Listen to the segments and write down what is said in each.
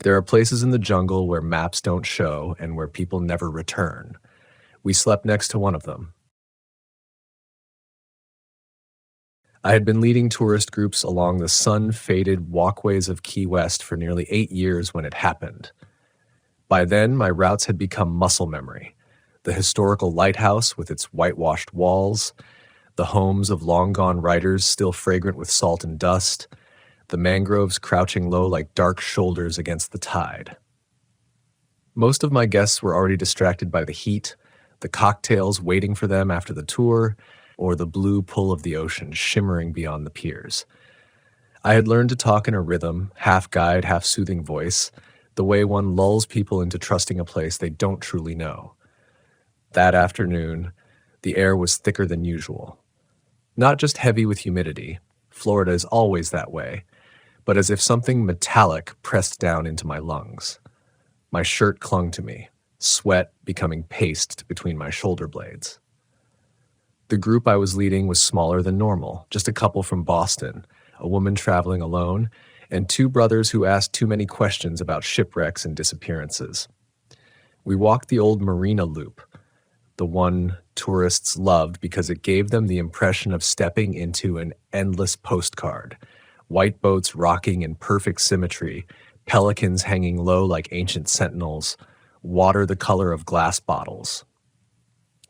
There are places in the jungle where maps don't show and where people never return. We slept next to one of them. I had been leading tourist groups along the sun-faded walkways of Key West for nearly 8 years when it happened. By then, my routes had become muscle memory. The historical lighthouse with its whitewashed walls, the homes of long-gone writers still fragrant with salt and dust, the mangroves crouching low like dark shoulders against the tide. Most of my guests were already distracted by the heat, the cocktails waiting for them after the tour, or the blue pull of the ocean shimmering beyond the piers. I had learned to talk in a rhythm, half guide, half soothing voice, the way one lulls people into trusting a place they don't truly know. That afternoon, the air was thicker than usual. Not just heavy with humidity, Florida is always that way, but as if something metallic pressed down into my lungs. My shirt clung to me, sweat becoming paste between my shoulder blades. The group I was leading was smaller than normal, just a couple from Boston, a woman traveling alone, and two brothers who asked too many questions about shipwrecks and disappearances. We walked the old marina loop, the one tourists loved because it gave them the impression of stepping into an endless postcard. White boats rocking in perfect symmetry, pelicans hanging low like ancient sentinels, water the color of glass bottles.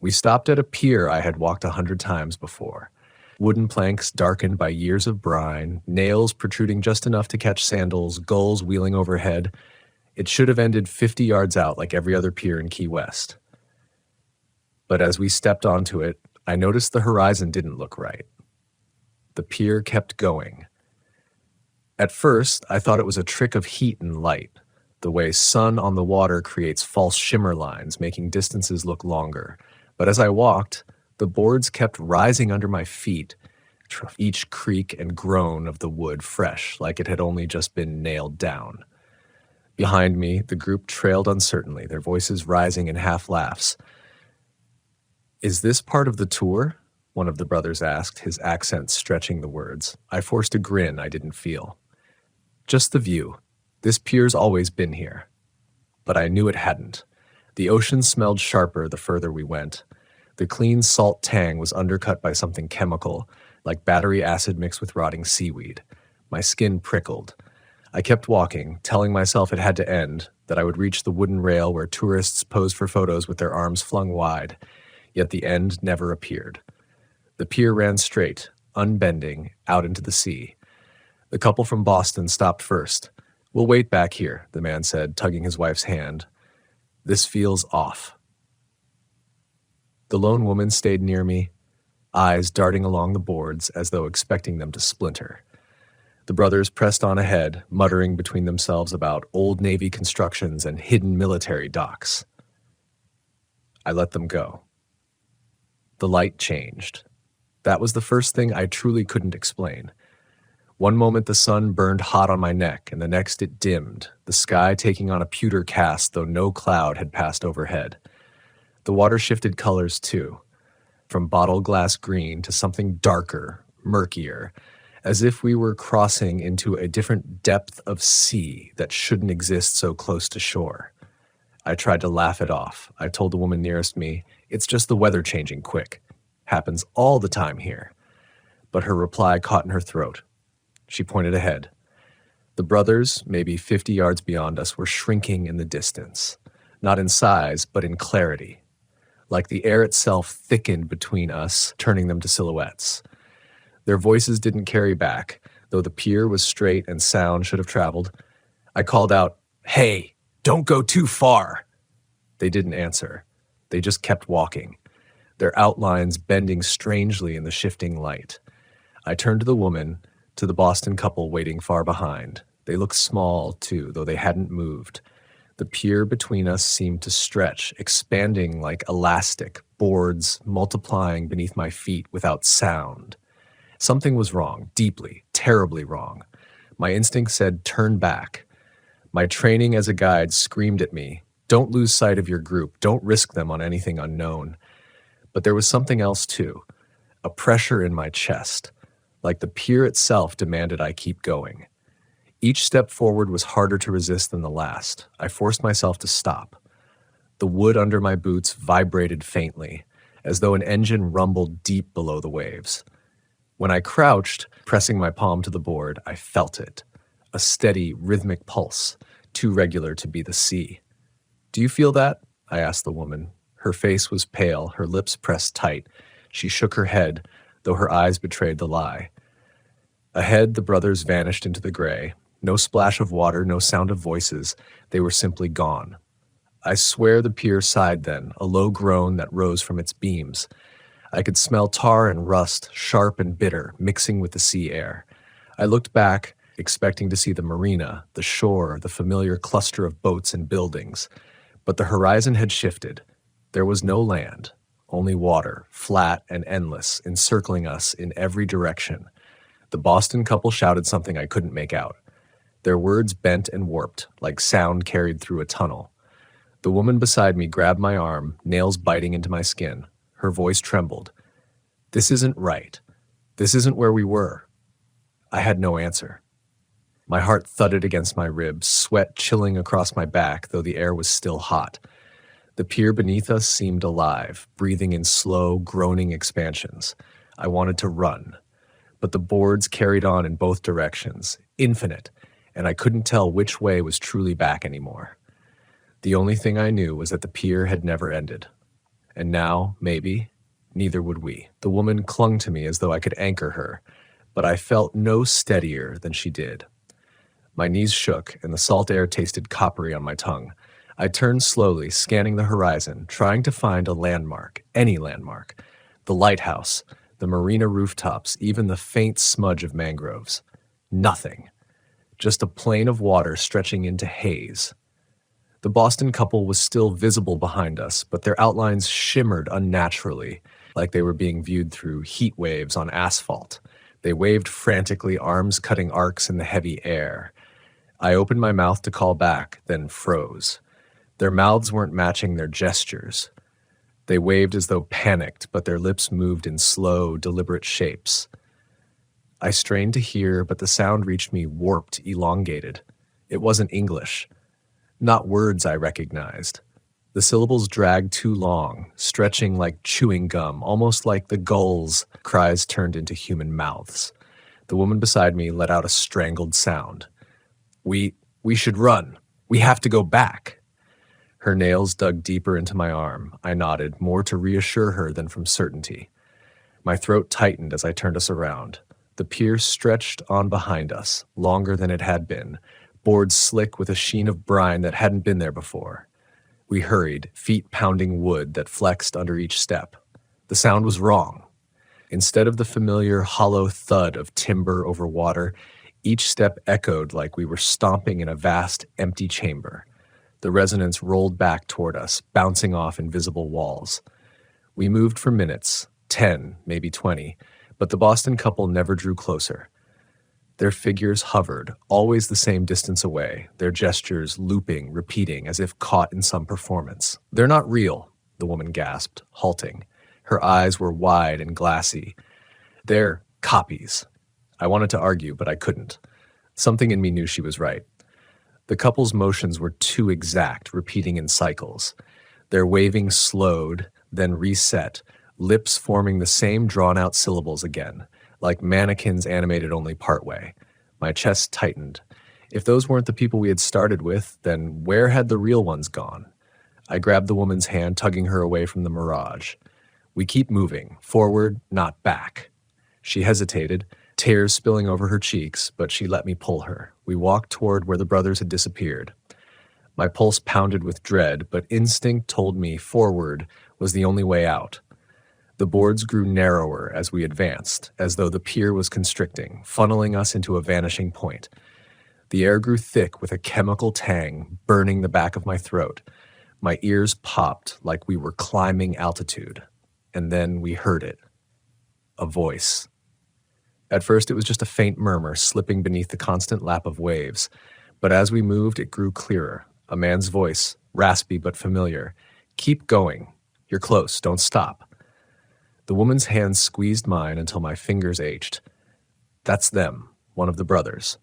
We stopped at a pier I had walked 100 times before. Wooden planks darkened by years of brine, nails protruding just enough to catch sandals, gulls wheeling overhead. It should have ended 50 yards out like every other pier in Key West. But as we stepped onto it, I noticed the horizon didn't look right. The pier kept going. At first, I thought it was a trick of heat and light, the way sun on the water creates false shimmer lines, making distances look longer. But as I walked, the boards kept rising under my feet, each creak and groan of the wood fresh, like it had only just been nailed down. Behind me, the group trailed uncertainly, their voices rising in half laughs. "Is this part of the tour?" one of the brothers asked, his accent stretching the words. I forced a grin I didn't feel. "Just the view. This pier's always been here." But I knew it hadn't. The ocean smelled sharper the further we went. The clean salt tang was undercut by something chemical, like battery acid mixed with rotting seaweed. My skin prickled. I kept walking, telling myself it had to end, that I would reach the wooden rail where tourists posed for photos with their arms flung wide, yet the end never appeared. The pier ran straight, unbending, out into the sea. The couple from Boston stopped first. "We'll wait back here," the man said, tugging his wife's hand. "This feels off." The lone woman stayed near me, eyes darting along the boards as though expecting them to splinter. The brothers pressed on ahead, muttering between themselves about old Navy constructions and hidden military docks. I let them go. The light changed. That was the first thing I truly couldn't explain. One moment the sun burned hot on my neck, and the next it dimmed, the sky taking on a pewter cast though no cloud had passed overhead. The water shifted colors too, from bottle glass green to something darker, murkier, as if we were crossing into a different depth of sea that shouldn't exist so close to shore. I tried to laugh it off. I told the woman nearest me, "It's just the weather changing quick. Happens all the time here." But her reply caught in her throat. She pointed ahead. The brothers, maybe 50 yards beyond us, were shrinking in the distance, not in size, but in clarity. Like the air itself thickened between us, turning them to silhouettes. Their voices didn't carry back, though the pier was straight and sound should have traveled. I called out, "Hey, don't go too far." They didn't answer. They just kept walking, their outlines bending strangely in the shifting light. I turned to the woman, to the Boston couple waiting far behind. They looked small, too, though they hadn't moved. The pier between us seemed to stretch, expanding like elastic, boards multiplying beneath my feet without sound. Something was wrong, deeply, terribly wrong. My instinct said, "Turn back." My training as a guide screamed at me, "Don't lose sight of your group, don't risk them on anything unknown." But there was something else too, a pressure in my chest, like the pier itself demanded I keep going. Each step forward was harder to resist than the last. I forced myself to stop. The wood under my boots vibrated faintly, as though an engine rumbled deep below the waves. When I crouched, pressing my palm to the board, I felt it. A steady, rhythmic pulse, too regular to be the sea. "Do you feel that?" I asked the woman. Her face was pale, her lips pressed tight. She shook her head, though her eyes betrayed the lie. Ahead, the brothers vanished into the gray. No splash of water, no sound of voices. They were simply gone. I swear the pier sighed then, a low groan that rose from its beams. I could smell tar and rust, sharp and bitter, mixing with the sea air. I looked back, expecting to see the marina, the shore, the familiar cluster of boats and buildings. But the horizon had shifted. There was no land, only water, flat and endless, encircling us in every direction. The Boston couple shouted something I couldn't make out. Their words bent and warped, like sound carried through a tunnel. The woman beside me grabbed my arm, nails biting into my skin. Her voice trembled. "This isn't right. This isn't where we were." I had no answer. My heart thudded against my ribs, sweat chilling across my back, though the air was still hot. The pier beneath us seemed alive, breathing in slow, groaning expansions. I wanted to run, but the boards carried on in both directions, infinite, and I couldn't tell which way was truly back anymore. The only thing I knew was that the pier had never ended. And now, maybe, neither would we. The woman clung to me as though I could anchor her, but I felt no steadier than she did. My knees shook, and the salt air tasted coppery on my tongue. I turned slowly, scanning the horizon, trying to find a landmark, any landmark. The lighthouse, the marina rooftops, even the faint smudge of mangroves. Nothing. Just a plain of water stretching into haze. The Boston couple was still visible behind us, but their outlines shimmered unnaturally, like they were being viewed through heat waves on asphalt. They waved frantically, arms cutting arcs in the heavy air. I opened my mouth to call back, then froze. Their mouths weren't matching their gestures. They waved as though panicked, but their lips moved in slow, deliberate shapes. I strained to hear, but the sound reached me warped, elongated. It wasn't English. Not words I recognized. The syllables dragged too long, stretching like chewing gum, almost like the gulls' cries turned into human mouths. The woman beside me let out a strangled sound. We should run. We have to go back." Her nails dug deeper into my arm. I nodded, more to reassure her than from certainty. My throat tightened as I turned us around. The pier stretched on behind us, longer than it had been, boards slick with a sheen of brine that hadn't been there before. We hurried, feet pounding wood that flexed under each step. The sound was wrong. Instead of the familiar hollow thud of timber over water, each step echoed like we were stomping in a vast, empty chamber. The resonance rolled back toward us, bouncing off invisible walls. We moved for minutes, 10, maybe 20, but the Boston couple never drew closer. Their figures hovered, always the same distance away, their gestures looping, repeating, as if caught in some performance. "They're not real," the woman gasped, halting. Her eyes were wide and glassy. "They're copies." I wanted to argue, but I couldn't. Something in me knew she was right. The couple's motions were too exact, repeating in cycles. Their waving slowed, then reset, lips forming the same drawn-out syllables again, like mannequins animated only partway. My chest tightened. If those weren't the people we had started with, then where had the real ones gone? I grabbed the woman's hand, tugging her away from the mirage. "We keep moving, forward, not back." She hesitated, tears spilling over her cheeks, but she let me pull her. We walked toward where the brothers had disappeared. My pulse pounded with dread, but instinct told me forward was the only way out. The boards grew narrower as we advanced, as though the pier was constricting, funneling us into a vanishing point. The air grew thick with a chemical tang, burning the back of my throat. My ears popped like we were climbing altitude. And then we heard it. A voice. At first, it was just a faint murmur slipping beneath the constant lap of waves. But as we moved, it grew clearer. A man's voice, raspy but familiar. "Keep going. You're close. Don't stop." The woman's hand squeezed mine until my fingers ached. "That's them, one of the brothers."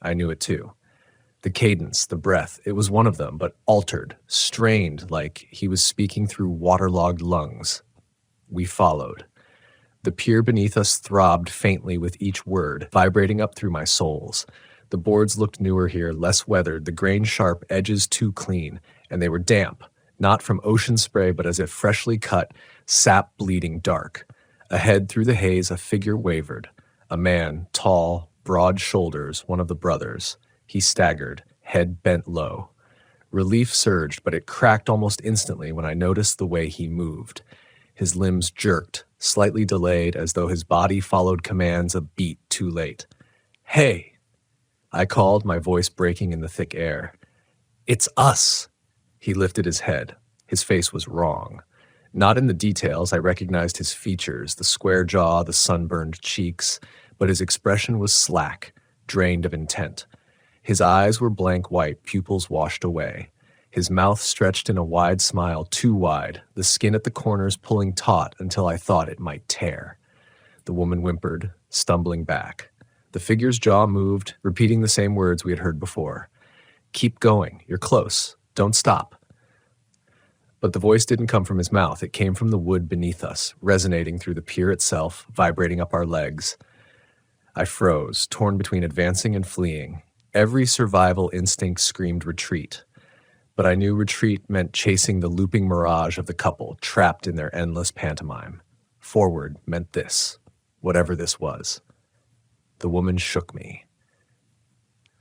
I knew it too. The cadence, the breath, it was one of them, but altered, strained, like he was speaking through waterlogged lungs. We followed. The pier beneath us throbbed faintly with each word, vibrating up through my soles. The boards looked newer here, less weathered, the grain-sharp edges too clean, and they were damp, not from ocean spray, but as if freshly cut, sap-bleeding dark. Ahead through the haze, a figure wavered. A man, tall, broad shoulders, one of the brothers. He staggered, head bent low. Relief surged, but it cracked almost instantly when I noticed the way he moved. His limbs jerked, slightly delayed, as though his body followed commands a beat too late. "Hey!" I called, my voice breaking in the thick air. "It's us!" He lifted his head. His face was wrong. Not in the details, I recognized his features, the square jaw, the sunburned cheeks, but his expression was slack, drained of intent. His eyes were blank white, pupils washed away. His mouth stretched in a wide smile, too wide, the skin at the corners pulling taut until I thought it might tear. The woman whimpered, stumbling back. The figure's jaw moved, repeating the same words we had heard before. "Keep going, you're close, don't stop." But the voice didn't come from his mouth, it came from the wood beneath us, resonating through the pier itself, vibrating up our legs. I froze, torn between advancing and fleeing. Every survival instinct screamed retreat. But I knew retreat meant chasing the looping mirage of the couple, trapped in their endless pantomime. Forward meant this, whatever this was. The woman shook me.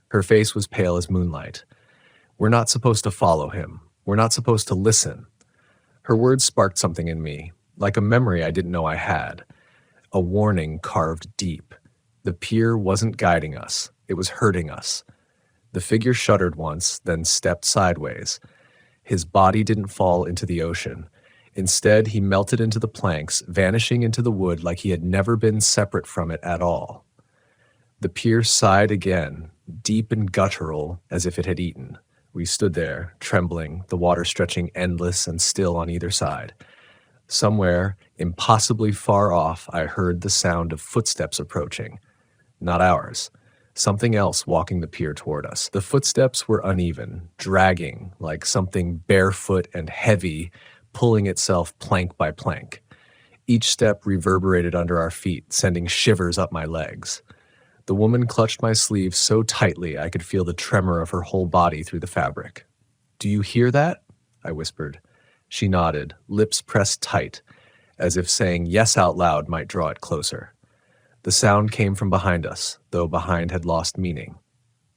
Her face was pale as moonlight. "We're not supposed to follow him. We're not supposed to listen." Her words sparked something in me, like a memory I didn't know I had. A warning carved deep. The pier wasn't guiding us. It was hurting us. The figure shuddered once, then stepped sideways. His body didn't fall into the ocean. Instead, he melted into the planks, vanishing into the wood like he had never been separate from it at all. The pier sighed again, deep and guttural, as if it had eaten. We stood there, trembling, the water stretching endless and still on either side. Somewhere, impossibly far off, I heard the sound of footsteps approaching. Not ours. Something else walking the pier toward us. The footsteps were uneven, dragging, like something barefoot and heavy, pulling itself plank by plank. Each step reverberated under our feet, sending shivers up my legs. The woman clutched my sleeve so tightly I could feel the tremor of her whole body through the fabric. "Do you hear that?" I whispered. She nodded, lips pressed tight, as if saying yes out loud might draw it closer. The sound came from behind us, though behind had lost meaning.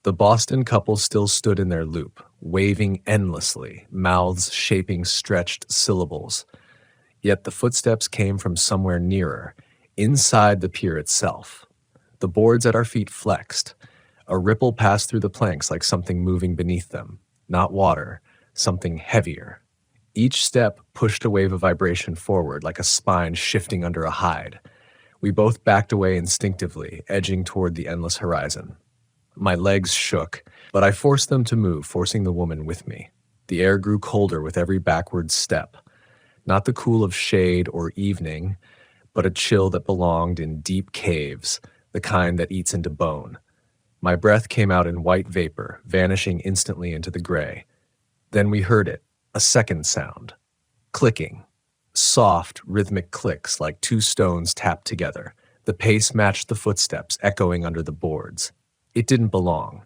The Boston couple still stood in their loop, waving endlessly, mouths shaping stretched syllables. Yet the footsteps came from somewhere nearer, inside the pier itself. The boards at our feet flexed. A ripple passed through the planks like something moving beneath them. Not water, something heavier. Each step pushed a wave of vibration forward, like a spine shifting under a hide. We both backed away instinctively, edging toward the endless horizon. My legs shook, but I forced them to move, forcing the woman with me. The air grew colder with every backward step. Not the cool of shade or evening, but a chill that belonged in deep caves, the kind that eats into bone. My breath came out in white vapor, vanishing instantly into the gray. Then we heard it, a second sound. Clicking. Soft, rhythmic clicks like two stones tapped together. The pace matched the footsteps, echoing under the boards. It didn't belong.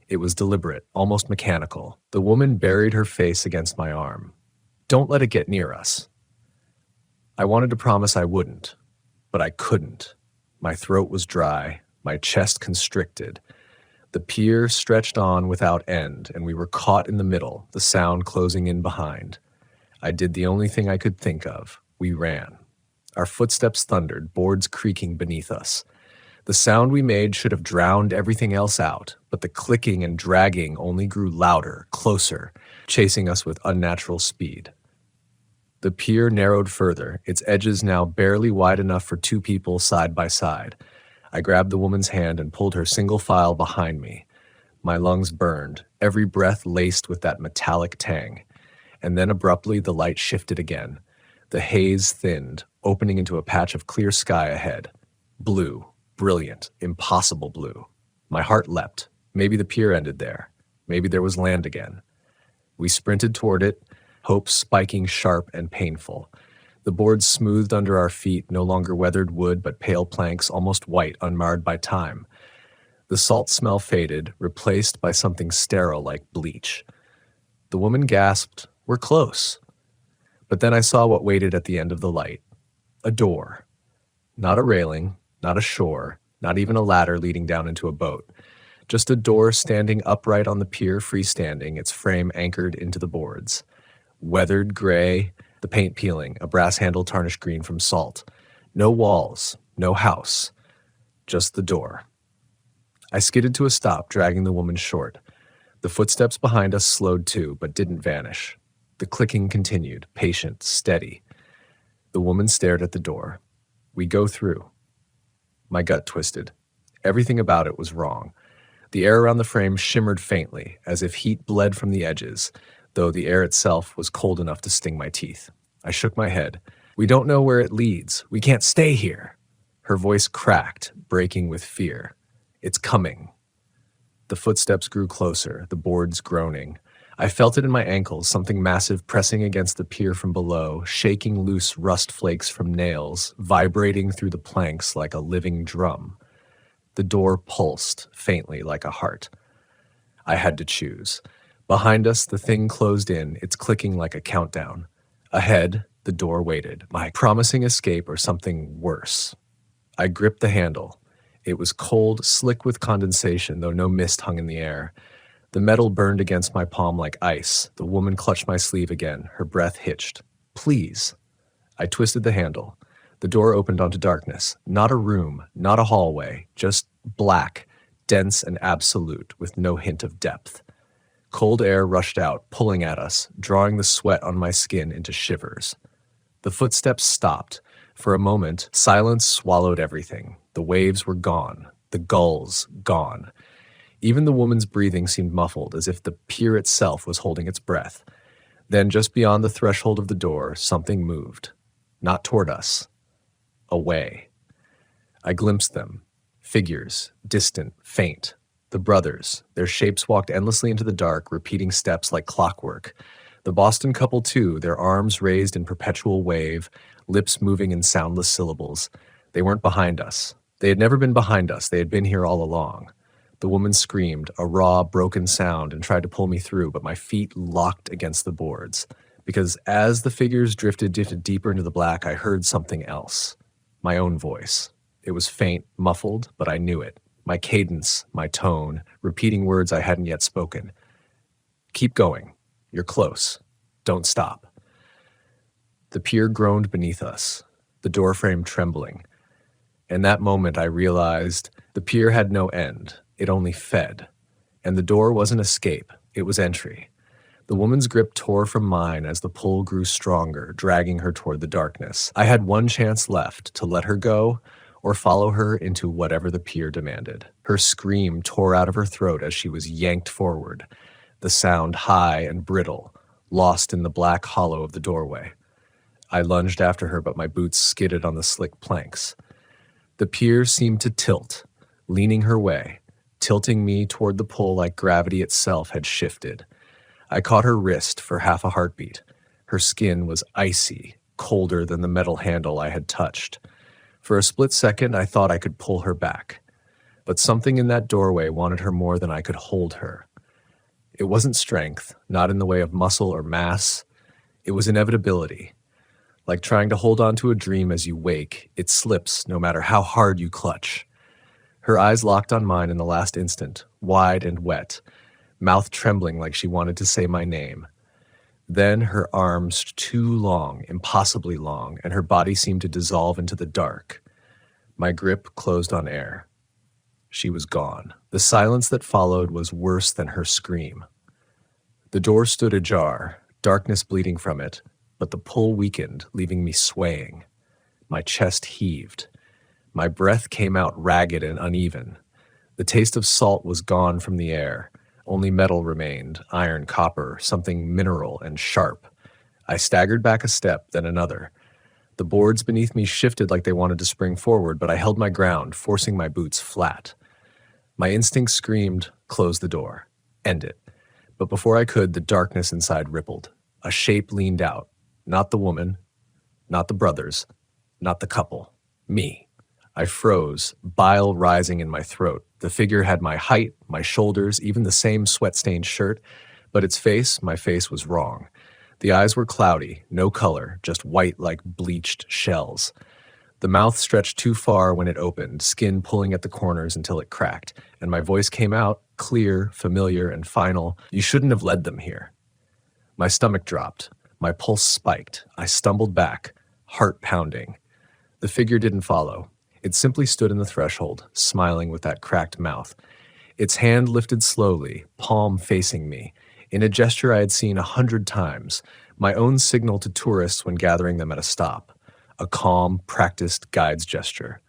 It was deliberate, almost mechanical. The woman buried her face against my arm. "Don't let it get near us." I wanted to promise I wouldn't, but I couldn't. My throat was dry, my chest constricted. The pier stretched on without end, and we were caught in the middle, the sound closing in behind. I did the only thing I could think of. We ran. Our footsteps thundered, boards creaking beneath us. The sound we made should have drowned everything else out, but the clicking and dragging only grew louder, closer, chasing us with unnatural speed. The pier narrowed further, its edges now barely wide enough for two people side by side. I grabbed the woman's hand and pulled her single file behind me. My lungs burned, every breath laced with that metallic tang. And then abruptly the light shifted again. The haze thinned, opening into a patch of clear sky ahead. Blue, brilliant, impossible blue. My heart leapt. Maybe the pier ended there. Maybe there was land again. We sprinted toward it, hope spiking sharp and painful. The boards smoothed under our feet, no longer weathered wood, but pale planks, almost white, unmarred by time. The salt smell faded, replaced by something sterile like bleach. The woman gasped, "We're close." But then I saw what waited at the end of the light. A door. Not a railing, not a shore, not even a ladder leading down into a boat. Just a door standing upright on the pier, freestanding, its frame anchored into the boards. Weathered gray, the paint peeling, a brass handle tarnished green from salt. No walls, no house, just the door. I skidded to a stop, dragging the woman short. The footsteps behind us slowed too, but didn't vanish. The clicking continued, patient, steady. The woman stared at the door. We go through. My gut twisted. Everything about it was wrong. The air around the frame shimmered faintly, as if heat bled from the edges, though the air itself was cold enough to sting my teeth. I shook my head. "We don't know where it leads. We can't stay here." Her voice cracked, breaking with fear. "It's coming." The footsteps grew closer, the boards groaning. I felt it in my ankles, something massive pressing against the pier from below, shaking loose rust flakes from nails, vibrating through the planks like a living drum. The door pulsed, faintly like a heart. I had to choose. Behind us, the thing closed in, its clicking like a countdown. Ahead, the door waited, my promising escape or something worse. I gripped the handle. It was cold, slick with condensation, though no mist hung in the air. The metal burned against my palm like ice. The woman clutched my sleeve again, her breath hitched. "Please." I twisted the handle. The door opened onto darkness. Not a room, not a hallway, just black, dense and absolute, with no hint of depth. Cold air rushed out, pulling at us, drawing the sweat on my skin into shivers. The footsteps stopped. For a moment, silence swallowed everything. The waves were gone. The gulls gone. Even the woman's breathing seemed muffled, as if the pier itself was holding its breath. Then, just beyond the threshold of the door, something moved. Not toward us. Away. I glimpsed them. Figures, distant, faint. The brothers. Their shapes walked endlessly into the dark, repeating steps like clockwork. The Boston couple, too, their arms raised in perpetual wave, lips moving in soundless syllables. They weren't behind us. They had never been behind us. They had been here all along. The woman screamed, a raw, broken sound, and tried to pull me through, but my feet locked against the boards. Because as the figures drifted deeper into the black, I heard something else. My own voice. It was faint, muffled, but I knew it. My cadence, my tone, repeating words I hadn't yet spoken. "Keep going. You're close. Don't stop." The pier groaned beneath us, the doorframe trembling. In that moment, I realized the pier had no end. It only fed. And the door wasn't escape. It was entry. The woman's grip tore from mine as the pull grew stronger, dragging her toward the darkness. I had one chance left, to let her go or follow her into whatever the pier demanded. Her scream tore out of her throat as she was yanked forward, the sound high and brittle, lost in the black hollow of the doorway. I lunged after her, but my boots skidded on the slick planks. The pier seemed to tilt, leaning her way, tilting me toward the pull like gravity itself had shifted. I caught her wrist for half a heartbeat. Her skin was icy, colder than the metal handle I had touched. For a split second, I thought I could pull her back. But something in that doorway wanted her more than I could hold her. It wasn't strength, not in the way of muscle or mass. It was inevitability. Like trying to hold on to a dream as you wake, it slips no matter how hard you clutch. Her eyes locked on mine in the last instant, wide and wet, mouth trembling like she wanted to say my name. Then her arms too long, impossibly long, and her body seemed to dissolve into the dark. My grip closed on air. She was gone. The silence that followed was worse than her scream. The door stood ajar, darkness bleeding from it, but the pull weakened, leaving me swaying. My chest heaved. My breath came out ragged and uneven. The taste of salt was gone from the air. Only metal remained, iron, copper, something mineral and sharp. I staggered back a step, then another. The boards beneath me shifted like they wanted to spring forward, but I held my ground, forcing my boots flat. My instinct screamed, close the door, end it. But before I could, the darkness inside rippled. A shape leaned out. Not the woman, not the brothers, not the couple. Me. I froze, bile rising in my throat. The figure had my height, my shoulders, even the same sweat-stained shirt, but its face, my face was wrong. The eyes were cloudy, no color, just white like bleached shells. The mouth stretched too far when it opened, skin pulling at the corners until it cracked, and my voice came out, clear, familiar, and final. You shouldn't have led them here. My stomach dropped. My pulse spiked. I stumbled back, heart pounding. The figure didn't follow. It simply stood in the threshold, smiling with that cracked mouth. Its hand lifted slowly, palm facing me, in a gesture I had seen 100 times, my own signal to tourists when gathering them at a stop. A calm, practiced guide's gesture.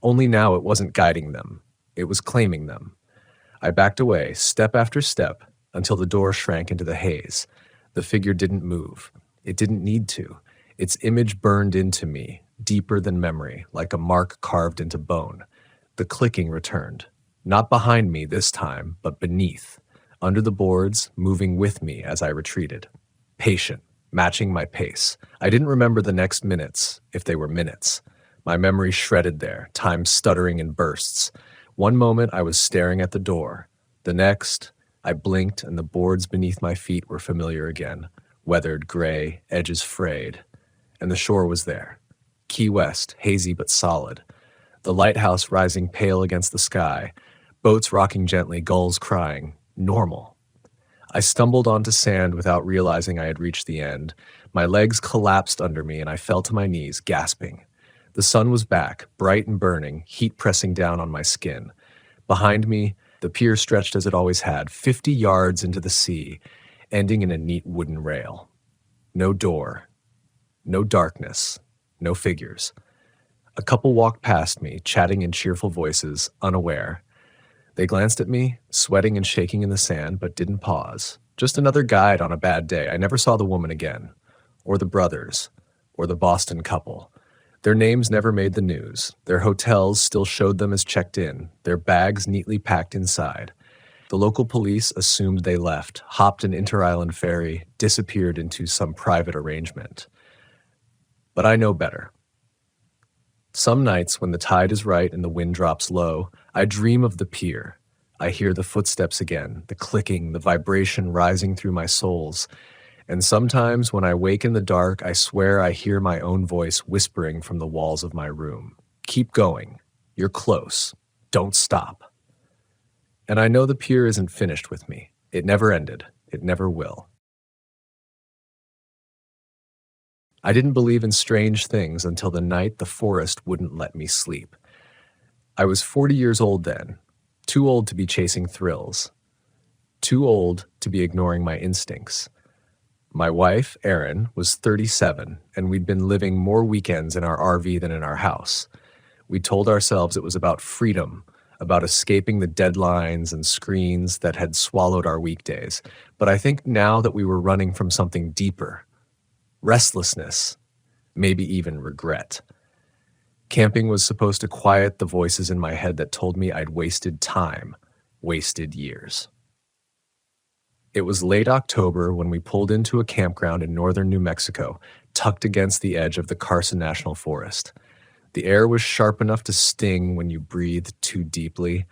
Only now it wasn't guiding them. It was claiming them. I backed away, step after step, until the door shrank into the haze. The figure didn't move. It didn't need to. Its image burned into me, deeper than memory, like a mark carved into bone. The clicking returned. Not behind me this time, but beneath. Under the boards, moving with me as I retreated. Patient, matching my pace. I didn't remember the next minutes, if they were minutes. My memory shredded there, time stuttering in bursts. One moment I was staring at the door. The next, I blinked and the boards beneath my feet were familiar again. Weathered, gray, edges frayed. And the shore was there. Key West, hazy but solid. The lighthouse rising pale against the sky. Boats rocking gently, gulls crying. Normal. I stumbled onto sand without realizing I had reached the end. My legs collapsed under me and I fell to my knees, gasping. The sun was back, bright and burning, heat pressing down on my skin. Behind me, the pier stretched as it always had, 50 yards into the sea, ending in a neat wooden rail. No door. No darkness. No figures. A couple walked past me, chatting in cheerful voices, unaware. They glanced at me, sweating and shaking in the sand, but didn't pause. Just another guide on a bad day. I never saw the woman again. Or the brothers. Or the Boston couple. Their names never made the news. Their hotels still showed them as checked in, their bags neatly packed inside. The local police assumed they left, hopped an inter-island ferry, disappeared into some private arrangement. But I know better. Some nights, when the tide is right and the wind drops low, I dream of the pier. I hear the footsteps again, the clicking, the vibration rising through my soles. And sometimes, when I wake in the dark, I swear I hear my own voice whispering from the walls of my room. Keep going. You're close. Don't stop. And I know the pier isn't finished with me. It never ended. It never will. I didn't believe in strange things until the night the forest wouldn't let me sleep. I was 40 years old then, too old to be chasing thrills, too old to be ignoring my instincts. My wife, Erin, was 37, and we'd been living more weekends in our RV than in our house. We told ourselves it was about freedom, about escaping the deadlines and screens that had swallowed our weekdays. But I think now that we were running from something deeper, restlessness, maybe even regret. Camping was supposed to quiet the voices in my head that told me I'd wasted time, wasted years. It was late October when we pulled into a campground in northern New Mexico, tucked against the edge of the Carson National Forest. The air was sharp enough to sting when you breathed too deeply,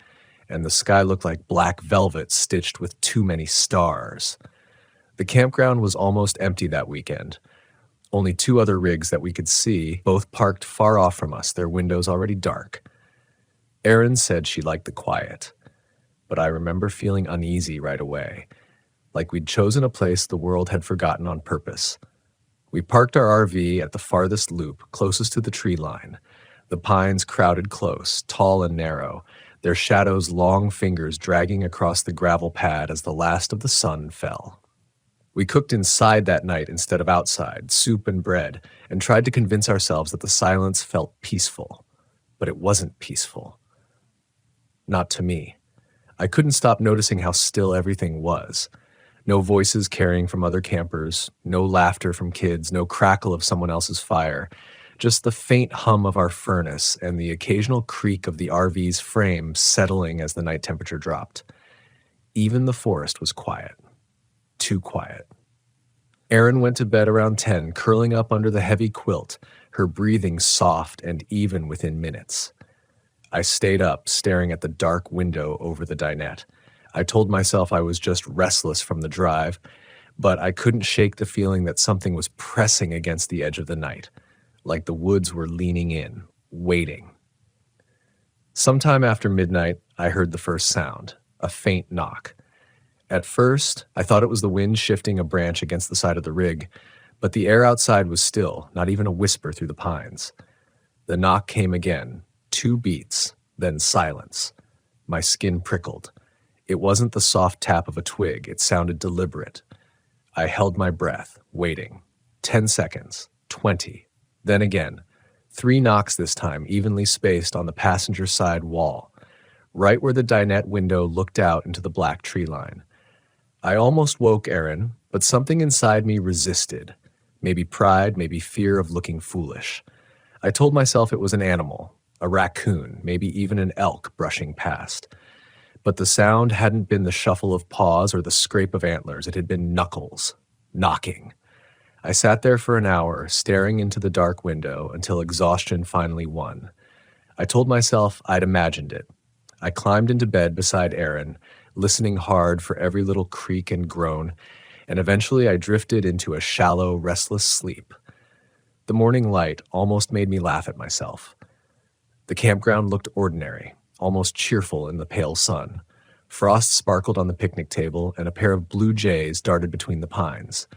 and the sky looked like black velvet stitched with too many stars. The campground was almost empty that weekend. Only 2 other rigs that we could see, both parked far off from us, their windows already dark. Erin said she liked the quiet, but I remember feeling uneasy right away, like we'd chosen a place the world had forgotten on purpose. We parked our RV at the farthest loop, closest to the tree line. The pines crowded close, tall and narrow, their shadows long fingers dragging across the gravel pad as the last of the sun fell. We cooked inside that night instead of outside, soup and bread, and tried to convince ourselves that the silence felt peaceful. But it wasn't peaceful. Not to me. I couldn't stop noticing how still everything was. No voices carrying from other campers, no laughter from kids, no crackle of someone else's fire. just the faint hum of our furnace and the occasional creak of the RV's frame settling as the night temperature dropped. Even the forest was quiet. Too quiet. Erin went to bed around 10, curling up under the heavy quilt, her breathing soft and even within minutes. I stayed up, staring at the dark window over the dinette. I told myself I was just restless from the drive, but I couldn't shake the feeling that something was pressing against the edge of the night, like the woods were leaning in, waiting. Sometime after midnight, I heard the first sound, a faint knock. At first, I thought it was the wind shifting a branch against the side of the rig, but the air outside was still, not even a whisper through the pines. The knock came again, 2 beats, then silence. My skin prickled. It wasn't the soft tap of a twig, it sounded deliberate. I held my breath, waiting. 10 seconds, 20, then again. 3 knocks this time, evenly spaced on the passenger side wall, right where the dinette window looked out into the black tree line. I almost woke Erin, but something inside me resisted. Maybe pride, maybe fear of looking foolish. I told myself it was an animal, a raccoon, maybe even an elk brushing past. But the sound hadn't been the shuffle of paws or the scrape of antlers. It had been knuckles, knocking. I sat there for an hour, staring into the dark window until exhaustion finally won. I told myself I'd imagined it. I climbed into bed beside Erin, listening hard for every little creak and groan, and eventually I drifted into a shallow, restless sleep. The morning light almost made me laugh at myself. The campground looked ordinary, almost cheerful in the pale sun. Frost sparkled on the picnic table, and a pair of blue jays darted between the pines.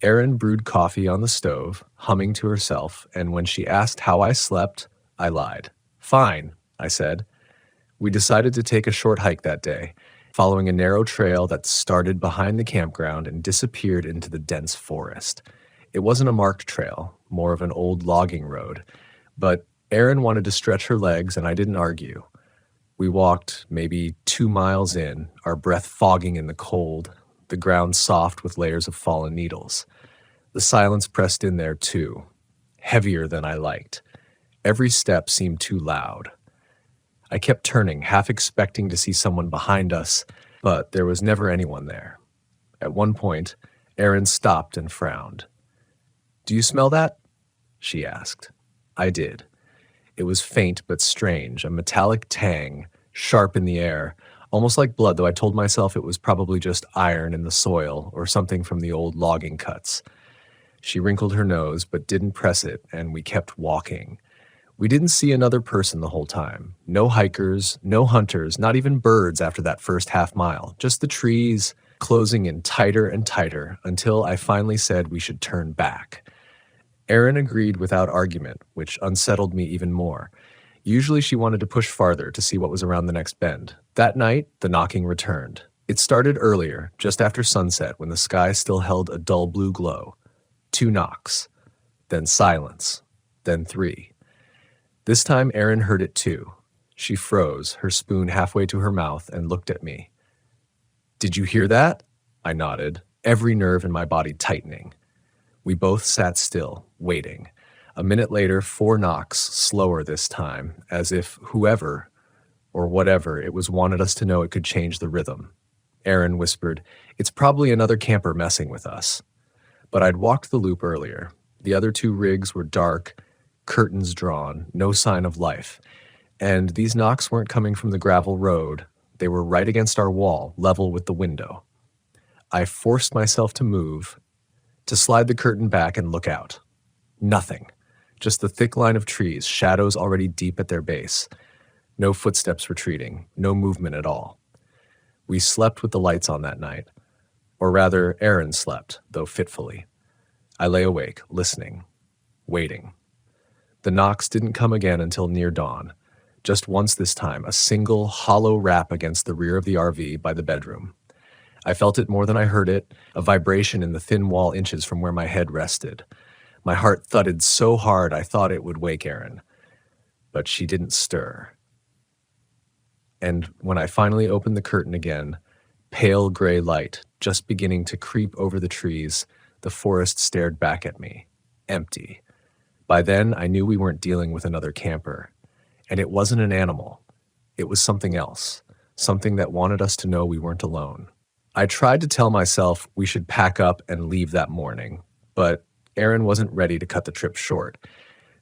Erin brewed coffee on the stove, humming to herself, and when she asked how I slept, I lied. "Fine," I said. We decided to take a short hike that day, following a narrow trail that started behind the campground and disappeared into the dense forest. It wasn't a marked trail, more of an old logging road, but Erin wanted to stretch her legs and I didn't argue. We walked maybe 2 miles in, our breath fogging in the cold, the ground soft with layers of fallen needles. The silence pressed in there too, heavier than I liked. Every step seemed too loud. I kept turning, half expecting to see someone behind us, but there was never anyone there. At one point, Erin stopped and frowned. "Do you smell that?" she asked. I did. It was faint but strange, a metallic tang, sharp in the air, almost like blood, though I told myself it was probably just iron in the soil or something from the old logging cuts. She wrinkled her nose but didn't press it, and we kept walking. We didn't see another person the whole time. No hikers, no hunters, not even birds after that first half mile. Just the trees closing in tighter and tighter until I finally said we should turn back. Erin agreed without argument, which unsettled me even more. Usually she wanted to push farther to see what was around the next bend. That night, the knocking returned. It started earlier, just after sunset, when the sky still held a dull blue glow. 2 knocks, then silence, then 3. This time Erin heard it too. She froze, her spoon halfway to her mouth, and looked at me. "Did you hear that?" I nodded, every nerve in my body tightening. We both sat still, waiting. A minute later, 4 knocks, slower this time, as if whoever or whatever it was wanted us to know it could change the rhythm. Erin whispered, "It's probably another camper messing with us." But I'd walked the loop earlier. The other 2 rigs were dark, curtains drawn, no sign of life. And these knocks weren't coming from the gravel road. They were right against our wall, level with the window. I forced myself to move, to slide the curtain back and look out. Nothing. Just the thick line of trees, shadows already deep at their base. No footsteps retreating, no movement at all. We slept with the lights on that night. Or rather, Erin slept, though fitfully. I lay awake, listening, waiting. The knocks didn't come again until near dawn. Just once this time, a single, hollow rap against the rear of the RV by the bedroom. I felt it more than I heard it, a vibration in the thin wall inches from where my head rested. My heart thudded so hard I thought it would wake Erin. But she didn't stir. And when I finally opened the curtain again, pale gray light just beginning to creep over the trees, the forest stared back at me, empty. By then, I knew we weren't dealing with another camper. And it wasn't an animal. It was something else, something that wanted us to know we weren't alone. I tried to tell myself we should pack up and leave that morning, but Erin wasn't ready to cut the trip short.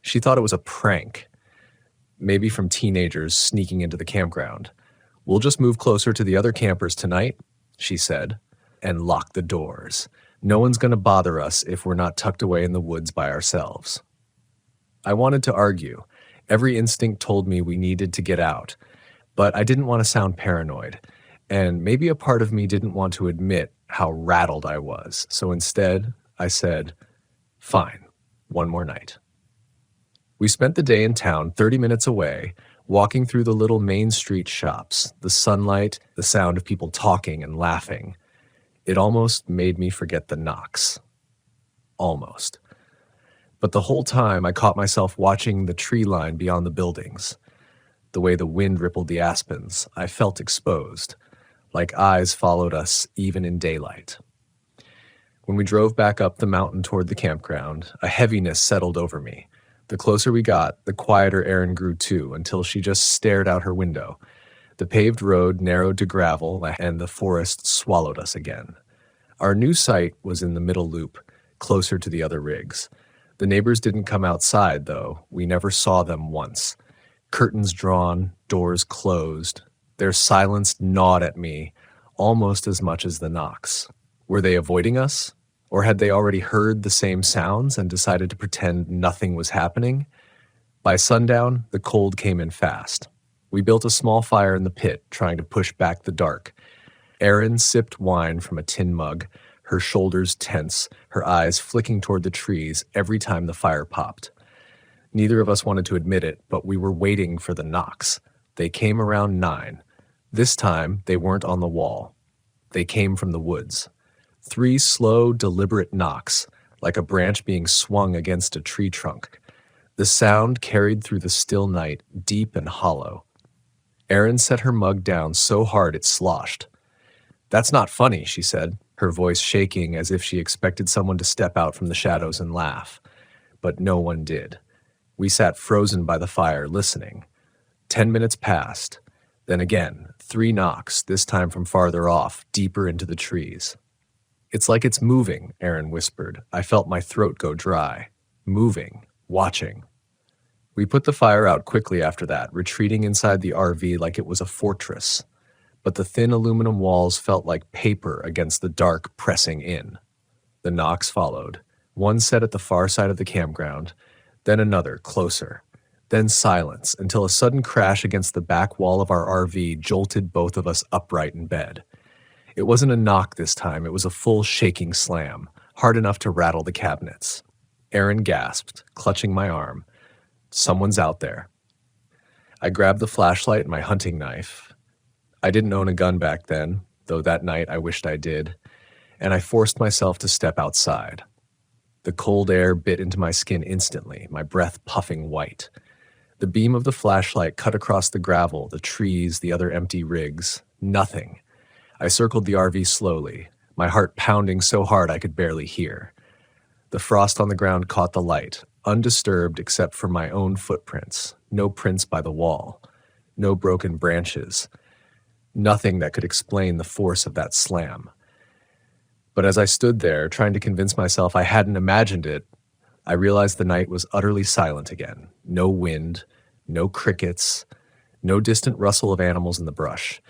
She thought it was a prank, maybe from teenagers sneaking into the campground. "We'll just move closer to the other campers tonight," she said, "and lock the doors. No one's going to bother us if we're not tucked away in the woods by ourselves." I wanted to argue. Every instinct told me we needed to get out, but I didn't want to sound paranoid, and maybe a part of me didn't want to admit how rattled I was. So instead, I said, "Fine, one more night." We spent the day in town 30 minutes away, walking through the little Main Street shops, the sunlight, the sound of people talking and laughing. It almost made me forget the knocks. Almost. But the whole time I caught myself watching the tree line beyond the buildings. The way the wind rippled the aspens, I felt exposed, like eyes followed us even in daylight. When we drove back up the mountain toward the campground, a heaviness settled over me. The closer we got, the quieter Erin grew too, until she just stared out her window. The paved road narrowed to gravel, and the forest swallowed us again. Our new site was in the middle loop, closer to the other rigs. The neighbors didn't come outside, though. We never saw them once. Curtains drawn, doors closed. Their silence gnawed at me almost as much as the knocks. Were they avoiding us? Or had they already heard the same sounds and decided to pretend nothing was happening? By sundown, the cold came in fast. We built a small fire in the pit, trying to push back the dark. Erin sipped wine from a tin mug, her shoulders tense, her eyes flicking toward the trees every time the fire popped. Neither of us wanted to admit it, but we were waiting for the knocks. They came around 9. This time, they weren't on the wall. They came from the woods. 3 slow, deliberate knocks, like a branch being swung against a tree trunk. The sound carried through the still night, deep and hollow. Erin set her mug down so hard it sloshed. "That's not funny," she said, her voice shaking as if she expected someone to step out from the shadows and laugh. But no one did. We sat frozen by the fire, listening. 10 minutes passed. Then again, 3 knocks, this time from farther off, deeper into the trees. "It's like it's moving," Erin whispered. I felt my throat go dry. Moving, watching. We put the fire out quickly after that, retreating inside the RV like it was a fortress. But the thin aluminum walls felt like paper against the dark pressing in. The knocks followed. One set at the far side of the campground, then another, closer. Then silence, until a sudden crash against the back wall of our RV jolted both of us upright in bed. It wasn't a knock this time, it was a full shaking slam, hard enough to rattle the cabinets. Erin gasped, clutching my arm. "Someone's out there." I grabbed the flashlight and my hunting knife. I didn't own a gun back then, though that night I wished I did, and I forced myself to step outside. The cold air bit into my skin instantly, my breath puffing white. The beam of the flashlight cut across the gravel, the trees, the other empty rigs. Nothing. I circled the RV slowly, my heart pounding so hard I could barely hear. The frost on the ground caught the light, undisturbed except for my own footprints. No prints by the wall. No broken branches. Nothing that could explain the force of that slam. But as I stood there, trying to convince myself I hadn't imagined it, I realized the night was utterly silent again. No wind, no crickets, no distant rustle of animals in the brush.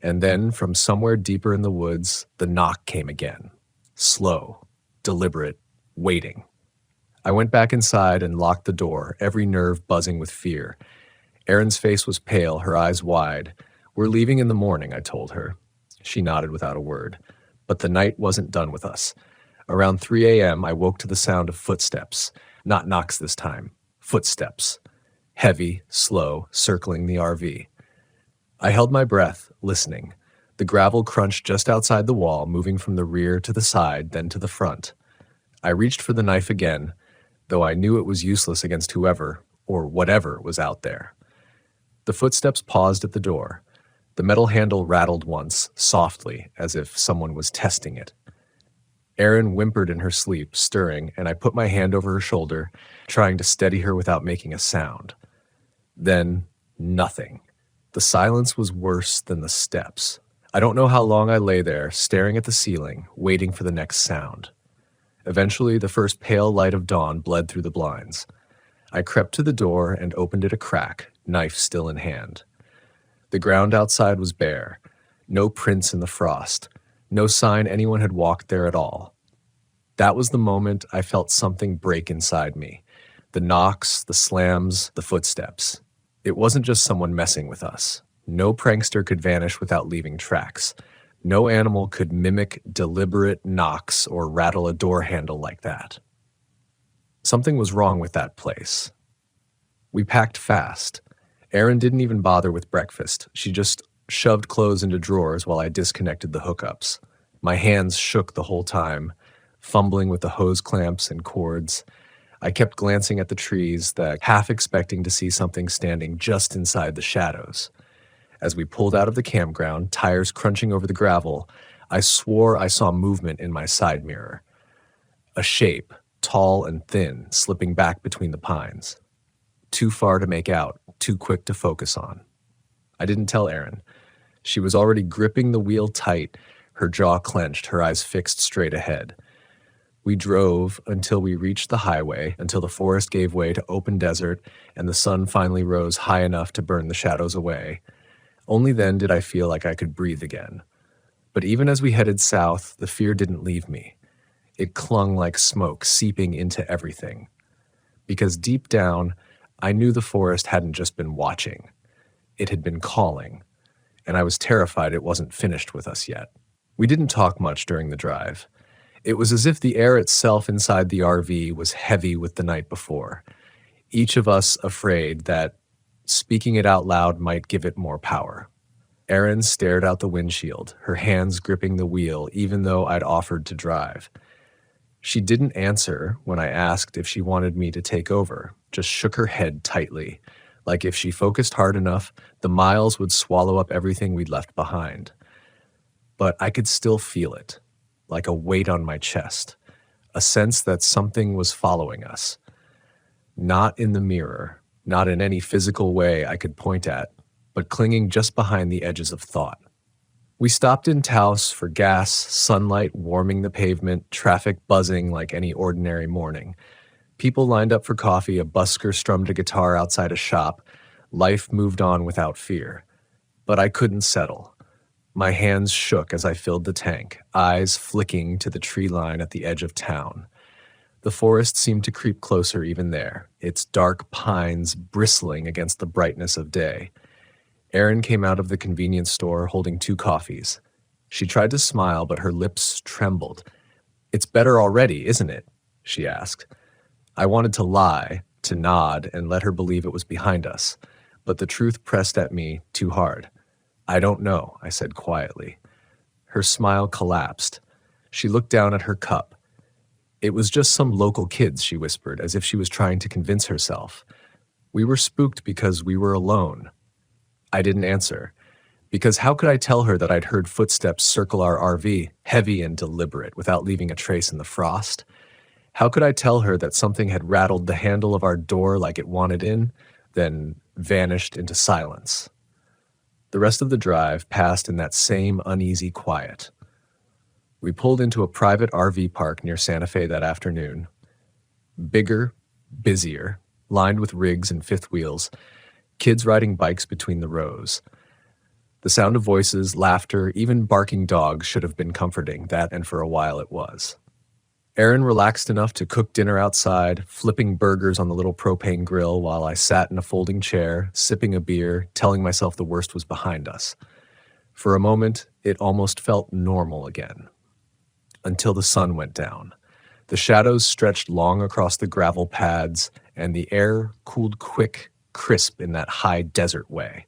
And then, from somewhere deeper in the woods, the knock came again. Slow, deliberate, waiting. I went back inside and locked the door, every nerve buzzing with fear. Erin's face was pale, her eyes wide. "We're leaving in the morning," I told her. She nodded without a word. But the night wasn't done with us. Around 3 a.m., I woke to the sound of footsteps. Not knocks this time. Footsteps. Heavy, slow, circling the RV. I held my breath, listening. The gravel crunched just outside the wall, moving from the rear to the side, then to the front. I reached for the knife again, though I knew it was useless against whoever, or whatever, was out there. The footsteps paused at the door. The metal handle rattled once, softly, as if someone was testing it. Erin whimpered in her sleep, stirring, and I put my hand over her shoulder, trying to steady her without making a sound. Then, nothing. The silence was worse than the steps. I don't know how long I lay there, staring at the ceiling, waiting for the next sound. Eventually, the first pale light of dawn bled through the blinds. I crept to the door and opened it a crack, knife still in hand. The ground outside was bare. No prints in the frost. No sign anyone had walked there at all. That was the moment I felt something break inside me. The knocks, the slams, the footsteps. It wasn't just someone messing with us. No prankster could vanish without leaving tracks. No animal could mimic deliberate knocks or rattle a door handle like that. Something was wrong with that place. We packed fast. Erin didn't even bother with breakfast. She just shoved clothes into drawers while I disconnected the hookups. My hands shook the whole time, fumbling with the hose clamps and cords. I kept glancing at the trees, half expecting to see something standing just inside the shadows. As we pulled out of the campground, tires crunching over the gravel, I swore I saw movement in my side mirror. A shape, tall and thin, slipping back between the pines. Too far to make out, too quick to focus on. I didn't tell Erin. She was already gripping the wheel tight, her jaw clenched, her eyes fixed straight ahead. We drove until we reached the highway, until the forest gave way to open desert and the sun finally rose high enough to burn the shadows away. Only then did I feel like I could breathe again. But even as we headed south, the fear didn't leave me. It clung like smoke, seeping into everything. Because deep down, I knew the forest hadn't just been watching. It had been calling, and I was terrified it wasn't finished with us yet. We didn't talk much during the drive. It was as if the air itself inside the RV was heavy with the night before, each of us afraid that speaking it out loud might give it more power. Erin stared out the windshield, her hands gripping the wheel even though I'd offered to drive. She didn't answer when I asked if she wanted me to take over, just shook her head tightly, like if she focused hard enough, the miles would swallow up everything we'd left behind. But I could still feel it, like a weight on my chest, a sense that something was following us. Not in the mirror, not in any physical way I could point at, but clinging just behind the edges of thought. We stopped in Taos for gas, sunlight warming the pavement, traffic buzzing like any ordinary morning. People lined up for coffee, a busker strummed a guitar outside a shop. Life moved on without fear. But I couldn't settle. My hands shook as I filled the tank, eyes flicking to the tree line at the edge of town. The forest seemed to creep closer even there, its dark pines bristling against the brightness of day. Erin came out of the convenience store holding 2 coffees. She tried to smile, but her lips trembled. "It's better already, isn't it?" she asked. I wanted to lie, to nod, and let her believe it was behind us, but the truth pressed at me too hard. "I don't know," I said quietly. Her smile collapsed. She looked down at her cup. "It was just some local kids," she whispered, as if she was trying to convince herself. "We were spooked because we were alone." I didn't answer, because how could I tell her that I'd heard footsteps circle our RV, heavy and deliberate, without leaving a trace in the frost? How could I tell her that something had rattled the handle of our door like it wanted in, then vanished into silence? The rest of the drive passed in that same uneasy quiet. We pulled into a private RV park near Santa Fe that afternoon. Bigger, busier, lined with rigs and fifth wheels, kids riding bikes between the rows. The sound of voices, laughter, even barking dogs should have been comforting, that and for a while it was. Erin relaxed enough to cook dinner outside, flipping burgers on the little propane grill while I sat in a folding chair, sipping a beer, telling myself the worst was behind us. For a moment, it almost felt normal again. Until the sun went down. The shadows stretched long across the gravel pads, and the air cooled quick, crisp in that high desert way.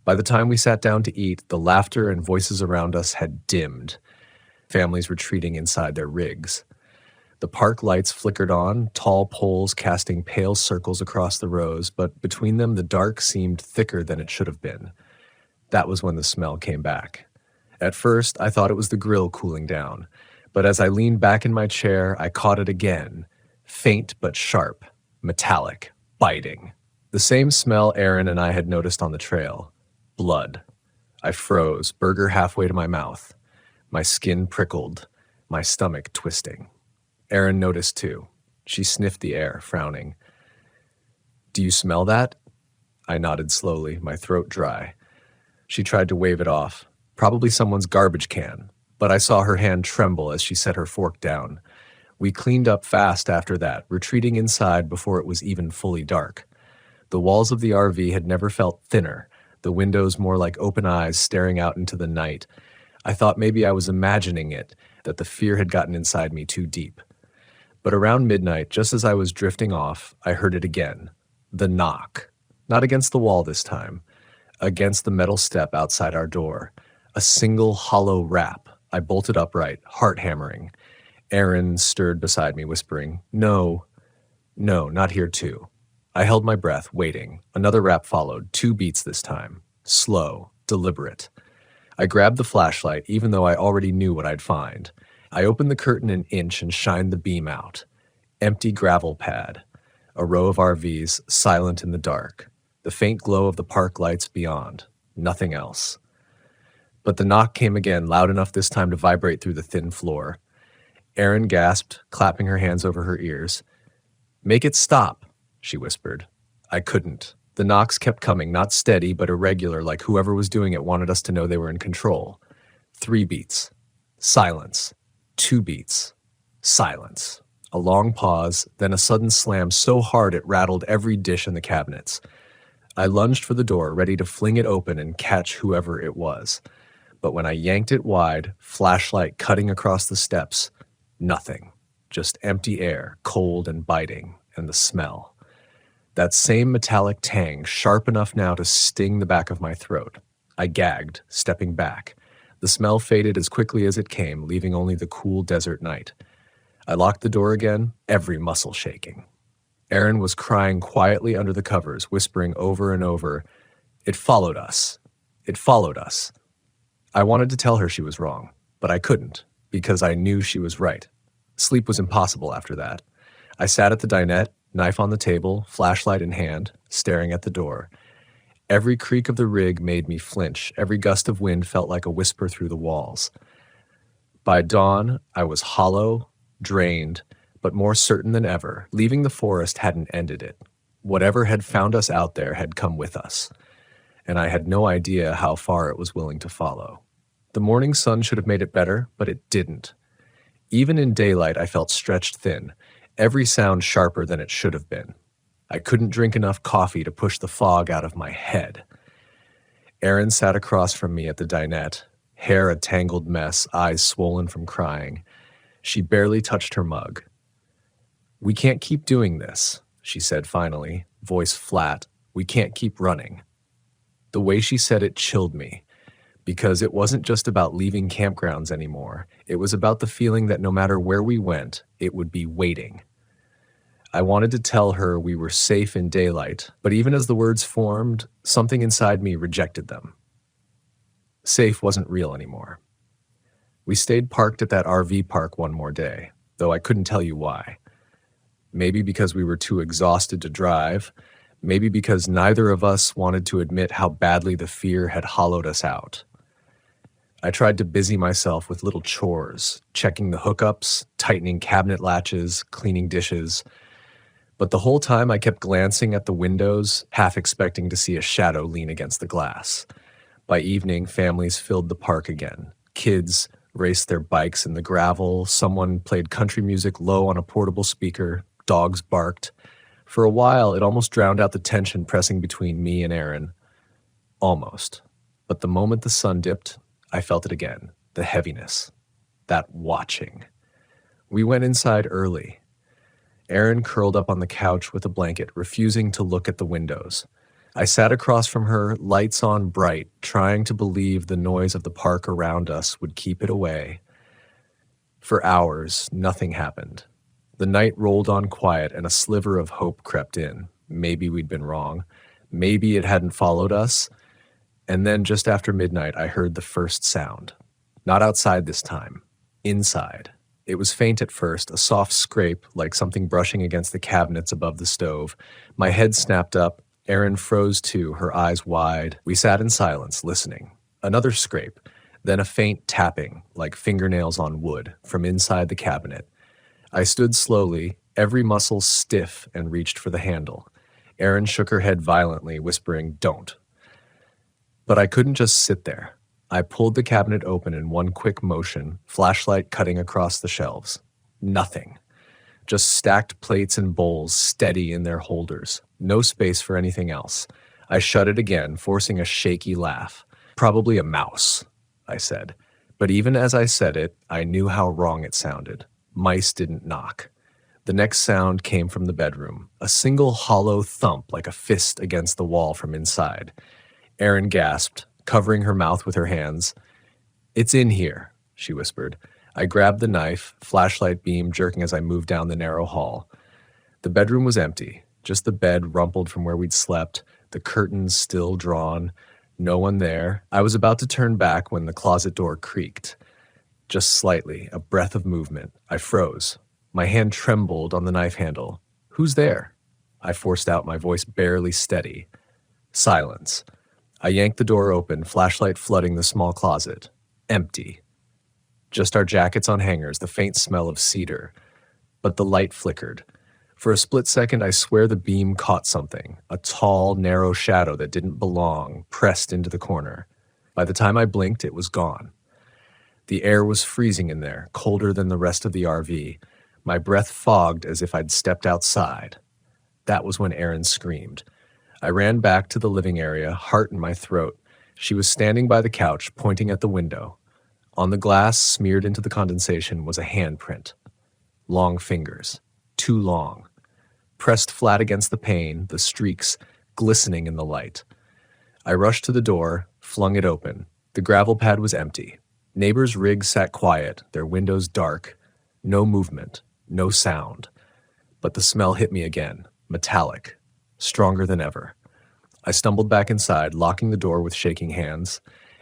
By the time we sat down to eat, the laughter and voices around us had dimmed, families retreating inside their rigs. The park lights flickered on, tall poles casting pale circles across the rows, but between them the dark seemed thicker than it should have been. That was when the smell came back. At first, I thought it was the grill cooling down, But as I leaned back in my chair, I caught it again, faint but sharp, metallic, biting. The same smell Aaron and I had noticed on the trail. Blood. I froze, burger halfway to my mouth. My skin prickled, my stomach twisting. Aaron noticed too. She sniffed the air, frowning. "Do you smell that?" I nodded slowly, my throat dry. She tried to wave it off. Probably someone's garbage can, but I saw her hand tremble as she set her fork down. We cleaned up fast after that, retreating inside before it was even fully dark. The walls of the RV had never felt thinner, the windows more like open eyes staring out into the night. I thought maybe I was imagining it, that the fear had gotten inside me too deep. But around midnight, just as I was drifting off, I heard it again. The knock. Not against the wall this time. Against the metal step outside our door. A single hollow rap. I bolted upright, heart hammering. Aaron stirred beside me, whispering, "No, no, not here too." I held my breath, waiting. Another rap followed, 2 beats this time. Slow, deliberate. I grabbed the flashlight, even though I already knew what I'd find. I opened the curtain an inch and shined the beam out. Empty gravel pad. A row of RVs, silent in the dark. The faint glow of the park lights beyond. Nothing else. But the knock came again, loud enough this time to vibrate through the thin floor. Erin gasped, clapping her hands over her ears. "Make it stop," she whispered. I couldn't. The knocks kept coming, not steady, but irregular, like whoever was doing it wanted us to know they were in control. 3 beats. Silence. 2 beats. Silence. A long pause, then a sudden slam so hard it rattled every dish in the cabinets. I lunged for the door, ready to fling it open and catch whoever it was. But when I yanked it wide, flashlight cutting across the steps, nothing. Just empty air, cold and biting, and the smell. That same metallic tang, sharp enough now to sting the back of my throat. I gagged, stepping back. The smell faded as quickly as it came, leaving only the cool desert night. I locked the door again, every muscle shaking. Erin was crying quietly under the covers, whispering over and over, "It followed us. It followed us." I wanted to tell her she was wrong, but I couldn't, because I knew she was right. Sleep was impossible after that. I sat at the dinette, knife on the table, flashlight in hand, staring at the door. Every creak of the rig made me flinch. Every gust of wind felt like a whisper through the walls. By dawn, I was hollow, drained, but more certain than ever. Leaving the forest hadn't ended it. Whatever had found us out there had come with us, and I had no idea how far it was willing to follow. The morning sun should have made it better, but it didn't. Even in daylight, I felt stretched thin, every sound sharper than it should have been. I couldn't drink enough coffee to push the fog out of my head. Erin sat across from me at the dinette, hair a tangled mess, eyes swollen from crying. She barely touched her mug. "We can't keep doing this," she said finally, voice flat. "We can't keep running." The way she said it chilled me, because it wasn't just about leaving campgrounds anymore. It was about the feeling that no matter where we went, it would be waiting. I wanted to tell her we were safe in daylight, but even as the words formed, something inside me rejected them. Safe wasn't real anymore. We stayed parked at that RV park one more day, though I couldn't tell you why. Maybe because we were too exhausted to drive, maybe because neither of us wanted to admit how badly the fear had hollowed us out. I tried to busy myself with little chores, checking the hookups, tightening cabinet latches, cleaning dishes. But the whole time I kept glancing at the windows, half expecting to see a shadow lean against the glass. By evening, families filled the park again. Kids raced their bikes in the gravel, someone played country music low on a portable speaker, dogs barked. For a while, it almost drowned out the tension pressing between me and Erin. Almost. But the moment the sun dipped, I felt it again, the heaviness, that watching. We went inside early. Erin curled up on the couch with a blanket, refusing to look at the windows. I sat across from her, lights on bright, trying to believe the noise of the park around us would keep it away. For hours, nothing happened. The night rolled on quiet and a sliver of hope crept in. Maybe we'd been wrong. Maybe it hadn't followed us. And then just after midnight, I heard the first sound. Not outside this time. Inside. It was faint at first, a soft scrape like something brushing against the cabinets above the stove. My head snapped up. Erin froze too, her eyes wide. We sat in silence, listening. Another scrape, then a faint tapping, like fingernails on wood, from inside the cabinet. I stood slowly, every muscle stiff, and reached for the handle. Erin shook her head violently, whispering, "Don't." But I couldn't just sit there. I pulled the cabinet open in one quick motion, flashlight cutting across the shelves. Nothing. Just stacked plates and bowls steady in their holders. No space for anything else. I shut it again, forcing a shaky laugh. "Probably a mouse," I said. But even as I said it, I knew how wrong it sounded. Mice didn't knock. The next sound came from the bedroom, a single hollow thump like a fist against the wall from inside. Erin gasped, covering her mouth with her hands. "It's in here," she whispered. I grabbed the knife, flashlight beam jerking as I moved down the narrow hall. The bedroom was empty, just the bed rumpled from where we'd slept, the curtains still drawn, no one there. I was about to turn back when the closet door creaked. Just slightly, a breath of movement. I froze. My hand trembled on the knife handle. "Who's there?" I forced out, my voice barely steady. Silence. I yanked the door open, flashlight flooding the small closet. Empty. Just our jackets on hangers, the faint smell of cedar. But the light flickered. For a split second, I swear the beam caught something, a tall, narrow shadow that didn't belong, pressed into the corner. By the time I blinked, it was gone. The air was freezing in there, colder than the rest of the RV. My breath fogged as if I'd stepped outside. That was when Erin screamed. I ran back to the living area, heart in my throat. She was standing by the couch, pointing at the window. On the glass, smeared into the condensation, was a handprint. Long fingers. Too long. Pressed flat against the pane, the streaks glistening in the light. I rushed to the door, flung it open. The gravel pad was empty. Neighbors' rigs sat quiet, their windows dark. No movement, no sound. But the smell hit me again, metallic, stronger than ever. I stumbled back inside, locking the door with shaking hands.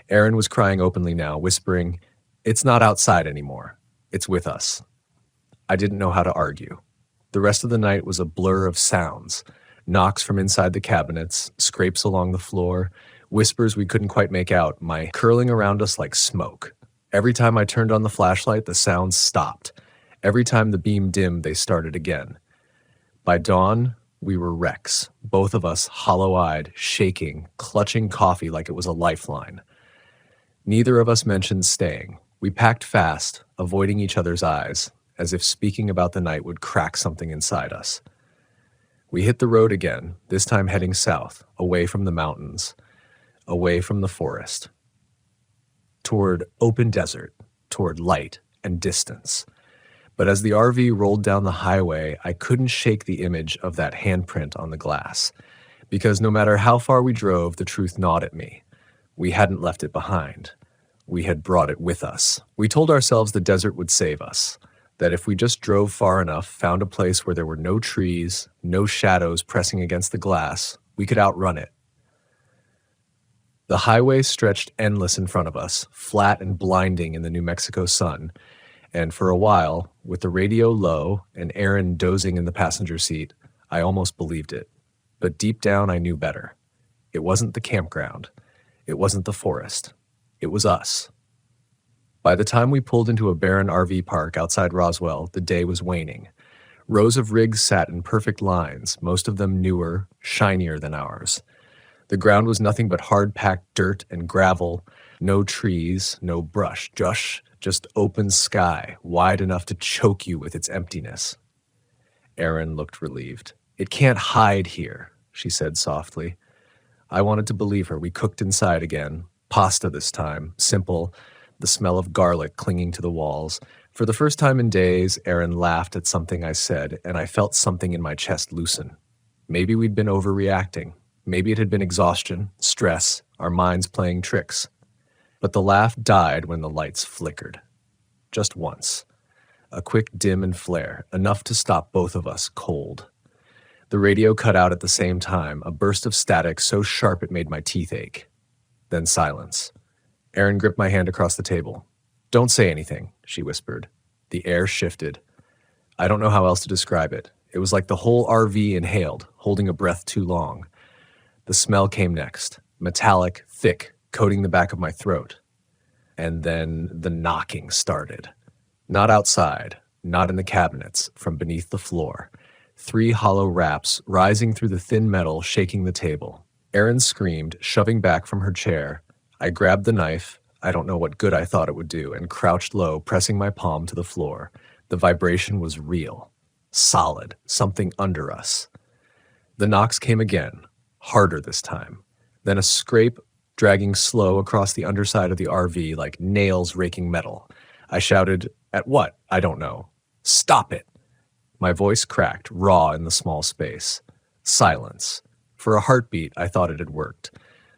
Erin was crying openly now, whispering, "It's not outside anymore. It's with us." I didn't know how to argue. The rest of the night was a blur of sounds. Knocks from inside the cabinets, scrapes along the floor, whispers we couldn't quite make out, my curling around us like smoke. Every time I turned on the flashlight, the sounds stopped. Every time the beam dimmed, they started again. By dawn, we were wrecks, both of us hollow-eyed, shaking, clutching coffee like it was a lifeline. Neither of us mentioned staying. We packed fast, avoiding each other's eyes, as if speaking about the night would crack something inside us. We hit the road again, this time heading south, away from the mountains, away from the forest, toward open desert, toward light and distance. But as the RV rolled down the highway, I couldn't shake the image of that handprint on the glass, because no matter how far we drove, the truth gnawed at me. We hadn't left it behind. We had brought it with us. We told ourselves the desert would save us, that if we just drove far enough, found a place where there were no trees, no shadows pressing against the glass, we could outrun it. The highway stretched endless in front of us, flat and blinding in the New Mexico sun, and for a while, with the radio low and Erin dozing in the passenger seat, I almost believed it. But deep down, I knew better. It wasn't the campground. It wasn't the forest. It was us. By the time we pulled into a barren RV park outside Roswell, the day was waning. Rows of rigs sat in perfect lines, most of them newer, shinier than ours. The ground was nothing but hard-packed dirt and gravel, no trees, no brush, just open sky, wide enough to choke you with its emptiness. Erin looked relieved. "It can't hide here," she said softly. I wanted to believe her. We cooked inside again. Pasta this time, simple, the smell of garlic clinging to the walls. For the first time in days, Erin laughed at something I said, and I felt something in my chest loosen. Maybe we'd been overreacting. Maybe it had been exhaustion, stress, our minds playing tricks. But the laugh died when the lights flickered. Just once. A quick dim and flare, enough to stop both of us cold. The radio cut out at the same time, a burst of static so sharp it made my teeth ache. Then silence. Erin gripped my hand across the table. "Don't say anything," she whispered. The air shifted. I don't know how else to describe it. It was like the whole RV inhaled, holding a breath too long. The smell came next, metallic, thick, coating the back of my throat. And then the knocking started. Not outside, not in the cabinets, from beneath the floor. 3 hollow raps rising through the thin metal, shaking the table. Erin screamed, shoving back from her chair. I grabbed the knife, I don't know what good I thought it would do, and crouched low, pressing my palm to the floor. The vibration was real. Solid. Something under us. The knocks came again. Harder this time. Then a scrape, dragging slow across the underside of the RV like nails raking metal. I shouted, "At what? I don't know." "Stop it!" My voice cracked, raw in the small space. Silence. For a heartbeat, I thought it had worked.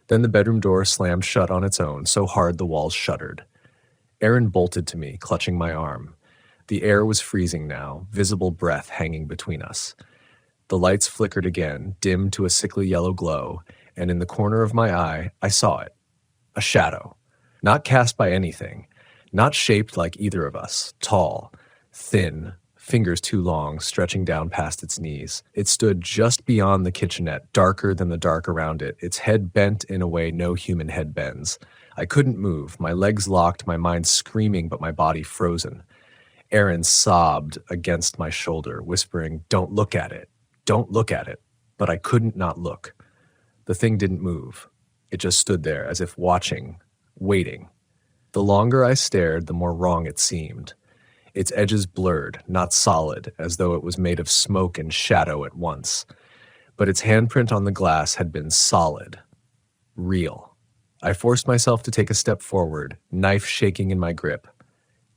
Then the bedroom door slammed shut on its own, so hard the walls shuddered. Erin bolted to me, clutching my arm. The air was freezing now, visible breath hanging between us. The lights flickered again, dimmed to a sickly yellow glow, and in the corner of my eye, I saw it. A shadow. Not cast by anything. Not shaped like either of us. Tall. Thin. Fingers too long, stretching down past its knees. It stood just beyond the kitchenette, darker than the dark around it, its head bent in a way no human head bends. I couldn't move, my legs locked, my mind screaming, but my body frozen. Erin sobbed against my shoulder, whispering, "Don't look at it. Don't look at it." But I couldn't not look. The thing didn't move. It just stood there, as if watching, waiting. The longer I stared, the more wrong it seemed. Its edges blurred, not solid, as though it was made of smoke and shadow at once. But its handprint on the glass had been solid. Real. I forced myself to take a step forward, knife shaking in my grip.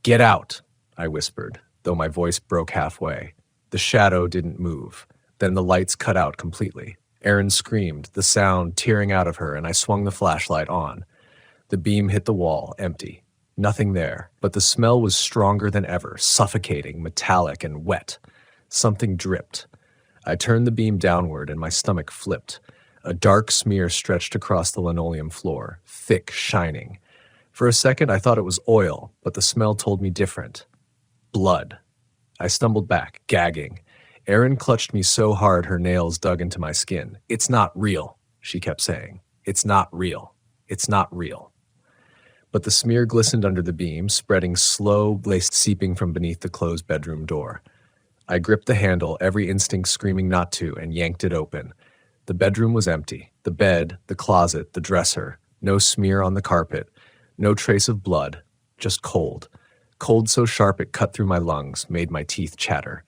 "Get out!" I whispered, though my voice broke halfway. The shadow didn't move. Then the lights cut out completely. Erin screamed, the sound tearing out of her, and I swung the flashlight on. The beam hit the wall, empty. Nothing there, but the smell was stronger than ever, suffocating, metallic, and wet. Something dripped. I turned the beam downward, and my stomach flipped. A dark smear stretched across the linoleum floor, thick, shining. For a second, I thought it was oil, but the smell told me different. Blood. I stumbled back, gagging. Erin clutched me so hard her nails dug into my skin. "It's not real," she kept saying. "It's not real. It's not real." But the smear glistened under the beam, spreading slow, lace seeping from beneath the closed bedroom door. I gripped the handle, every instinct screaming not to, and yanked it open. The bedroom was empty. The bed, the closet, the dresser. No smear on the carpet. No trace of blood. Just cold. Cold so sharp it cut through my lungs, made my teeth chatter.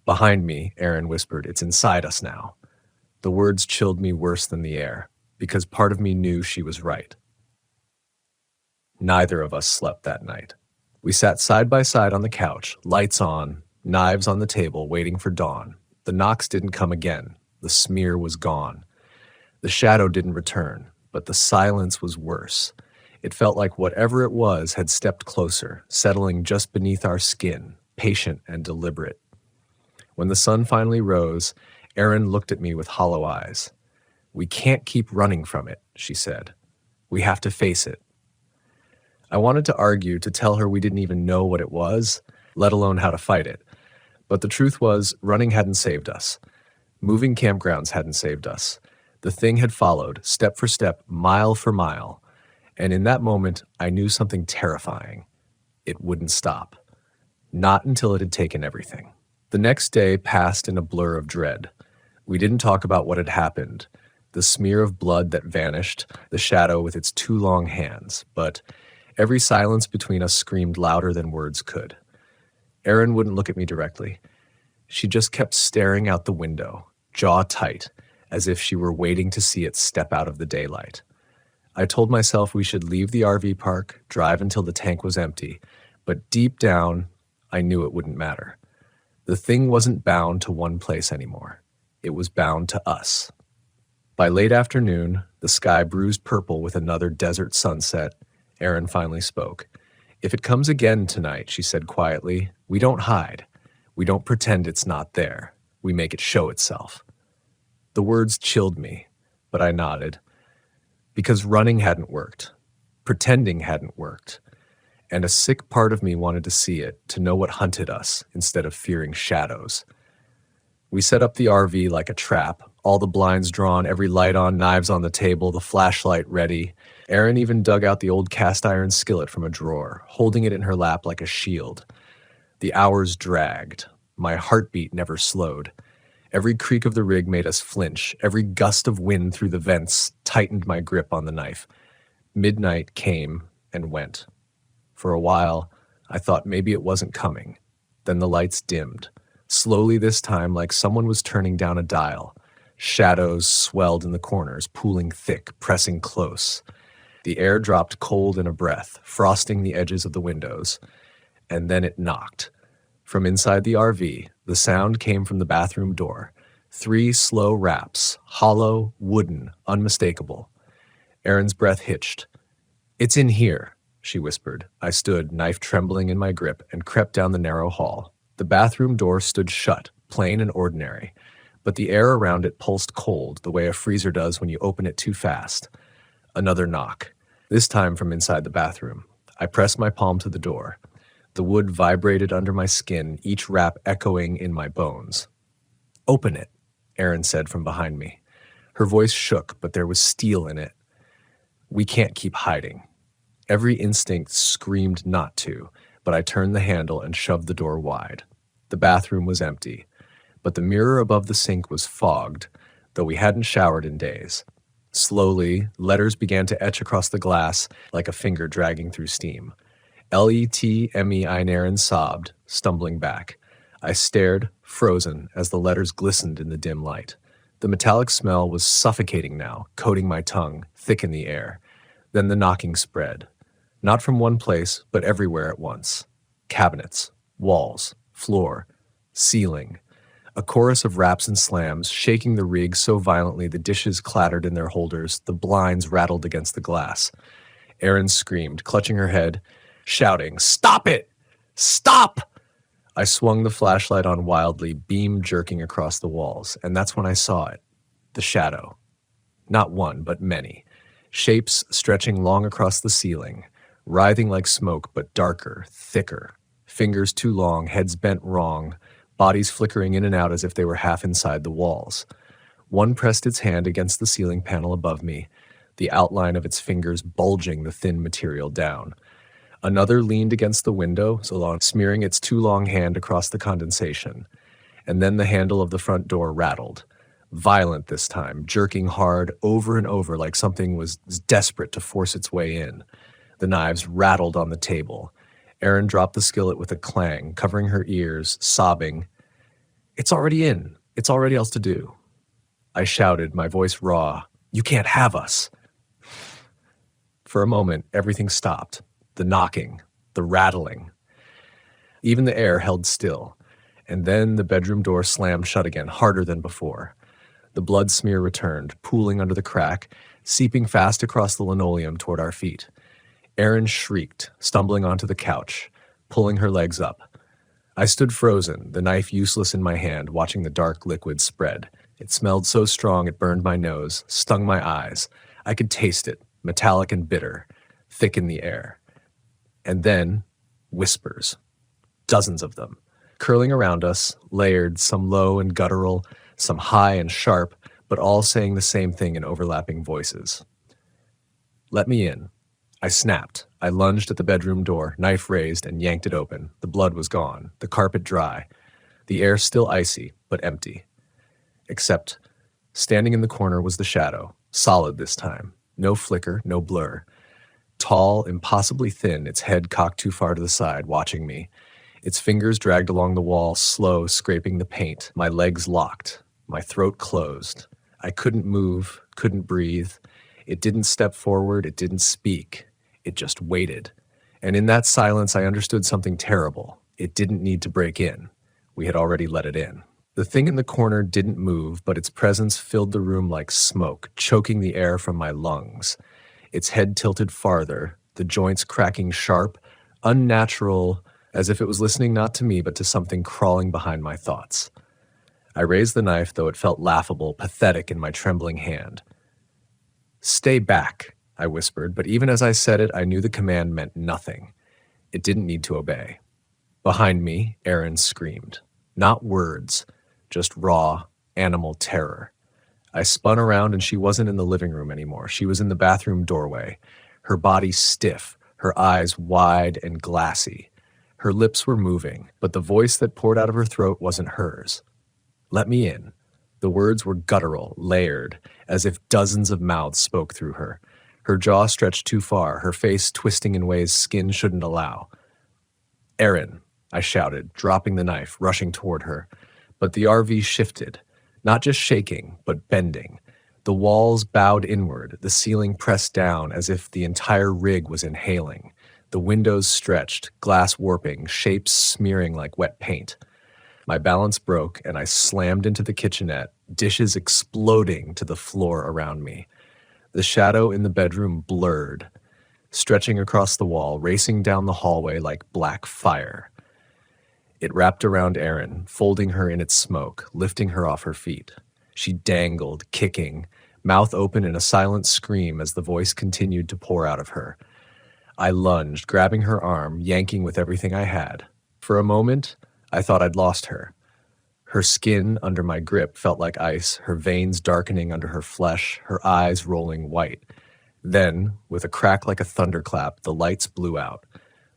"Behind me," Erin whispered, "it's inside us now." The words chilled me worse than the air, because part of me knew she was right. Neither of us slept that night. We sat side by side on the couch, lights on, knives on the table, waiting for dawn. The knocks didn't come again. The smear was gone. The shadow didn't return, but the silence was worse. It felt like whatever it was had stepped closer, settling just beneath our skin, patient and deliberate. When the sun finally rose, Erin looked at me with hollow eyes. "We can't keep running from it," she said. "We have to face it." I wanted to argue, to tell her we didn't even know what it was, let alone how to fight it. But the truth was, running hadn't saved us. Moving campgrounds hadn't saved us. The thing had followed, step for step, mile for mile. And in that moment, I knew something terrifying. It wouldn't stop. Not until it had taken everything. The next day passed in a blur of dread. We didn't talk about what had happened, the smear of blood that vanished, the shadow with its 2 long hands, but every silence between us screamed louder than words could. Erin wouldn't look at me directly. She just kept staring out the window, jaw tight, as if she were waiting to see it step out of the daylight. I told myself we should leave the RV park, drive until the tank was empty, but deep down, I knew it wouldn't matter. The thing wasn't bound to one place anymore. It was bound to us. By late afternoon, the sky bruised purple with another desert sunset. Erin finally spoke. "If it comes again tonight," she said quietly, "we don't hide. We don't pretend it's not there. We make it show itself." The words chilled me, but I nodded. Because running hadn't worked. Pretending hadn't worked. and a sick part of me wanted to see it, to know what hunted us, instead of fearing shadows. We set up the RV like a trap, all the blinds drawn, every light on, knives on the table, the flashlight ready. Erin even dug out the old cast iron skillet from a drawer, holding it in her lap like a shield. The hours dragged. My heartbeat never slowed. Every creak of the rig made us flinch. Every gust of wind through the vents tightened my grip on the knife. Midnight came and went. For a while, I thought maybe it wasn't coming. Then the lights dimmed. Slowly this time, like someone was turning down a dial. Shadows swelled in the corners, pooling thick, pressing close. The air dropped cold in a breath, frosting the edges of the windows. And then it knocked. From inside the RV, the sound came from the bathroom door. 3 slow raps, hollow, wooden, unmistakable. Erin's breath hitched. "It's in here," she whispered. I stood, knife trembling in my grip, and crept down the narrow hall. The bathroom door stood shut, plain and ordinary, but the air around it pulsed cold, the way a freezer does when you open it too fast. Another knock, this time from inside the bathroom. I pressed my palm to the door. The wood vibrated under my skin, each rap echoing in my bones. "Open it," Erin said from behind me. Her voice shook, but there was steel in it. "We can't keep hiding." Every instinct screamed not to, but I turned the handle and shoved the door wide. The bathroom was empty, but the mirror above the sink was fogged, though we hadn't showered in days. Slowly, letters began to etch across the glass like a finger dragging through steam. Letmein sobbed, stumbling back. I stared, frozen, as the letters glistened in the dim light. The metallic smell was suffocating now, coating my tongue, thick in the air. Then the knocking spread. Not from one place, but everywhere at once. Cabinets, walls, floor, ceiling. A chorus of raps and slams, shaking the rig so violently the dishes clattered in their holders, the blinds rattled against the glass. Erin screamed, clutching her head, shouting, "Stop it! Stop!" I swung the flashlight on wildly, beam jerking across the walls, and that's when I saw it. The shadow. Not one, but many. Shapes stretching long across the ceiling, writhing like smoke, but darker, thicker. Fingers too long, heads bent wrong, bodies flickering in and out as if they were half inside the walls. One pressed its hand against the ceiling panel above me, the outline of its fingers bulging the thin material down. Another leaned against the window, smearing its too long hand across the condensation. And then the handle of the front door rattled. Violent this time, jerking hard over and over like something was desperate to force its way in. The knives rattled on the table. Erin dropped the skillet with a clang, covering her ears, sobbing, "It's already in. It's already else to do." I shouted, my voice raw, "You can't have us." For a moment, everything stopped. The knocking, the rattling. Even the air held still. And then the bedroom door slammed shut again, harder than before. The blood smear returned, pooling under the crack, seeping fast across the linoleum toward our feet. Erin shrieked, stumbling onto the couch, pulling her legs up. I stood frozen, the knife useless in my hand, watching the dark liquid spread. It smelled so strong it burned my nose, stung my eyes. I could taste it, metallic and bitter, thick in the air. And then, whispers. Dozens of them. Curling around us, layered, some low and guttural, some high and sharp, but all saying the same thing in overlapping voices. "Let me in." I snapped. I lunged at the bedroom door, knife raised, and yanked it open. The blood was gone, the carpet dry, the air still icy, but empty. Except, standing in the corner was the shadow, solid this time. No flicker, no blur. Tall, impossibly thin, its head cocked too far to the side, watching me. Its fingers dragged along the wall, slow, scraping the paint. My legs locked. My throat closed. I couldn't move, couldn't breathe. It didn't step forward, it didn't speak. It just waited. And in that silence, I understood something terrible. It didn't need to break in. We had already let it in. The thing in the corner didn't move, but its presence filled the room like smoke, choking the air from my lungs. Its head tilted farther, the joints cracking sharp, unnatural, as if it was listening not to me but to something crawling behind my thoughts. I raised the knife, though it felt laughable, pathetic in my trembling hand. "Stay back," I whispered, but even as I said it, I knew the command meant nothing. It didn't need to obey. Behind me, Erin screamed. Not words, just raw, animal terror. I spun around and she wasn't in the living room anymore. She was in the bathroom doorway, her body stiff, her eyes wide and glassy. Her lips were moving, but the voice that poured out of her throat wasn't hers. "Let me in." The words were guttural, layered, as if dozens of mouths spoke through her. Her jaw stretched too far, her face twisting in ways skin shouldn't allow. "Erin," I shouted, dropping the knife, rushing toward her. But the RV shifted, not just shaking, but bending. The walls bowed inward, the ceiling pressed down as if the entire rig was inhaling. The windows stretched, glass warping, shapes smearing like wet paint. My balance broke, and I slammed into the kitchenette, dishes exploding to the floor around me. The shadow in the bedroom blurred, stretching across the wall, racing down the hallway like black fire. It wrapped around Erin, folding her in its smoke, lifting her off her feet. She dangled, kicking, mouth open in a silent scream as the voice continued to pour out of her. I lunged, grabbing her arm, yanking with everything I had. For a moment, I thought I'd lost her. Her skin under my grip felt like ice, her veins darkening under her flesh, her eyes rolling white. Then, with a crack like a thunderclap, the lights blew out.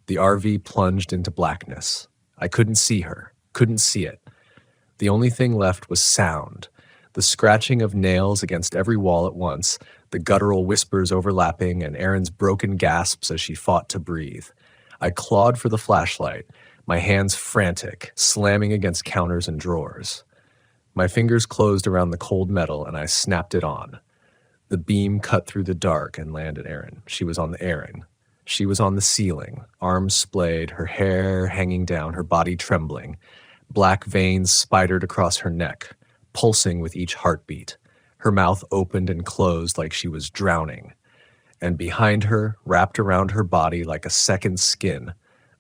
The RV plunged into blackness. I couldn't see her, couldn't see it. The only thing left was sound, the scratching of nails against every wall at once, the guttural whispers overlapping, and Erin's broken gasps as she fought to breathe. I clawed for the flashlight, my hands frantic, slamming against counters and drawers. My fingers closed around the cold metal, and I snapped it on. The beam cut through the dark and landed Erin. She was on the airing. She was on the ceiling, arms splayed, her hair hanging down, her body trembling. Black veins spidered across her neck, pulsing with each heartbeat. Her mouth opened and closed like she was drowning. And behind her, wrapped around her body like a second skin,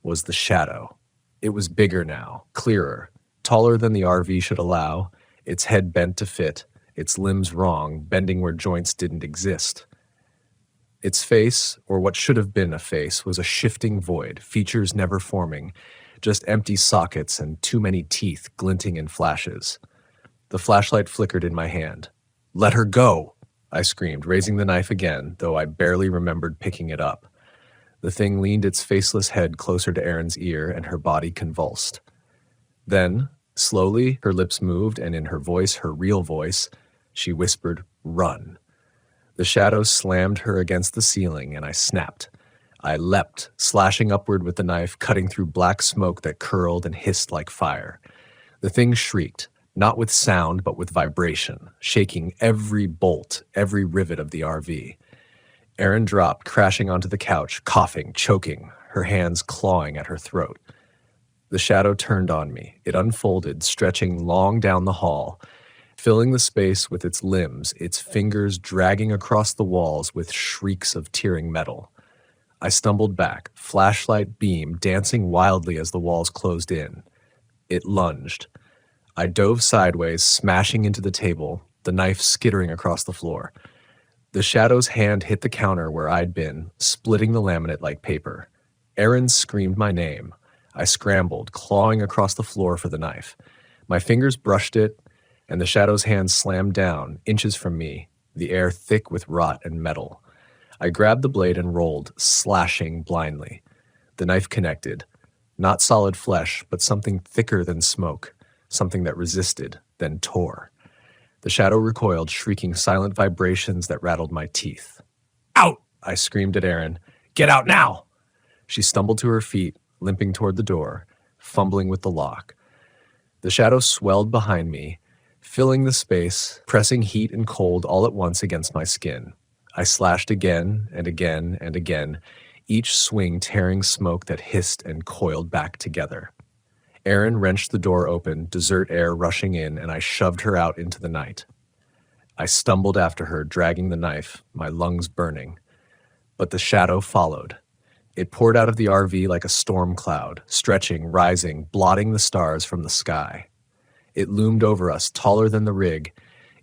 was the shadow. It was bigger now, clearer, taller than the RV should allow, its head bent to fit, its limbs wrong, bending where joints didn't exist. Its face, or what should have been a face, was a shifting void, features never forming, just empty sockets and too many teeth glinting in flashes. The flashlight flickered in my hand. "Let her go!" I screamed, raising the knife again, though I barely remembered picking it up. The thing leaned its faceless head closer to Erin's ear, and her body convulsed. Then, slowly, her lips moved, and in her voice, her real voice, she whispered, "Run." The shadow slammed her against the ceiling, and I snapped. I leapt, slashing upward with the knife, cutting through black smoke that curled and hissed like fire. The thing shrieked, not with sound, but with vibration, shaking every bolt, every rivet of the RV. Erin dropped, crashing onto the couch, coughing, choking, her hands clawing at her throat. The shadow turned on me. It unfolded, stretching long down the hall, filling the space with its limbs, its fingers dragging across the walls with shrieks of tearing metal. I stumbled back, flashlight beam dancing wildly as the walls closed in. It lunged. I dove sideways, smashing into the table, the knife skittering across the floor. The shadow's hand hit the counter where I'd been, splitting the laminate like paper. Erin screamed my name. I scrambled, clawing across the floor for the knife. My fingers brushed it, and the shadow's hand slammed down, inches from me, the air thick with rot and metal. I grabbed the blade and rolled, slashing blindly. The knife connected. Not solid flesh, but something thicker than smoke, something that resisted, then tore. The shadow recoiled, shrieking silent vibrations that rattled my teeth. "Out!" I screamed at Erin. "Get out now!" She stumbled to her feet, limping toward the door, fumbling with the lock. The shadow swelled behind me, filling the space, pressing heat and cold all at once against my skin. I slashed again and again and again, each swing tearing smoke that hissed and coiled back together. Erin wrenched the door open, dessert air rushing in, and I shoved her out into the night. I stumbled after her, dragging the knife, my lungs burning. But the shadow followed. It poured out of the RV like a storm cloud, stretching, rising, blotting the stars from the sky. It loomed over us, taller than the rig,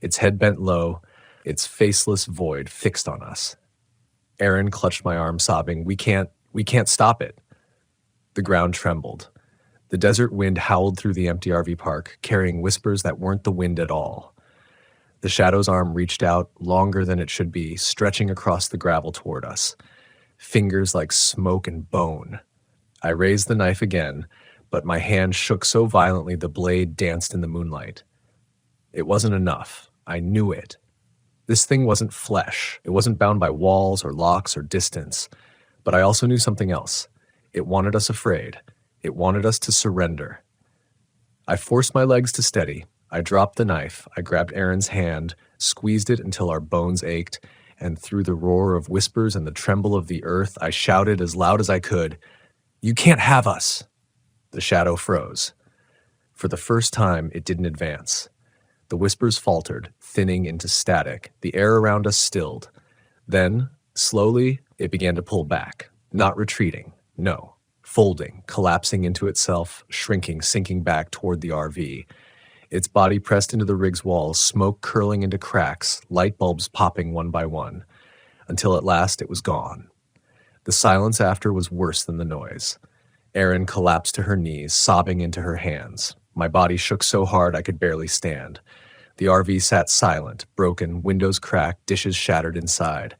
its head bent low, its faceless void fixed on us. Erin clutched my arm, sobbing, We can't stop it." The ground trembled. The desert wind howled through the empty RV park, carrying whispers that weren't the wind at all. The shadow's arm reached out, longer than it should be, stretching across the gravel toward us. Fingers like smoke and bone. I raised the knife again, but my hand shook so violently the blade danced in the moonlight. It wasn't enough. I knew it. This thing wasn't flesh. It wasn't bound by walls or locks or distance. But I also knew something else. It wanted us afraid. It wanted us to surrender. I forced my legs to steady. I dropped the knife. I grabbed Aaron's hand, squeezed it until our bones ached, and through the roar of whispers and the tremble of the earth, I shouted as loud as I could, "You can't have us!" The shadow froze. For the first time, it didn't advance. The whispers faltered, thinning into static. The air around us stilled. Then, slowly, it began to pull back. Not retreating, no. Folding, collapsing into itself, shrinking, sinking back toward the RV. Its body pressed into the rig's walls, smoke curling into cracks, light bulbs popping one by one, until at last it was gone. The silence after was worse than the noise. Erin collapsed to her knees, sobbing into her hands. My body shook so hard I could barely stand. The RV sat silent, broken, windows cracked, dishes shattered inside.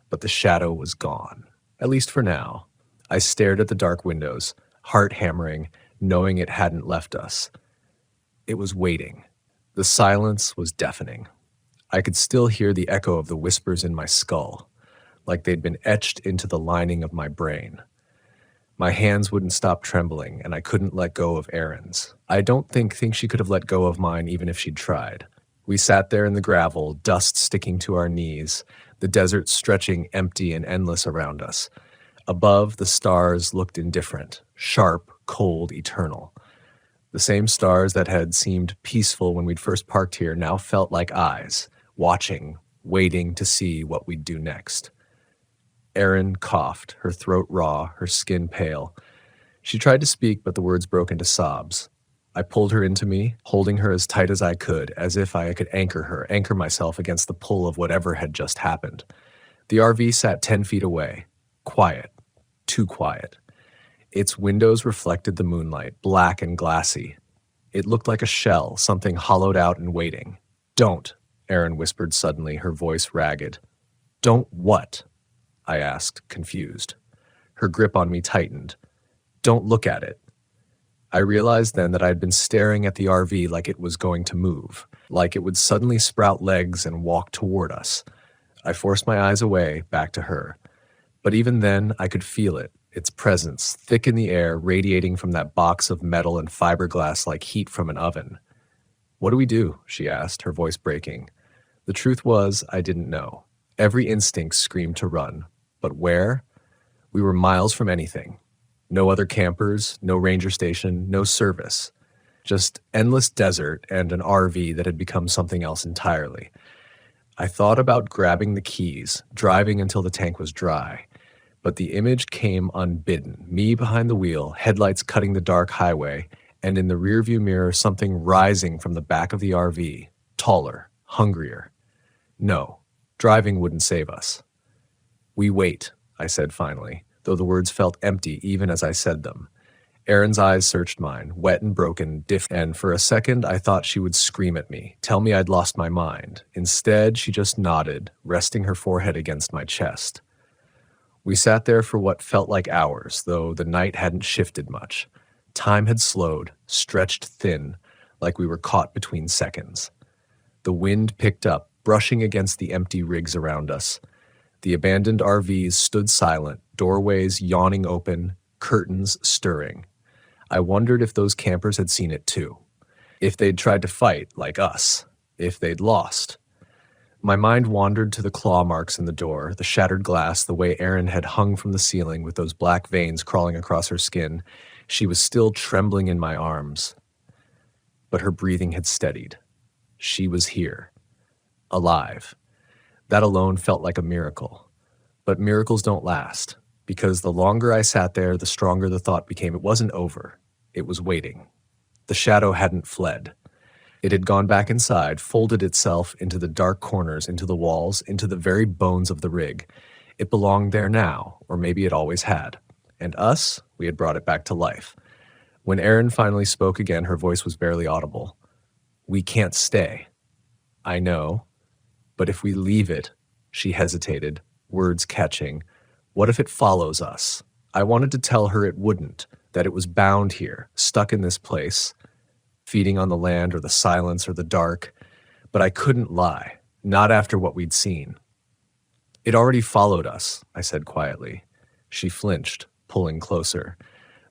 But the shadow was gone, at least for now. I stared at the dark windows, heart hammering, knowing it hadn't left us. It was waiting. The silence was deafening. I could still hear the echo of the whispers in my skull, like they'd been etched into the lining of my brain. My hands wouldn't stop trembling, and I couldn't let go of Erin's. I don't think she could have let go of mine even if she'd tried. We sat there in the gravel, dust sticking to our knees, the desert stretching empty and endless around us. Above, the stars looked indifferent, sharp, cold, eternal. The same stars that had seemed peaceful when we'd first parked here now felt like eyes, watching, waiting to see what we'd do next. Erin coughed, her throat raw, her skin pale. She tried to speak, but the words broke into sobs. I pulled her into me, holding her as tight as I could, as if I could anchor myself against the pull of whatever had just happened. The RV sat 10 feet away, quiet, too quiet. Its windows reflected the moonlight, black and glassy. It looked like a shell, something hollowed out and waiting. "Don't," Erin whispered suddenly, her voice ragged. "Don't what?" I asked, confused. Her grip on me tightened. "Don't look at it." I realized then that I had been staring at the RV like it was going to move, like it would suddenly sprout legs and walk toward us. I forced my eyes away, back to her. But even then, I could feel it, its presence, thick in the air, radiating from that box of metal and fiberglass like heat from an oven. "What do we do?" she asked, her voice breaking. The truth was, I didn't know. Every instinct screamed to run. But where? We were miles from anything. No other campers, no ranger station, no service. Just endless desert and an RV that had become something else entirely. I thought about grabbing the keys, driving until the tank was dry. But the image came unbidden, me behind the wheel, headlights cutting the dark highway, and in the rearview mirror something rising from the back of the RV, taller, hungrier. No, driving wouldn't save us. "We wait," I said finally, though the words felt empty even as I said them. Erin's eyes searched mine, wet and broken, and for a second I thought she would scream at me, tell me I'd lost my mind. Instead, she just nodded, resting her forehead against my chest. We sat there for what felt like hours, though the night hadn't shifted much. Time had slowed, stretched thin, like we were caught between seconds. The wind picked up, brushing against the empty rigs around us. The abandoned RVs stood silent, doorways yawning open, curtains stirring. I wondered if those campers had seen it too. If they'd tried to fight, like us. If they'd lost. My mind wandered to the claw marks in the door, the shattered glass, the way Erin had hung from the ceiling with those black veins crawling across her skin. She was still trembling in my arms. But her breathing had steadied. She was here. Alive. That alone felt like a miracle. But miracles don't last, because the longer I sat there, the stronger the thought became it wasn't over. It was waiting. The shadow hadn't fled. It had gone back inside, folded itself into the dark corners, into the walls, into the very bones of the rig. It belonged there now, or maybe it always had. And us, we had brought it back to life. When Erin finally spoke again, her voice was barely audible. We can't stay. I know, but if we leave it, she hesitated, words catching. What if it follows us? I wanted to tell her it wouldn't, that it was bound here, stuck in this place, feeding on the land or the silence or the dark, but I couldn't lie, not after what we'd seen. It already followed us, I said quietly. She flinched, pulling closer.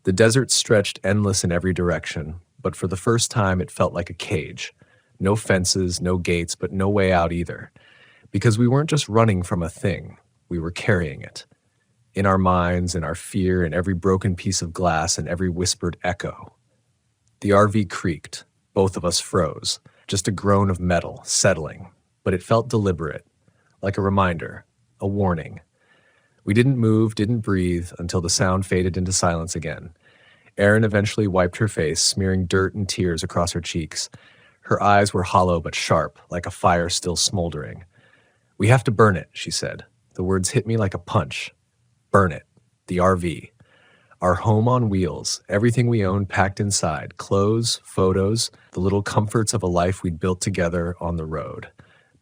The desert stretched endless in every direction, but for the first time it felt like a cage. No fences, no gates, but no way out either. Because we weren't just running from a thing, we were carrying it. In our minds, in our fear, in every broken piece of glass, and every whispered echo. The RV creaked. Both of us froze. Just a groan of metal, settling. But it felt deliberate, like a reminder, a warning. We didn't move, didn't breathe, until the sound faded into silence again. Erin eventually wiped her face, smearing dirt and tears across her cheeks. Her eyes were hollow but sharp, like a fire still smoldering. We have to burn it, she said. The words hit me like a punch. Burn it. The RV. Our home on wheels, everything we owned packed inside, clothes, photos, the little comforts of a life we'd built together on the road.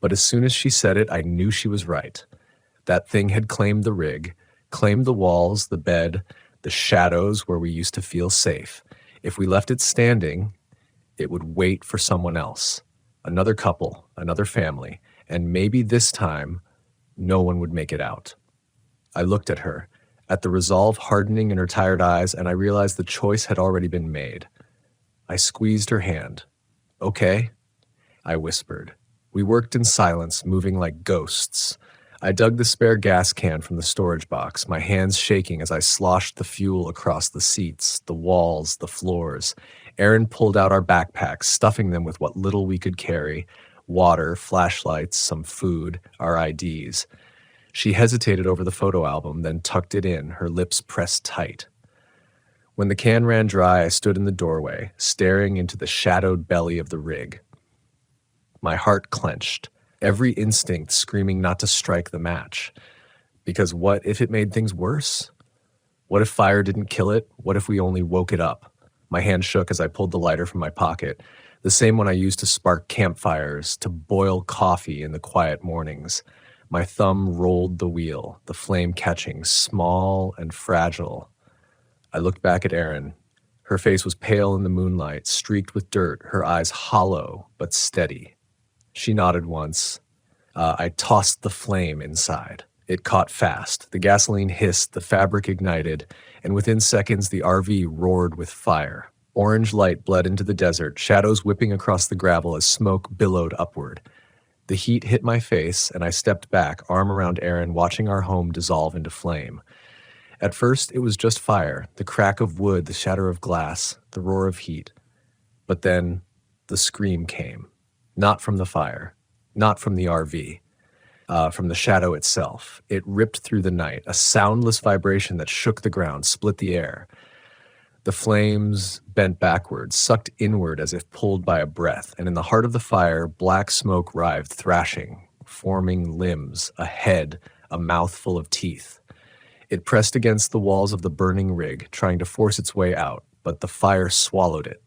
But as soon as she said it, I knew she was right. That thing had claimed the rig, claimed the walls, the bed, the shadows where we used to feel safe. If we left it standing, it would wait for someone else. Another couple, another family, and maybe this time, no one would make it out. I looked at her, at the resolve hardening in her tired eyes, and I realized the choice had already been made. I squeezed her hand. Okay? I whispered. We worked in silence, moving like ghosts. I dug the spare gas can from the storage box, my hands shaking as I sloshed the fuel across the seats, the walls, the floors. Erin pulled out our backpacks, stuffing them with what little we could carry, water, flashlights, some food, our IDs. She hesitated over the photo album, then tucked it in, her lips pressed tight. When the can ran dry, I stood in the doorway, staring into the shadowed belly of the rig. My heart clenched, every instinct screaming not to strike the match. Because what if it made things worse? What if fire didn't kill it? What if we only woke it up? My hand shook as I pulled the lighter from my pocket, the same one I used to spark campfires, to boil coffee in the quiet mornings. My thumb rolled the wheel, the flame catching, small and fragile. I looked back at Erin. Her face was pale in the moonlight, streaked with dirt, her eyes hollow but steady. She nodded once. I tossed the flame inside. It caught fast. The gasoline hissed, the fabric ignited, and within seconds the RV roared with fire. Orange light bled into the desert, shadows whipping across the gravel as smoke billowed upward. The heat hit my face, and I stepped back, arm around Erin, watching our home dissolve into flame. At first, it was just fire, the crack of wood, the shatter of glass, the roar of heat. But then, the scream came. Not from the fire, not from the RV, from the shadow itself. It ripped through the night, a soundless vibration that shook the ground, split the air. The flames bent backwards, sucked inward as if pulled by a breath, and in the heart of the fire, black smoke writhed, thrashing, forming limbs, a head, a mouthful of teeth. It pressed against the walls of the burning rig, trying to force its way out, but the fire swallowed it.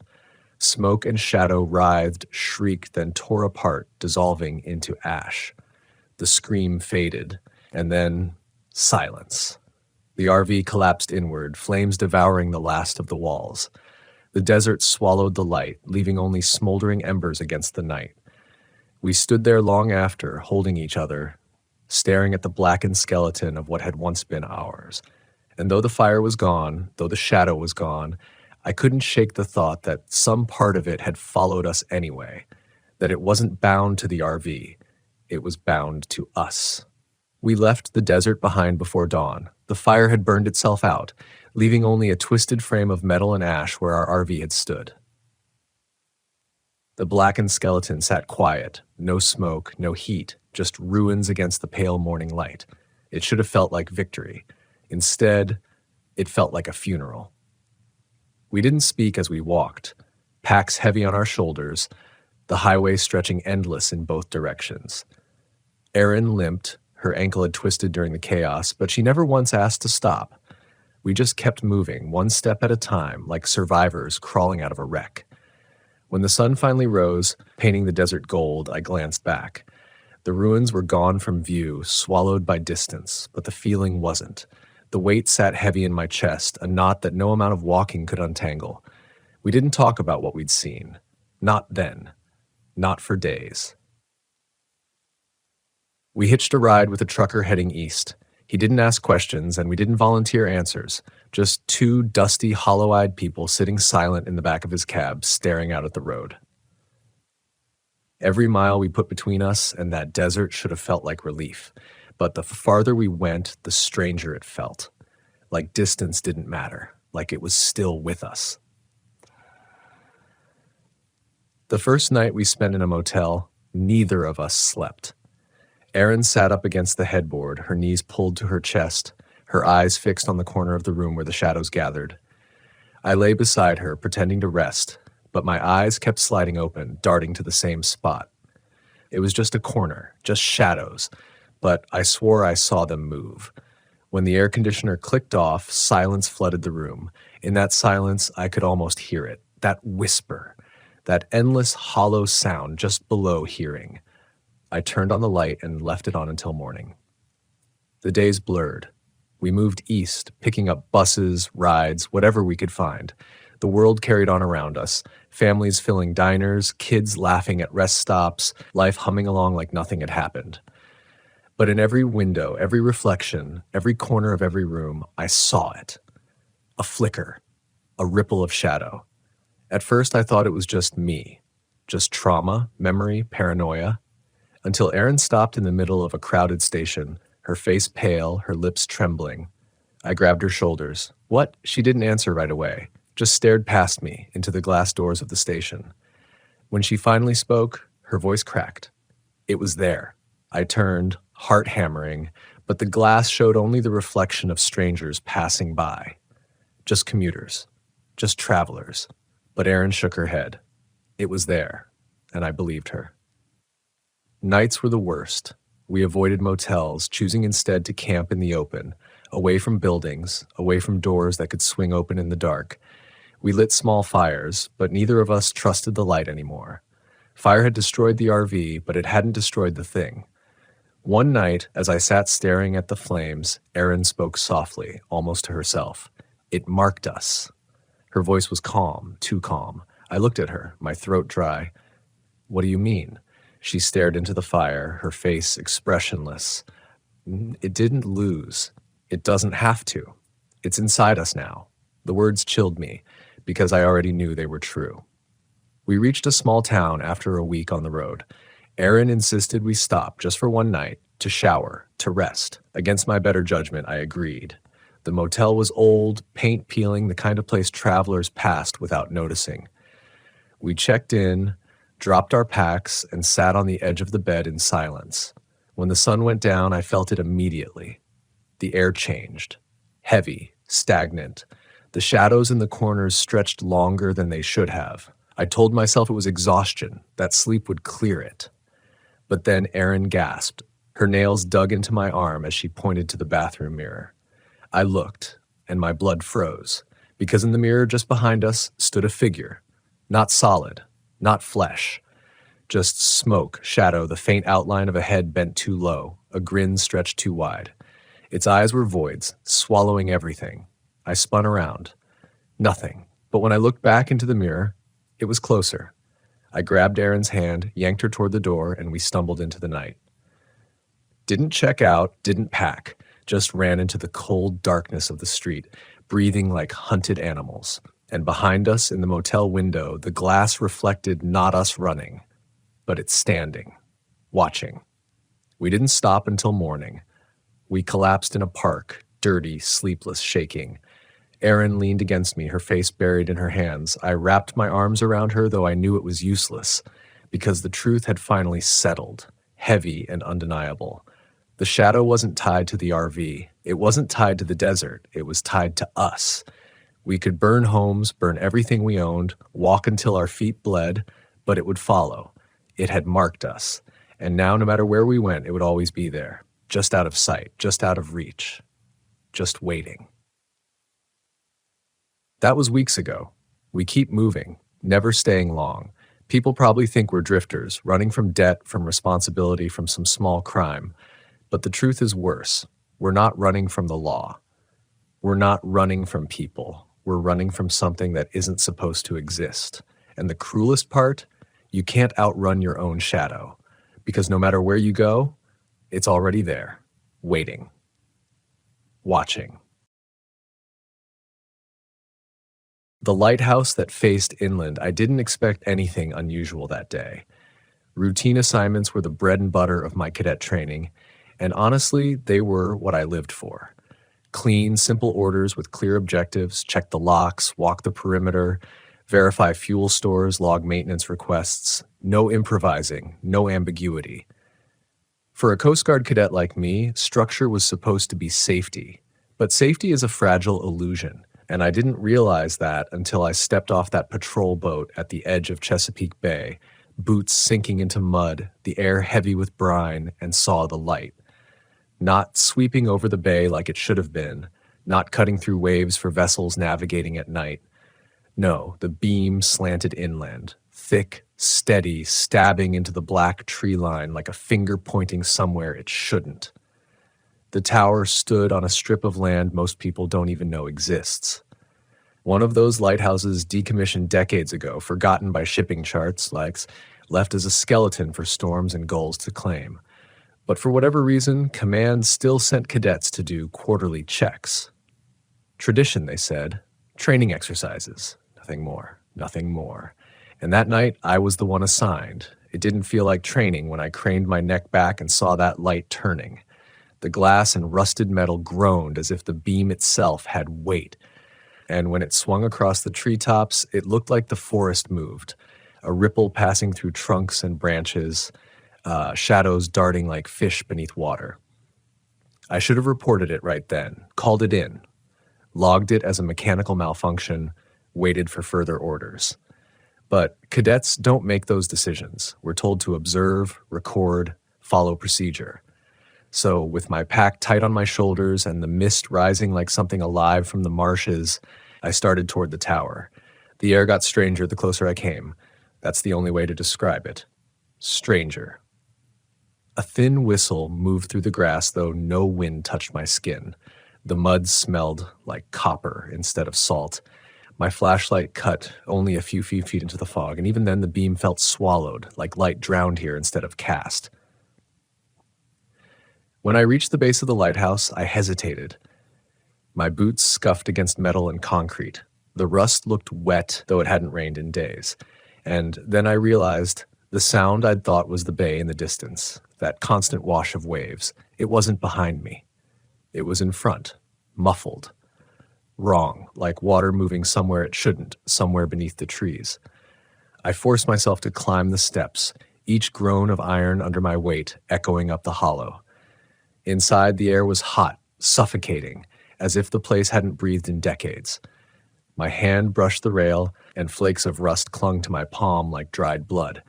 Smoke and shadow writhed, shrieked, then tore apart, dissolving into ash. The scream faded, and then silence. The RV collapsed inward, flames devouring the last of the walls. The desert swallowed the light, leaving only smoldering embers against the night. We stood there long after, holding each other, staring at the blackened skeleton of what had once been ours. And though the fire was gone, though the shadow was gone, I couldn't shake the thought that some part of it had followed us anyway, that it wasn't bound to the RV, it was bound to us. We left the desert behind before dawn. The fire had burned itself out, leaving only a twisted frame of metal and ash where our RV had stood. The blackened skeleton sat quiet, no smoke, no heat, just ruins against the pale morning light. It should have felt like victory. Instead, it felt like a funeral. We didn't speak as we walked, packs heavy on our shoulders, the highway stretching endless in both directions. Erin limped, her ankle had twisted during the chaos, but she never once asked to stop. We just kept moving, one step at a time, like survivors crawling out of a wreck. When the sun finally rose, painting the desert gold, I glanced back. The ruins were gone from view, swallowed by distance, but the feeling wasn't. The weight sat heavy in my chest, a knot that no amount of walking could untangle. We didn't talk about what we'd seen. Not then. Not for days. We hitched a ride with a trucker heading east. He didn't ask questions, and we didn't volunteer answers. Just two dusty, hollow-eyed people sitting silent in the back of his cab, staring out at the road. Every mile we put between us and that desert should have felt like relief. But the farther we went, the stranger it felt. Like distance didn't matter. Like it was still with us. The first night we spent in a motel, neither of us slept. Erin sat up against the headboard, her knees pulled to her chest, her eyes fixed on the corner of the room where the shadows gathered. I lay beside her, pretending to rest, but my eyes kept sliding open, darting to the same spot. It was just a corner, just shadows, but I swore I saw them move. When the air conditioner clicked off, silence flooded the room. In that silence, I could almost hear it, that whisper, that endless hollow sound just below hearing. I turned on the light and left it on until morning. The days blurred. We moved east, picking up buses, rides, whatever we could find. The world carried on around us, families filling diners, kids laughing at rest stops, life humming along like nothing had happened. But in every window, every reflection, every corner of every room, I saw it. A flicker, a ripple of shadow. At first I thought it was just me, just trauma, memory, paranoia, until Erin stopped in the middle of a crowded station, her face pale, her lips trembling. I grabbed her shoulders. What? She didn't answer right away, just stared past me into the glass doors of the station. When she finally spoke, her voice cracked. It was there. I turned, heart hammering, but the glass showed only the reflection of strangers passing by. Just commuters, just travelers. But Erin shook her head. It was there, and I believed her. Nights were the worst. We avoided motels, choosing instead to camp in the open, away from buildings, away from doors that could swing open in the dark. We lit small fires, but neither of us trusted the light anymore. Fire had destroyed the RV, but it hadn't destroyed the thing. One night, as I sat staring at the flames, Erin spoke softly, almost to herself. It marked us. Her voice was calm, too calm. I looked at her, my throat dry. What do you mean? She stared into the fire, her face expressionless. It didn't lose. It doesn't have to. It's inside us now. The words chilled me, because I already knew they were true. We reached a small town after a week on the road. Erin insisted we stop just for one night, to shower, to rest. Against my better judgment, I agreed. The motel was old, paint peeling, the kind of place travelers passed without noticing. We checked in, dropped our packs, and sat on the edge of the bed in silence. When the sun went down, I felt it immediately. The air changed. Heavy, stagnant. The shadows in the corners stretched longer than they should have. I told myself it was exhaustion, that sleep would clear it. But then Erin gasped. Her nails dug into my arm as she pointed to the bathroom mirror. I looked, and my blood froze, because in the mirror just behind us stood a figure. Not solid, not flesh. Just smoke, shadow, the faint outline of a head bent too low, a grin stretched too wide. Its eyes were voids, swallowing everything. I spun around. Nothing. But when I looked back into the mirror, it was closer. I grabbed Erin's hand, yanked her toward the door, and we stumbled into the night. Didn't check out, didn't pack, just ran into the cold darkness of the street, breathing like hunted animals. And behind us, in the motel window, the glass reflected not us running, but it standing, watching. We didn't stop until morning. We collapsed in a park, dirty, sleepless, shaking. Erin leaned against me, her face buried in her hands. I wrapped my arms around her, though I knew it was useless, because the truth had finally settled, heavy and undeniable. The shadow wasn't tied to the RV. It wasn't tied to the desert. It was tied to us. We could burn homes, burn everything we owned, walk until our feet bled, but it would follow. It had marked us. And now, no matter where we went, it would always be there, just out of sight, just out of reach, just waiting. That was weeks ago. We keep moving, never staying long. People probably think we're drifters, running from debt, from responsibility, from some small crime. But the truth is worse. We're not running from the law. We're not running from people. We're running from something that isn't supposed to exist. And the cruelest part, you can't outrun your own shadow. Because no matter where you go, it's already there, waiting, watching. The lighthouse that faced inland, I didn't expect anything unusual that day. Routine assignments were the bread and butter of my cadet training, and honestly, they were what I lived for. Clean, simple orders with clear objectives, check the locks, walk the perimeter, verify fuel stores, log maintenance requests. No improvising, no ambiguity. For a Coast Guard cadet like me, structure was supposed to be safety. But safety is a fragile illusion, and I didn't realize that until I stepped off that patrol boat at the edge of Chesapeake Bay, boots sinking into mud, the air heavy with brine, and saw the light. Not sweeping over the bay like it should have been, not cutting through waves for vessels navigating at night. No, the beam slanted inland, thick, steady, stabbing into the black tree line like a finger pointing somewhere it shouldn't. The tower stood on a strip of land most people don't even know exists. One of those lighthouses decommissioned decades ago, forgotten by shipping charts, left as a skeleton for storms and gulls to claim. But for whatever reason, command still sent cadets to do quarterly checks. Tradition, they said. Training exercises. Nothing more. Nothing more. And that night, I was the one assigned. It didn't feel like training when I craned my neck back and saw that light turning. The glass and rusted metal groaned as if the beam itself had weight. And when it swung across the treetops, it looked like the forest moved, a ripple passing through trunks and branches, shadows darting like fish beneath water. I should have reported it right then, called it in, logged it as a mechanical malfunction, waited for further orders. But cadets don't make those decisions. We're told to observe, record, follow procedure. So with my pack tight on my shoulders and the mist rising like something alive from the marshes, I started toward the tower. The air got stranger the closer I came. That's the only way to describe it. Stranger. A thin whistle moved through the grass, though no wind touched my skin. The mud smelled like copper instead of salt. My flashlight cut only a few feet into the fog, and even then the beam felt swallowed, like light drowned here instead of cast. When I reached the base of the lighthouse, I hesitated. My boots scuffed against metal and concrete. The rust looked wet, though it hadn't rained in days. And then I realized the sound I'd thought was the bay in the distance, that constant wash of waves. It wasn't behind me. It was in front, muffled. Wrong, like water moving somewhere it shouldn't, somewhere beneath the trees. I forced myself to climb the steps, each groan of iron under my weight echoing up the hollow. Inside, the air was hot, suffocating, as if the place hadn't breathed in decades. My hand brushed the rail, and flakes of rust clung to my palm like dried blood.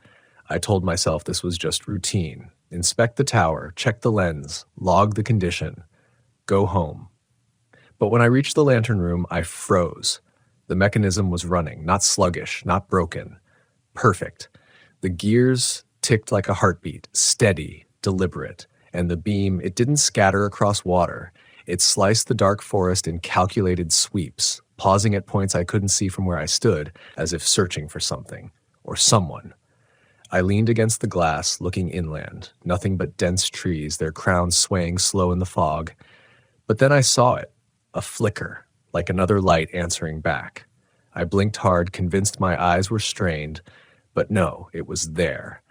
I told myself this was just routine. Inspect the tower, check the lens, log the condition, go home. But when I reached the lantern room, I froze. The mechanism was running, not sluggish, not broken. Perfect. The gears ticked like a heartbeat, steady, deliberate. And the beam, it didn't scatter across water. It sliced the dark forest in calculated sweeps, pausing at points I couldn't see from where I stood, as if searching for something, or someone. I leaned against the glass, looking inland, nothing but dense trees, their crowns swaying slow in the fog. But then I saw it, a flicker, like another light answering back. I blinked hard, convinced my eyes were strained, but no, it was there.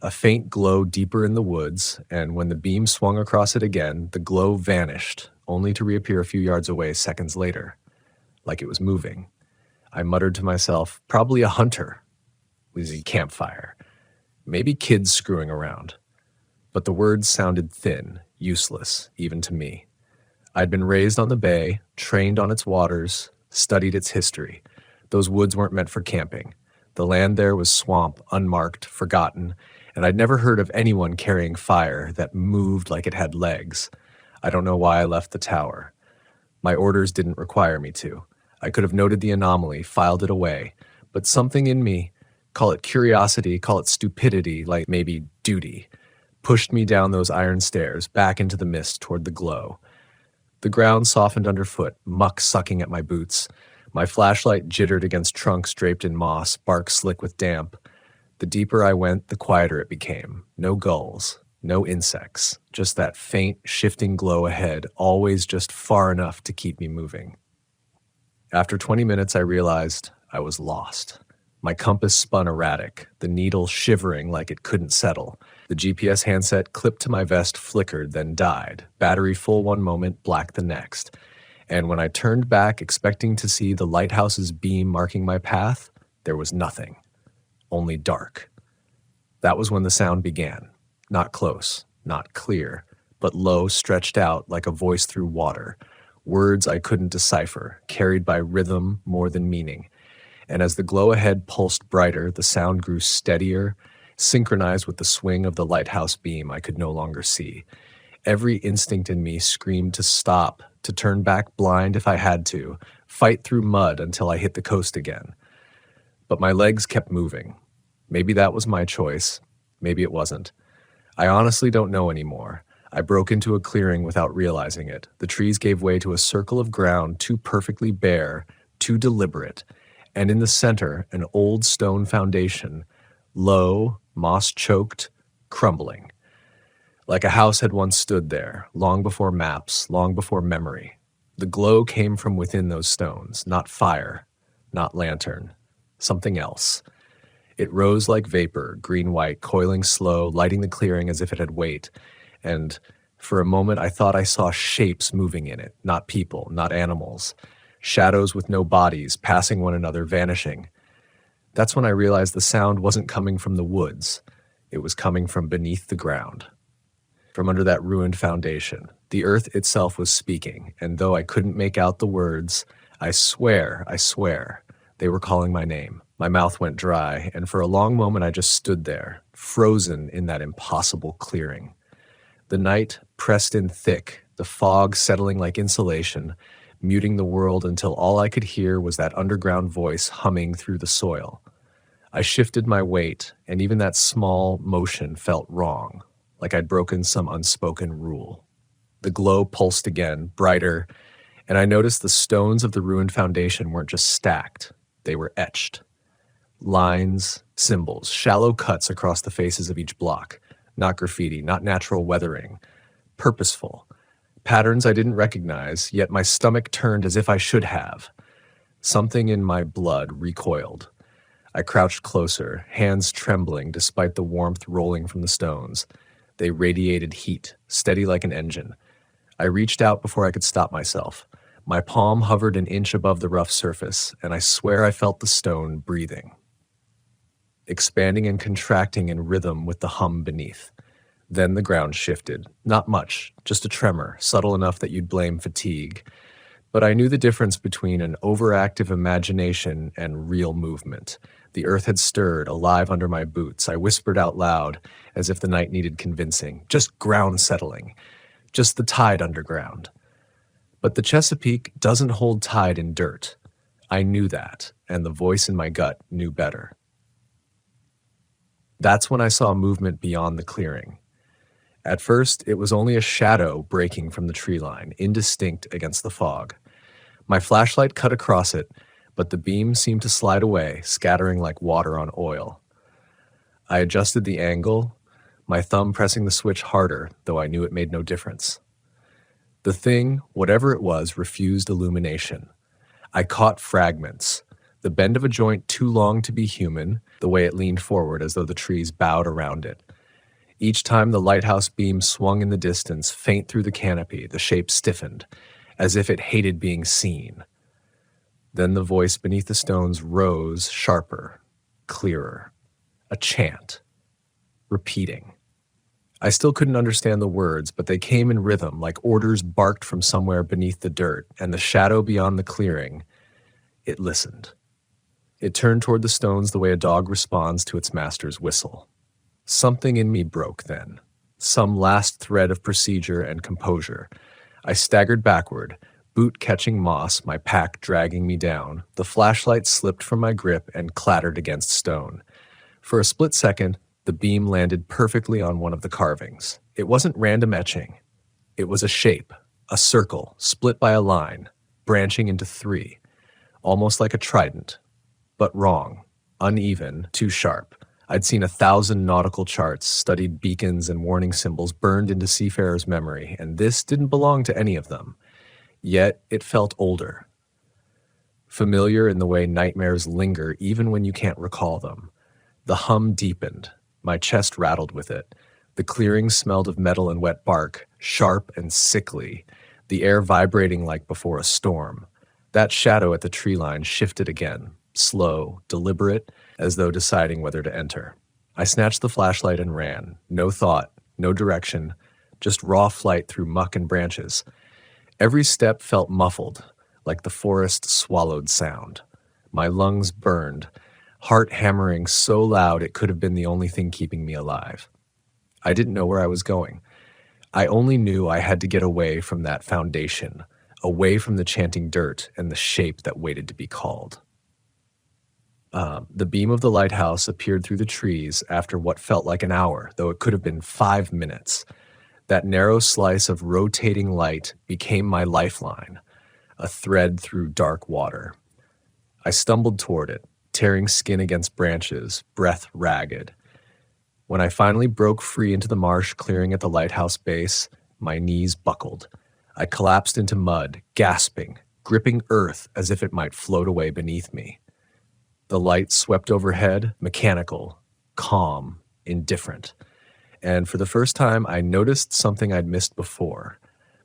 A faint glow deeper in the woods, and when the beam swung across it again, the glow vanished, only to reappear a few yards away seconds later, like it was moving. I muttered to myself, probably a hunter. Was a campfire. Maybe kids screwing around. But the words sounded thin, useless, even to me. I'd been raised on the bay, trained on its waters, studied its history. Those woods weren't meant for camping. The land there was swamp, unmarked, forgotten, and I'd never heard of anyone carrying fire that moved like it had legs. I don't know why I left the tower. My orders didn't require me to. I could have noted the anomaly, filed it away, but something in me, call it curiosity, call it stupidity, like maybe duty, pushed me down those iron stairs, back into the mist toward the glow. The ground softened underfoot, muck sucking at my boots. My flashlight jittered against trunks draped in moss, bark slick with damp. The deeper I went, the quieter it became. No gulls, no insects, just that faint, shifting glow ahead, always just far enough to keep me moving. After 20 minutes, I realized I was lost. My compass spun erratic, the needle shivering like it couldn't settle. The GPS handset clipped to my vest flickered, then died. Battery full one moment, black the next. And when I turned back, expecting to see the lighthouse's beam marking my path, there was nothing. Only dark. That was when the sound began. Not close, not clear, but low, stretched out like a voice through water. Words I couldn't decipher, carried by rhythm more than meaning. And as the glow ahead pulsed brighter, the sound grew steadier, synchronized with the swing of the lighthouse beam I could no longer see. Every instinct in me screamed to stop, to turn back blind if I had to, fight through mud until I hit the coast again. But my legs kept moving. Maybe that was my choice. Maybe it wasn't. I honestly don't know anymore. I broke into a clearing without realizing it. The trees gave way to a circle of ground too perfectly bare, too deliberate, and in the center, an old stone foundation, low, moss-choked, crumbling. Like a house had once stood there, long before maps, long before memory. The glow came from within those stones, not fire, not lantern, something else. It rose like vapor, green-white, coiling slow, lighting the clearing as if it had weight. And for a moment I thought I saw shapes moving in it, not people, not animals. Shadows with no bodies, passing one another, vanishing. That's when I realized the sound wasn't coming from the woods. It was coming from beneath the ground. From under that ruined foundation. The earth itself was speaking, and though I couldn't make out the words, I swear, they were calling my name. My mouth went dry, and for a long moment I just stood there, frozen in that impossible clearing. The night pressed in thick, the fog settling like insulation, muting the world until all I could hear was that underground voice humming through the soil. I shifted my weight, and even that small motion felt wrong, like I'd broken some unspoken rule. The glow pulsed again, brighter, and I noticed the stones of the ruined foundation weren't just stacked, they were etched. Lines, symbols, shallow cuts across the faces of each block. Not graffiti, not natural weathering. Purposeful. Patterns I didn't recognize, yet my stomach turned as if I should have. Something in my blood recoiled. I crouched closer, hands trembling despite the warmth rolling from the stones. They radiated heat, steady like an engine. I reached out before I could stop myself. My palm hovered an inch above the rough surface, and I swear I felt the stone breathing. Expanding and contracting in rhythm with the hum beneath. Then the ground shifted. Not much, just a tremor, subtle enough that you'd blame fatigue. But I knew the difference between an overactive imagination and real movement. The earth had stirred, alive under my boots. I whispered out loud, as if the night needed convincing. Just ground settling. Just the tide underground. But the Chesapeake doesn't hold tide in dirt. I knew that, and the voice in my gut knew better. That's when I saw movement beyond the clearing. At first, it was only a shadow breaking from the tree line, indistinct against the fog. My flashlight cut across it, but the beam seemed to slide away, scattering like water on oil. I adjusted the angle, my thumb pressing the switch harder, though I knew it made no difference. The thing, whatever it was, refused illumination. I caught fragments. The bend of a joint too long to be human, the way it leaned forward as though the trees bowed around it. Each time the lighthouse beam swung in the distance, faint through the canopy, the shape stiffened, as if it hated being seen. Then the voice beneath the stones rose sharper, clearer. A chant. Repeating. I still couldn't understand the words, but they came in rhythm, like orders barked from somewhere beneath the dirt, and the shadow beyond the clearing, it listened. It turned toward the stones the way a dog responds to its master's whistle. Something in me broke then. Some last thread of procedure and composure. I staggered backward, boot catching moss, my pack dragging me down. The flashlight slipped from my grip and clattered against stone. For a split second, the beam landed perfectly on one of the carvings. It wasn't random etching. It was a shape, a circle, split by a line, branching into three, almost like a trident. But wrong, uneven, too sharp. I'd seen 1,000 nautical charts, studied beacons and warning symbols burned into seafarers' memory, and this didn't belong to any of them. Yet it felt older. Familiar in the way nightmares linger even when you can't recall them. The hum deepened. My chest rattled with it. The clearing smelled of metal and wet bark, sharp and sickly, the air vibrating like before a storm. That shadow at the tree line shifted again, slow, deliberate, as though deciding whether to enter. I snatched the flashlight and ran. No thought, no direction, just raw flight through muck and branches. Every step felt muffled, like the forest swallowed sound. My lungs burned, heart hammering so loud it could have been the only thing keeping me alive. I didn't know where I was going. I only knew I had to get away from that foundation, away from the chanting dirt and the shape that waited to be called. The beam of the lighthouse appeared through the trees after what felt like an hour, though it could have been 5 minutes. That narrow slice of rotating light became my lifeline, a thread through dark water. I stumbled toward it, tearing skin against branches, breath ragged. When I finally broke free into the marsh clearing at the lighthouse base, my knees buckled. I collapsed into mud, gasping, gripping earth as if it might float away beneath me. The light swept overhead, mechanical, calm, indifferent. And for the first time, I noticed something I'd missed before.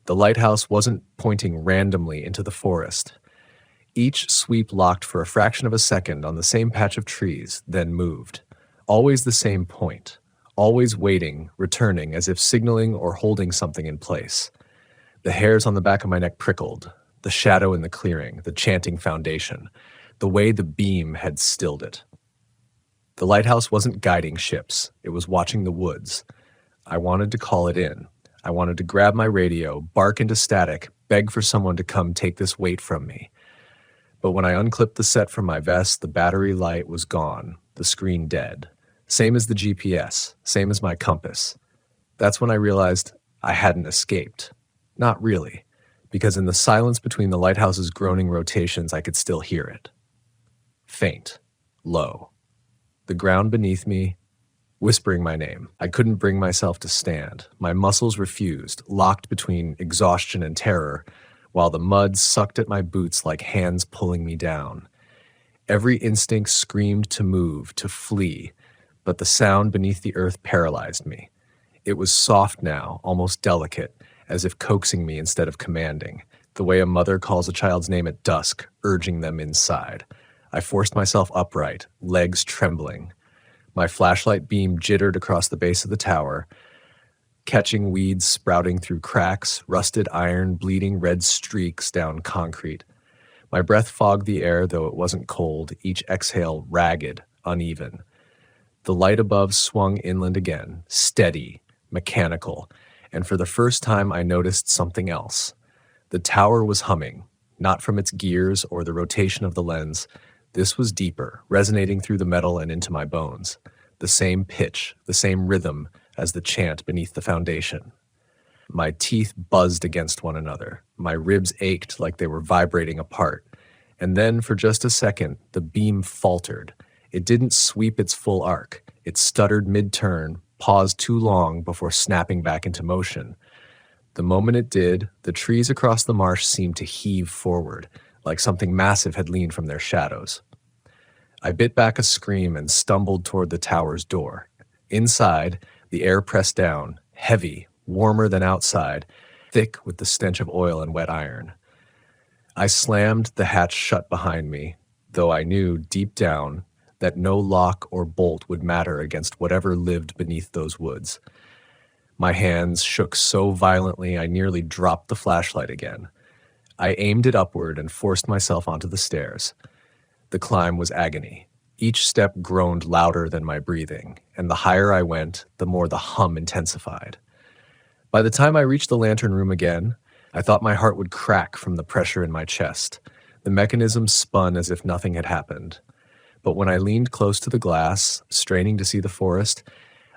The lighthouse wasn't pointing randomly into the forest. Each sweep locked for a fraction of a second on the same patch of trees, then moved. Always the same point. Always waiting, returning, as if signaling or holding something in place. The hairs on the back of my neck prickled. The shadow in the clearing, the chanting foundation. The way the beam had stilled it. The lighthouse wasn't guiding ships. It was watching the woods. I wanted to call it in. I wanted to grab my radio, bark into static, beg for someone to come take this weight from me. But when I unclipped the set from my vest, the battery light was gone, the screen dead. Same as the GPS, same as my compass. That's when I realized I hadn't escaped. Not really, because in the silence between the lighthouse's groaning rotations, I could still hear it. Faint, low. The ground beneath me, whispering my name. I couldn't bring myself to stand. My muscles refused, locked between exhaustion and terror, while the mud sucked at my boots like hands pulling me down. Every instinct screamed to move, to flee, but the sound beneath the earth paralyzed me. It was soft now, almost delicate, as if coaxing me instead of commanding, the way a mother calls a child's name at dusk, urging them inside. I forced myself upright, legs trembling. My flashlight beam jittered across the base of the tower, catching weeds sprouting through cracks, rusted iron bleeding red streaks down concrete. My breath fogged the air, though it wasn't cold, each exhale ragged, uneven. The light above swung inland again, steady, mechanical, and for the first time I noticed something else. The tower was humming, not from its gears or the rotation of the lens. This was deeper, resonating through the metal and into my bones. The same pitch, the same rhythm as the chant beneath the foundation. My teeth buzzed against one another. My ribs ached like they were vibrating apart. And then, for just a second, the beam faltered. It didn't sweep its full arc. It stuttered mid-turn, paused too long before snapping back into motion. The moment it did, the trees across the marsh seemed to heave forward, like something massive had leaned from their shadows. I bit back a scream and stumbled toward the tower's door. Inside, the air pressed down, heavy, warmer than outside, thick with the stench of oil and wet iron. I slammed the hatch shut behind me, though I knew deep down that no lock or bolt would matter against whatever lived beneath those woods. My hands shook so violently I nearly dropped the flashlight again. I aimed it upward and forced myself onto the stairs. The climb was agony. Each step groaned louder than my breathing, and the higher I went, the more the hum intensified. By the time I reached the lantern room again, I thought my heart would crack from the pressure in my chest. The mechanism spun as if nothing had happened. But when I leaned close to the glass, straining to see the forest,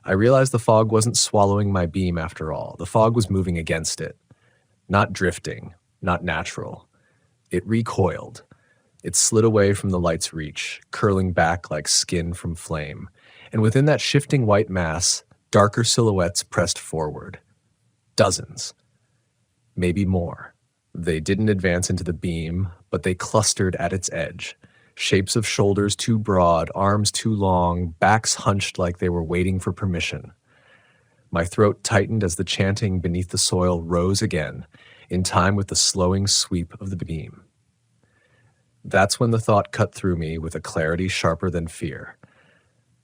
I realized the fog wasn't swallowing my beam after all. The fog was moving against it. Not drifting, not natural. It recoiled. It slid away from the light's reach, curling back like skin from flame. And within that shifting white mass, darker silhouettes pressed forward. Dozens. Maybe more. They didn't advance into the beam, but they clustered at its edge. Shapes of shoulders too broad, arms too long, backs hunched like they were waiting for permission. My throat tightened as the chanting beneath the soil rose again, in time with the slowing sweep of the beam. That's when the thought cut through me with a clarity sharper than fear.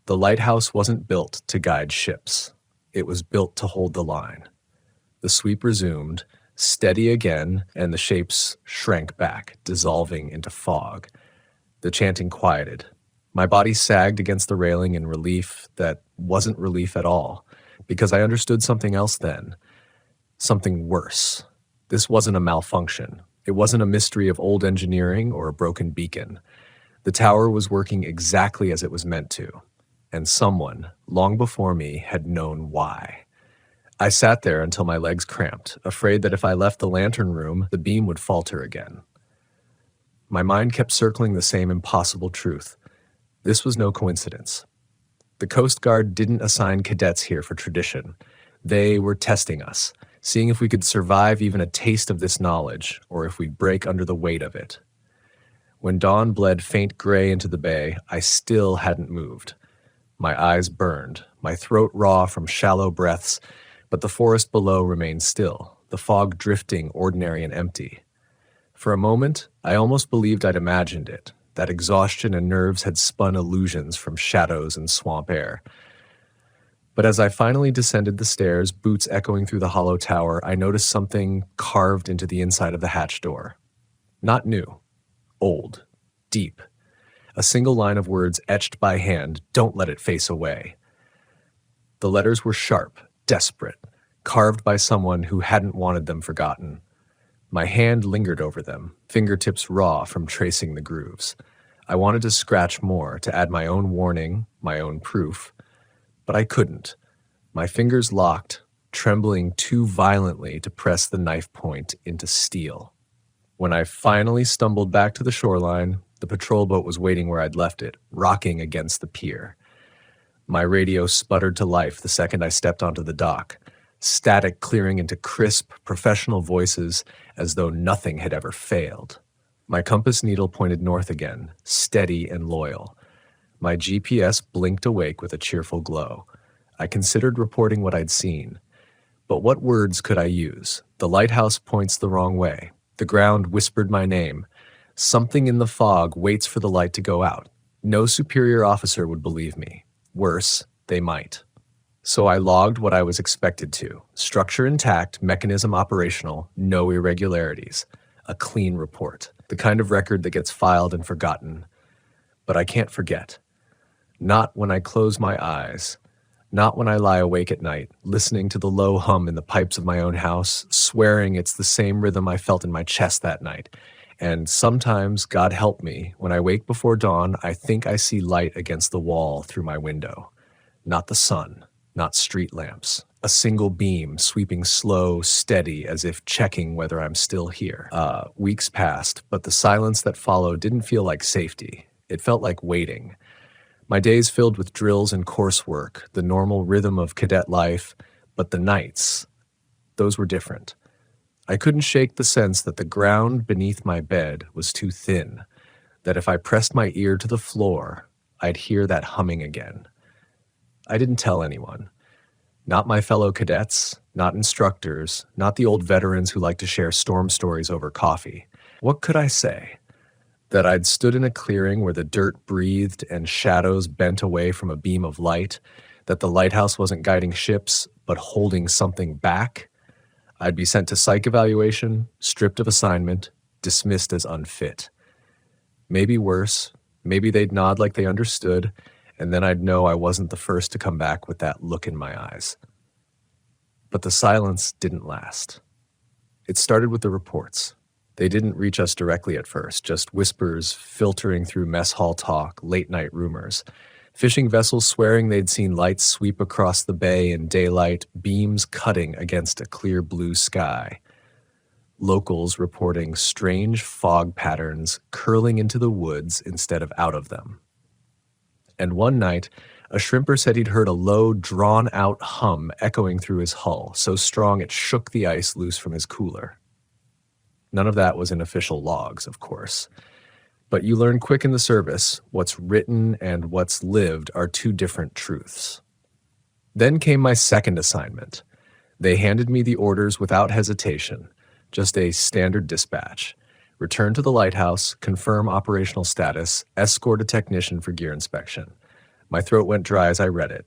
The lighthouse wasn't built to guide ships. It was built to hold the line. The sweep resumed, steady again, and the shapes shrank back, dissolving into fog. The chanting quieted. My body sagged against the railing in relief that wasn't relief at all, because I understood something else then. Something worse. This wasn't a malfunction. It wasn't a mystery of old engineering or a broken beacon. The tower was working exactly as it was meant to, and someone, long before me, had known why. I sat there until my legs cramped, afraid that if I left the lantern room, the beam would falter again. My mind kept circling the same impossible truth. This was no coincidence. The Coast Guard didn't assign cadets here for tradition. They were testing us, seeing if we could survive even a taste of this knowledge, or if we'd break under the weight of it. When dawn bled faint gray into the bay, I still hadn't moved. My eyes burned, my throat raw from shallow breaths, but the forest below remained still, the fog drifting ordinary and empty. For a moment, I almost believed I'd imagined it, that exhaustion and nerves had spun illusions from shadows and swamp air. But as I finally descended the stairs, boots echoing through the hollow tower, I noticed something carved into the inside of the hatch door. Not new. Old. Deep. A single line of words etched by hand, "Don't let it face away." The letters were sharp, desperate, carved by someone who hadn't wanted them forgotten. My hand lingered over them, fingertips raw from tracing the grooves. I wanted to scratch more, to add my own warning, my own proof. But I couldn't. My fingers locked, trembling too violently to press the knife point into steel. When I finally stumbled back to the shoreline, the patrol boat was waiting where I'd left it, rocking against the pier. My radio sputtered to life the second I stepped onto the dock, static clearing into crisp, professional voices as though nothing had ever failed. My compass needle pointed north again, steady and loyal. My GPS blinked awake with a cheerful glow. I considered reporting what I'd seen. But what words could I use? The lighthouse points the wrong way. The ground whispered my name. Something in the fog waits for the light to go out. No superior officer would believe me. Worse, they might. So I logged what I was expected to. Structure intact, mechanism operational, no irregularities. A clean report. The kind of record that gets filed and forgotten. But I can't forget. Not when I close my eyes. Not when I lie awake at night, listening to the low hum in the pipes of my own house, swearing it's the same rhythm I felt in my chest that night. And sometimes, God help me, when I wake before dawn, I think I see light against the wall through my window. Not the sun. Not street lamps. A single beam sweeping slow, steady, as if checking whether I'm still here. Weeks passed, but the silence that followed didn't feel like safety. It felt like waiting. My days filled with drills and coursework, the normal rhythm of cadet life, but the nights, those were different. I couldn't shake the sense that the ground beneath my bed was too thin, that if I pressed my ear to the floor, I'd hear that humming again. I didn't tell anyone. Not my fellow cadets, not instructors, not the old veterans who like to share storm stories over coffee. What could I say? That I'd stood in a clearing where the dirt breathed and shadows bent away from a beam of light, that the lighthouse wasn't guiding ships, but holding something back? I'd be sent to psych evaluation, stripped of assignment, dismissed as unfit. Maybe worse, maybe they'd nod like they understood, and then I'd know I wasn't the first to come back with that look in my eyes. But the silence didn't last. It started with the reports. They didn't reach us directly at first, just whispers filtering through mess hall talk, late-night rumors. Fishing vessels swearing they'd seen lights sweep across the bay in daylight, beams cutting against a clear blue sky. Locals reporting strange fog patterns curling into the woods instead of out of them. And one night, a shrimper said he'd heard a low, drawn-out hum echoing through his hull, so strong it shook the ice loose from his cooler. None of that was in official logs, of course. But you learn quick in the service, what's written and what's lived are two different truths. Then came my second assignment. They handed me the orders without hesitation, just a standard dispatch. Return to the lighthouse, confirm operational status, escort a technician for gear inspection. My throat went dry as I read it.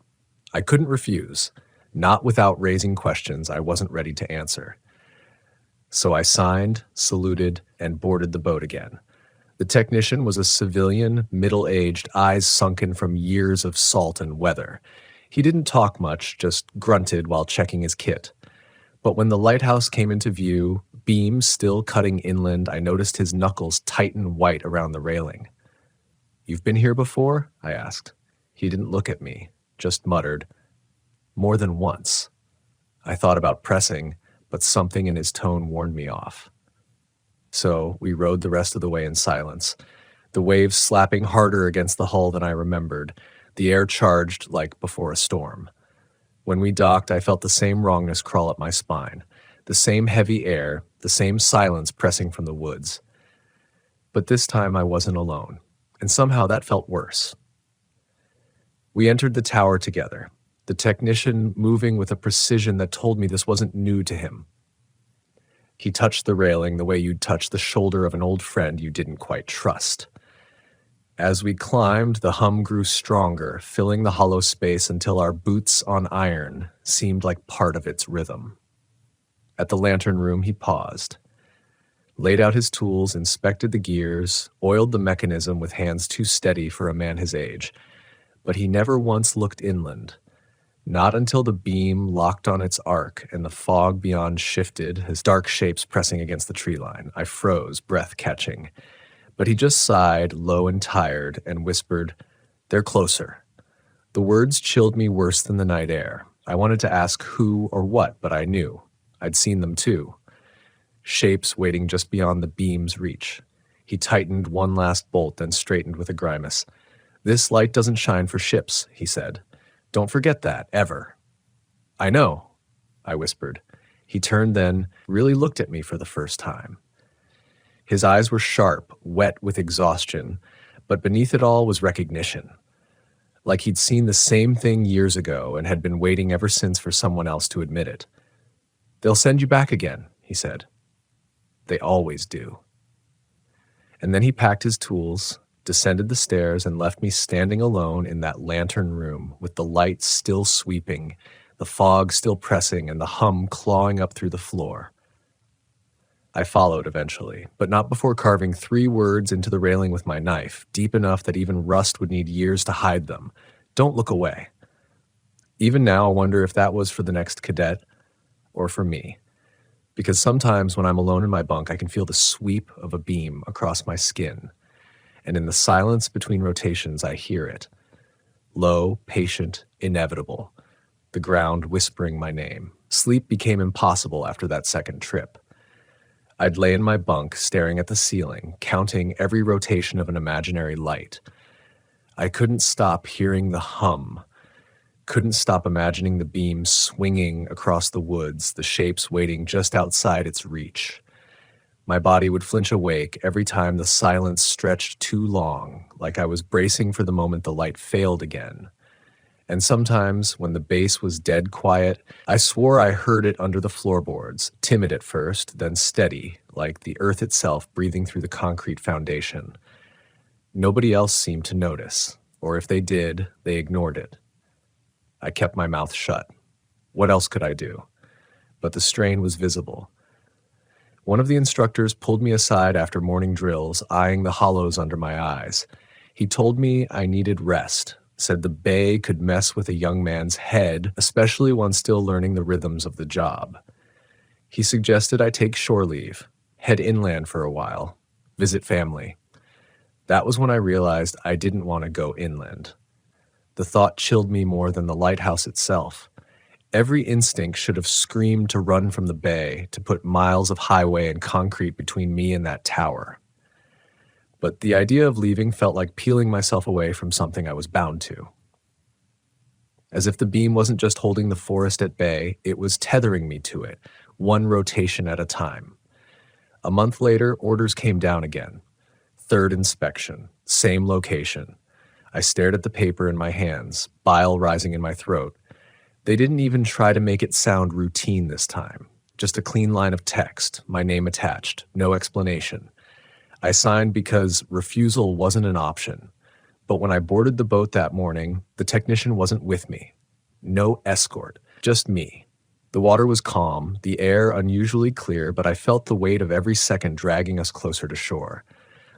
I couldn't refuse, not without raising questions I wasn't ready to answer. So I signed, saluted, and boarded the boat again. The technician was a civilian, middle-aged, eyes sunken from years of salt and weather. He didn't talk much, just grunted while checking his kit. But when the lighthouse came into view, beams still cutting inland, I noticed his knuckles tighten white around the railing. "You've been here before?" I asked. He didn't look at me, just muttered, "More than once." I thought about pressing, but something in his tone warned me off. So we rowed the rest of the way in silence, the waves slapping harder against the hull than I remembered, the air charged like before a storm. When we docked, I felt the same wrongness crawl up my spine, the same heavy air, the same silence pressing from the woods. But this time I wasn't alone, and somehow that felt worse. We entered the tower together, the technician moving with a precision that told me this wasn't new to him. He touched the railing the way you'd touch the shoulder of an old friend you didn't quite trust. As we climbed, the hum grew stronger, filling the hollow space until our boots on iron seemed like part of its rhythm. At the lantern room, he paused, laid out his tools, inspected the gears, oiled the mechanism with hands too steady for a man his age. But he never once looked inland. Not until the beam locked on its arc and the fog beyond shifted, his dark shapes pressing against the tree line. I froze, breath catching. But he just sighed, low and tired, and whispered, "They're closer." The words chilled me worse than the night air. I wanted to ask who or what, but I knew. I'd seen them too. Shapes waiting just beyond the beam's reach. He tightened one last bolt, then straightened with a grimace. "This light doesn't shine for ships," he said. "Don't forget that, ever." "I know," I whispered. He turned then, really looked at me for the first time. His eyes were sharp, wet with exhaustion, but beneath it all was recognition. Like he'd seen the same thing years ago and had been waiting ever since for someone else to admit it. "They'll send you back again," he said. "They always do." And then he packed his tools, descended the stairs, and left me standing alone in that lantern room with the light still sweeping, the fog still pressing, and the hum clawing up through the floor. I followed eventually, but not before carving 3 words into the railing with my knife, deep enough that even rust would need years to hide them. "Don't look away." Even now, I wonder if that was for the next cadet or for me. Because sometimes when I'm alone in my bunk, I can feel the sweep of a beam across my skin. And in the silence between rotations, I hear it. Low, patient, inevitable. The ground whispering my name. Sleep became impossible after that second trip. I'd lay in my bunk, staring at the ceiling, counting every rotation of an imaginary light. I couldn't stop hearing the hum. Couldn't stop imagining the beam swinging across the woods, the shapes waiting just outside its reach. My body would flinch awake every time the silence stretched too long, like I was bracing for the moment the light failed again. And sometimes, when the bass was dead quiet, I swore I heard it under the floorboards, timid at first, then steady, like the earth itself breathing through the concrete foundation. Nobody else seemed to notice, or if they did, they ignored it. I kept my mouth shut. What else could I do? But the strain was visible. One of the instructors pulled me aside after morning drills, eyeing the hollows under my eyes. He told me I needed rest, said the bay could mess with a young man's head, especially one still learning the rhythms of the job. He suggested I take shore leave, head inland for a while, visit family. That was when I realized I didn't want to go inland. The thought chilled me more than the lighthouse itself. Every instinct should have screamed to run from the bay, to put miles of highway and concrete between me and that tower. But the idea of leaving felt like peeling myself away from something I was bound to. As if the beam wasn't just holding the forest at bay, it was tethering me to it, one rotation at a time. A month later, orders came down again. Third inspection, same location. I stared at the paper in my hands, bile rising in my throat. They didn't even try to make it sound routine this time. Just a clean line of text, my name attached, no explanation. I signed because refusal wasn't an option. But when I boarded the boat that morning, the technician wasn't with me. No escort, just me. The water was calm, the air unusually clear, but I felt the weight of every second dragging us closer to shore.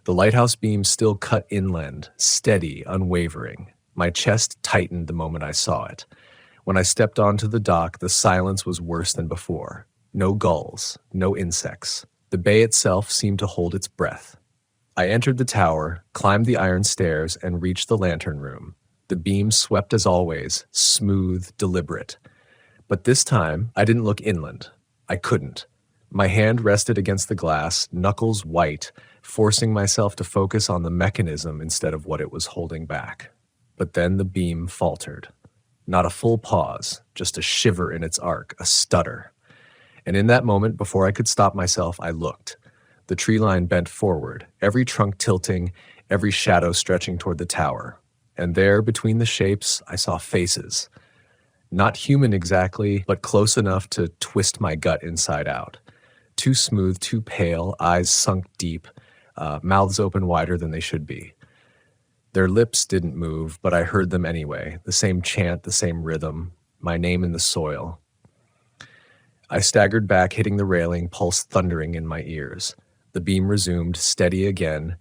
The lighthouse beam still cut inland, steady, unwavering. My chest tightened the moment I saw it. When I stepped onto the dock, the silence was worse than before. No gulls, no insects. The bay itself seemed to hold its breath. I entered the tower, climbed the iron stairs, and reached the lantern room. The beam swept as always, smooth, deliberate. But this time, I didn't look inland. I couldn't. My hand rested against the glass, knuckles white, forcing myself to focus on the mechanism instead of what it was holding back. But then the beam faltered. Not a full pause, just a shiver in its arc, a stutter. And in that moment, before I could stop myself, I looked. The tree line bent forward, every trunk tilting, every shadow stretching toward the tower. And there, between the shapes, I saw faces. Not human exactly, but close enough to twist my gut inside out. Too smooth, too pale, eyes sunk deep, mouths open wider than they should be. Their lips didn't move, but I heard them anyway, the same chant, the same rhythm, my name in the soil. I staggered back, hitting the railing, pulse thundering in my ears. The beam resumed, steady again,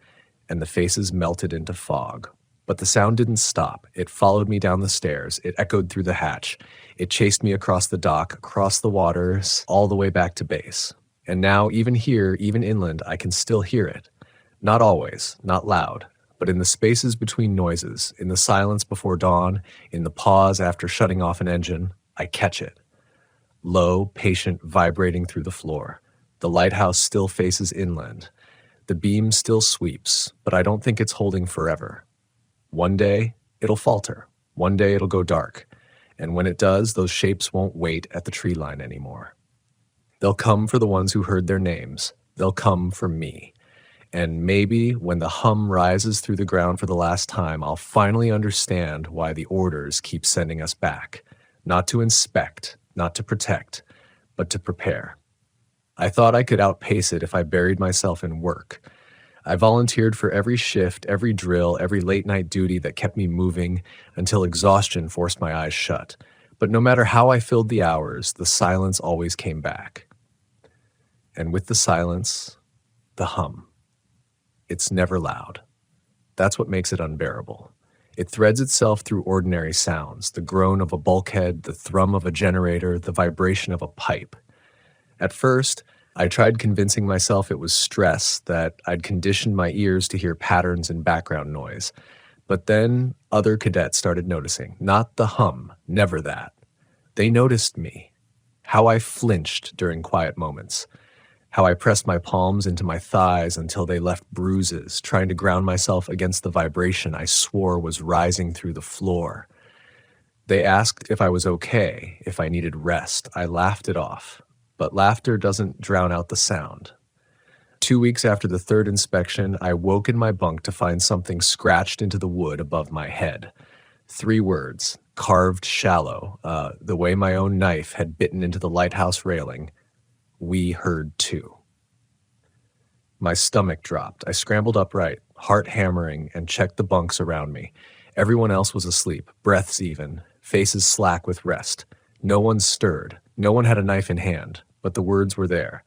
and the faces melted into fog. But the sound didn't stop. It followed me down the stairs. It echoed through the hatch. It chased me across the dock, across the waters, all the way back to base. And now, even here, even inland, I can still hear it. Not always, not loud, but in the spaces between noises, in the silence before dawn, in the pause after shutting off an engine, I catch it. Low, patient, vibrating through the floor. The lighthouse still faces inland. The beam still sweeps, but I don't think it's holding forever. One day, it'll falter. One day, it'll go dark. And when it does, those shapes won't wait at the tree line anymore. They'll come for the ones who heard their names. They'll come for me. And maybe when the hum rises through the ground for the last time, I'll finally understand why the orders keep sending us back. Not to inspect, not to protect, but to prepare. I thought I could outpace it if I buried myself in work. I volunteered for every shift, every drill, every late-night duty that kept me moving until exhaustion forced my eyes shut. But no matter how I filled the hours, the silence always came back. And with the silence, the hum. It's never loud. That's what makes it unbearable. It threads itself through ordinary sounds, the groan of a bulkhead, the thrum of a generator, the vibration of a pipe. At first, I tried convincing myself it was stress, that I'd conditioned my ears to hear patterns and background noise. But then other cadets started noticing. Not the hum, never that. They noticed me. How I flinched during quiet moments. How I pressed my palms into my thighs until they left bruises, trying to ground myself against the vibration I swore was rising through the floor. They asked if I was okay, if I needed rest. I laughed it off. But laughter doesn't drown out the sound. 2 weeks after the third inspection, I woke in my bunk to find something scratched into the wood above my head. 3 words, carved shallow, the way my own knife had bitten into the lighthouse railing. We heard too. My stomach dropped. I scrambled upright, heart hammering, and checked the bunks around me. Everyone else was asleep, breaths even, faces slack with rest. No one stirred. No one had a knife in hand, but the words were there.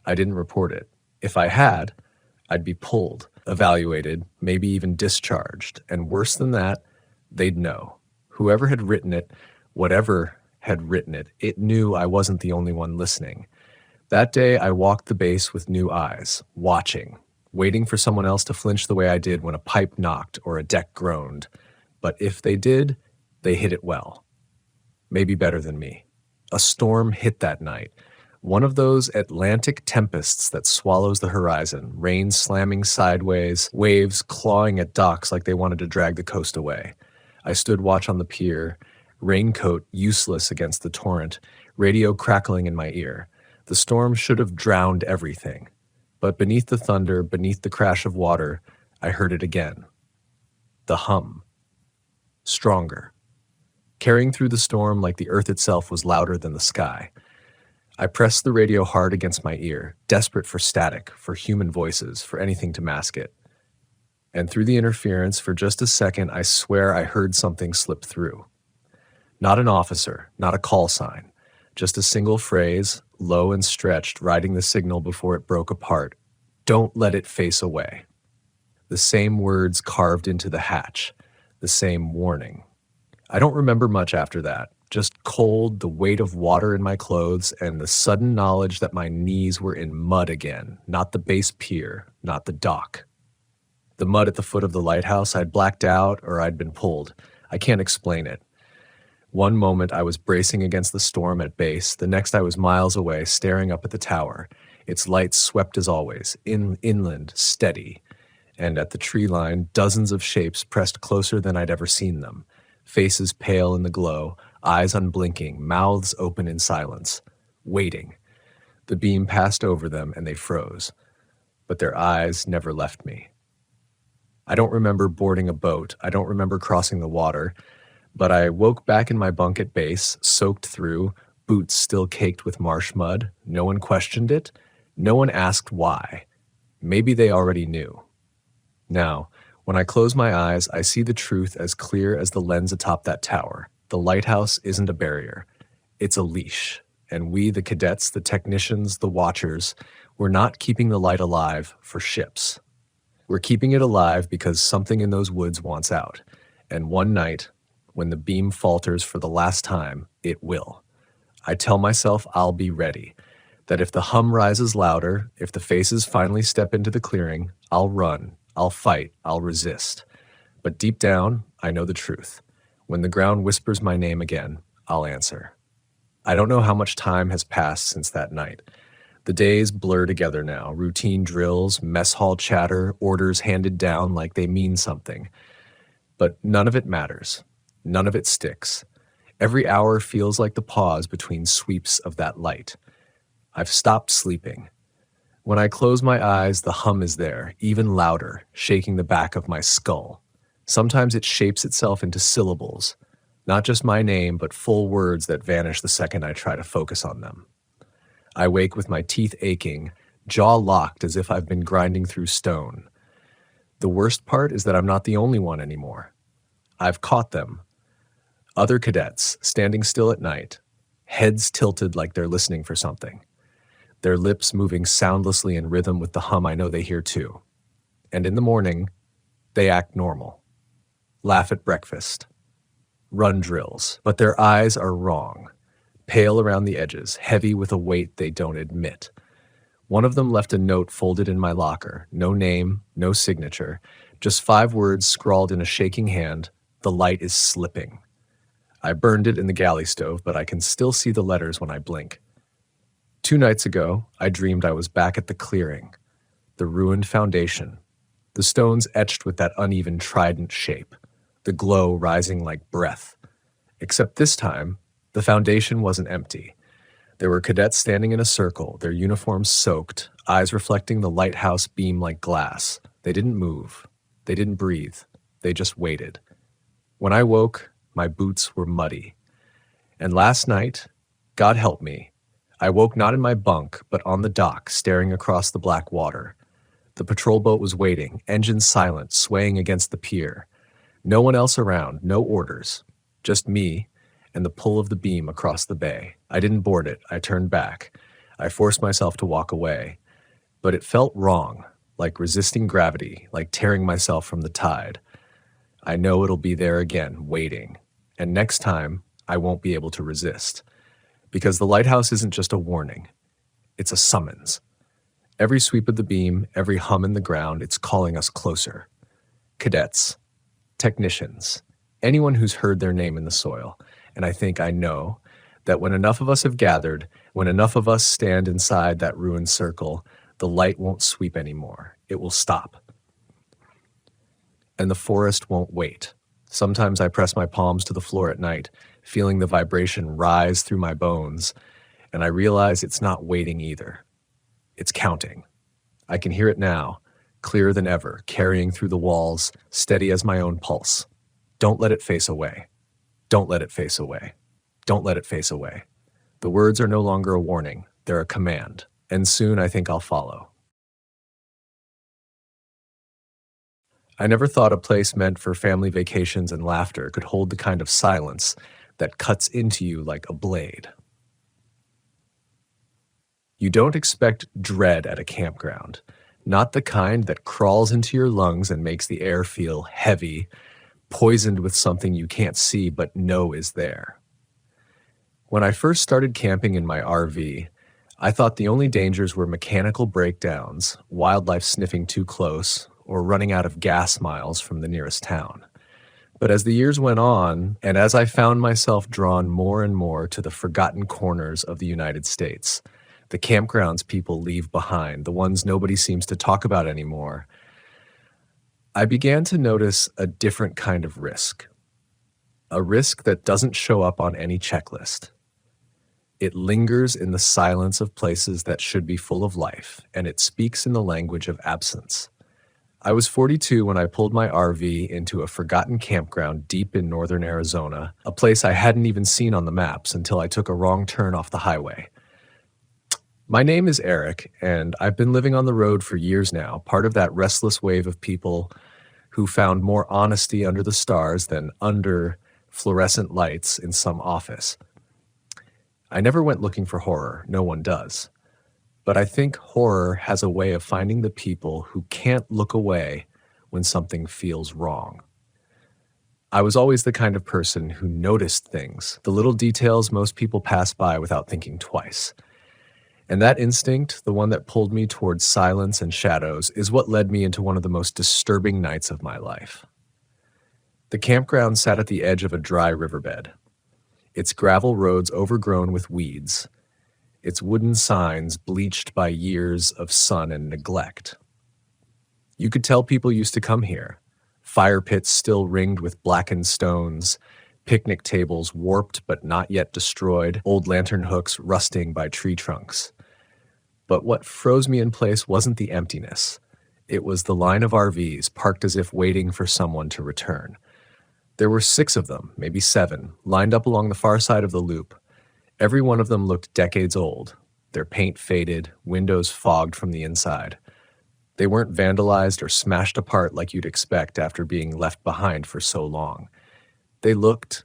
I didn't report it. If I had, I'd be pulled, evaluated, maybe even discharged. And worse than that, they'd know. Whoever had written it, whatever had written it, it knew I wasn't the only one listening. That day, I walked the base with new eyes, watching, waiting for someone else to flinch the way I did when a pipe knocked or a deck groaned. But if they did, they hit it well. Maybe better than me. A storm hit that night. One of those Atlantic tempests that swallows the horizon, rain slamming sideways, waves clawing at docks like they wanted to drag the coast away. I stood watch on the pier, raincoat useless against the torrent, radio crackling in my ear. The storm should have drowned everything. But beneath the thunder, beneath the crash of water, I heard it again. The hum. Stronger. Carrying through the storm like the earth itself was louder than the sky. I pressed the radio hard against my ear, desperate for static, for human voices, for anything to mask it. And through the interference, for just a second, I swear I heard something slip through. Not an officer, not a call sign, just a single phrase, low and stretched, riding the signal before it broke apart. Don't let it face away. The same words carved into the hatch, the same warning. I don't remember much after that. Just cold, the weight of water in my clothes, and the sudden knowledge that my knees were in mud again, not the base pier, not the dock. The mud at the foot of the lighthouse, I'd blacked out or I'd been pulled. I can't explain it. One moment I was bracing against the storm at base, the next I was miles away, staring up at the tower. Its lights swept as always, inland, steady. And at the tree line, dozens of shapes pressed closer than I'd ever seen them. Faces pale in the glow, eyes unblinking, mouths open in silence, waiting. The beam passed over them and they froze, but their eyes never left me. I don't remember boarding a boat, I don't remember crossing the water, but I woke back in my bunk at base, soaked through, boots still caked with marsh mud. No one questioned it, no one asked why. Maybe they already knew. Now, when I close my eyes, I see the truth as clear as the lens atop that tower. The lighthouse isn't a barrier. It's a leash. And we, the cadets, the technicians, the watchers, we're not keeping the light alive for ships. We're keeping it alive because something in those woods wants out. And one night, when the beam falters for the last time, it will. I tell myself I'll be ready. That if the hum rises louder, if the faces finally step into the clearing, I'll run. I'll fight, I'll resist. But deep down, I know the truth. When the ground whispers my name again, I'll answer. I don't know how much time has passed since that night. The days blur together now, routine drills, mess hall chatter, orders handed down like they mean something. But none of it matters. None of it sticks. Every hour feels like the pause between sweeps of that light. I've stopped sleeping. When I close my eyes, the hum is there, even louder, shaking the back of my skull. Sometimes it shapes itself into syllables, not just my name, but full words that vanish the second I try to focus on them. I wake with my teeth aching, jaw locked as if I've been grinding through stone. The worst part is that I'm not the only one anymore. I've caught them. Other cadets, standing still at night, heads tilted like they're listening for something. Their lips moving soundlessly in rhythm with the hum I know they hear too. And in the morning, they act normal. Laugh at breakfast. Run drills. But their eyes are wrong. Pale around the edges, heavy with a weight they don't admit. One of them left a note folded in my locker. No name, no signature. Just 5 words scrawled in a shaking hand. The light is slipping. I burned it in the galley stove, but I can still see the letters when I blink. 2 nights ago, I dreamed I was back at the clearing, the ruined foundation, the stones etched with that uneven trident shape, the glow rising like breath. Except this time, the foundation wasn't empty. There were cadets standing in a circle, their uniforms soaked, eyes reflecting the lighthouse beam like glass. They didn't move. They didn't breathe. They just waited. When I woke, my boots were muddy. And last night, God help me, I woke not in my bunk, but on the dock, staring across the black water. The patrol boat was waiting, engine silent, swaying against the pier. No one else around, no orders. Just me and the pull of the beam across the bay. I didn't board it. I turned back. I forced myself to walk away. But it felt wrong, like resisting gravity, like tearing myself from the tide. I know it'll be there again, waiting. And next time, I won't be able to resist. Because the lighthouse isn't just a warning. It's a summons. Every sweep of the beam, every hum in the ground, it's calling us closer. Cadets, technicians, anyone who's heard their name in the soil. And I think I know that when enough of us have gathered, when enough of us stand inside that ruined circle, the light won't sweep anymore. It will stop. And the forest won't wait. Sometimes I press my palms to the floor at night, feeling the vibration rise through my bones, and I realize it's not waiting either. It's counting. I can hear it now, clearer than ever, carrying through the walls, steady as my own pulse. Don't let it face away. Don't let it face away. Don't let it face away. The words are no longer a warning, they're a command, and soon I think I'll follow. I never thought a place meant for family vacations and laughter could hold the kind of silence that cuts into you like a blade. You don't expect dread at a campground, not the kind that crawls into your lungs and makes the air feel heavy, poisoned with something you can't see but know is there. When I first started camping in my RV, I thought the only dangers were mechanical breakdowns, wildlife sniffing too close, or running out of gas miles from the nearest town. But as the years went on, and as I found myself drawn more and more to the forgotten corners of the United States, the campgrounds people leave behind, the ones nobody seems to talk about anymore, I began to notice a different kind of risk. A risk that doesn't show up on any checklist. It lingers in the silence of places that should be full of life, and it speaks in the language of absence. I was 42 when I pulled my RV into a forgotten campground deep in northern Arizona, a place I hadn't even seen on the maps until I took a wrong turn off the highway. My name is Eric, and I've been living on the road for years now, part of that restless wave of people who found more honesty under the stars than under fluorescent lights in some office. I never went looking for horror, no one does. But I think horror has a way of finding the people who can't look away when something feels wrong. I was always the kind of person who noticed things, the little details most people pass by without thinking twice. And that instinct, the one that pulled me towards silence and shadows, is what led me into one of the most disturbing nights of my life. The campground sat at the edge of a dry riverbed, its gravel roads overgrown with weeds, its wooden signs bleached by years of sun and neglect. You could tell people used to come here, fire pits still ringed with blackened stones, picnic tables warped but not yet destroyed, old lantern hooks rusting by tree trunks. But what froze me in place wasn't the emptiness. It was the line of RVs parked as if waiting for someone to return. There were 6 of them, maybe 7, lined up along the far side of the loop. Every one of them looked decades old, their paint faded, windows fogged from the inside. They weren't vandalized or smashed apart like you'd expect after being left behind for so long. They looked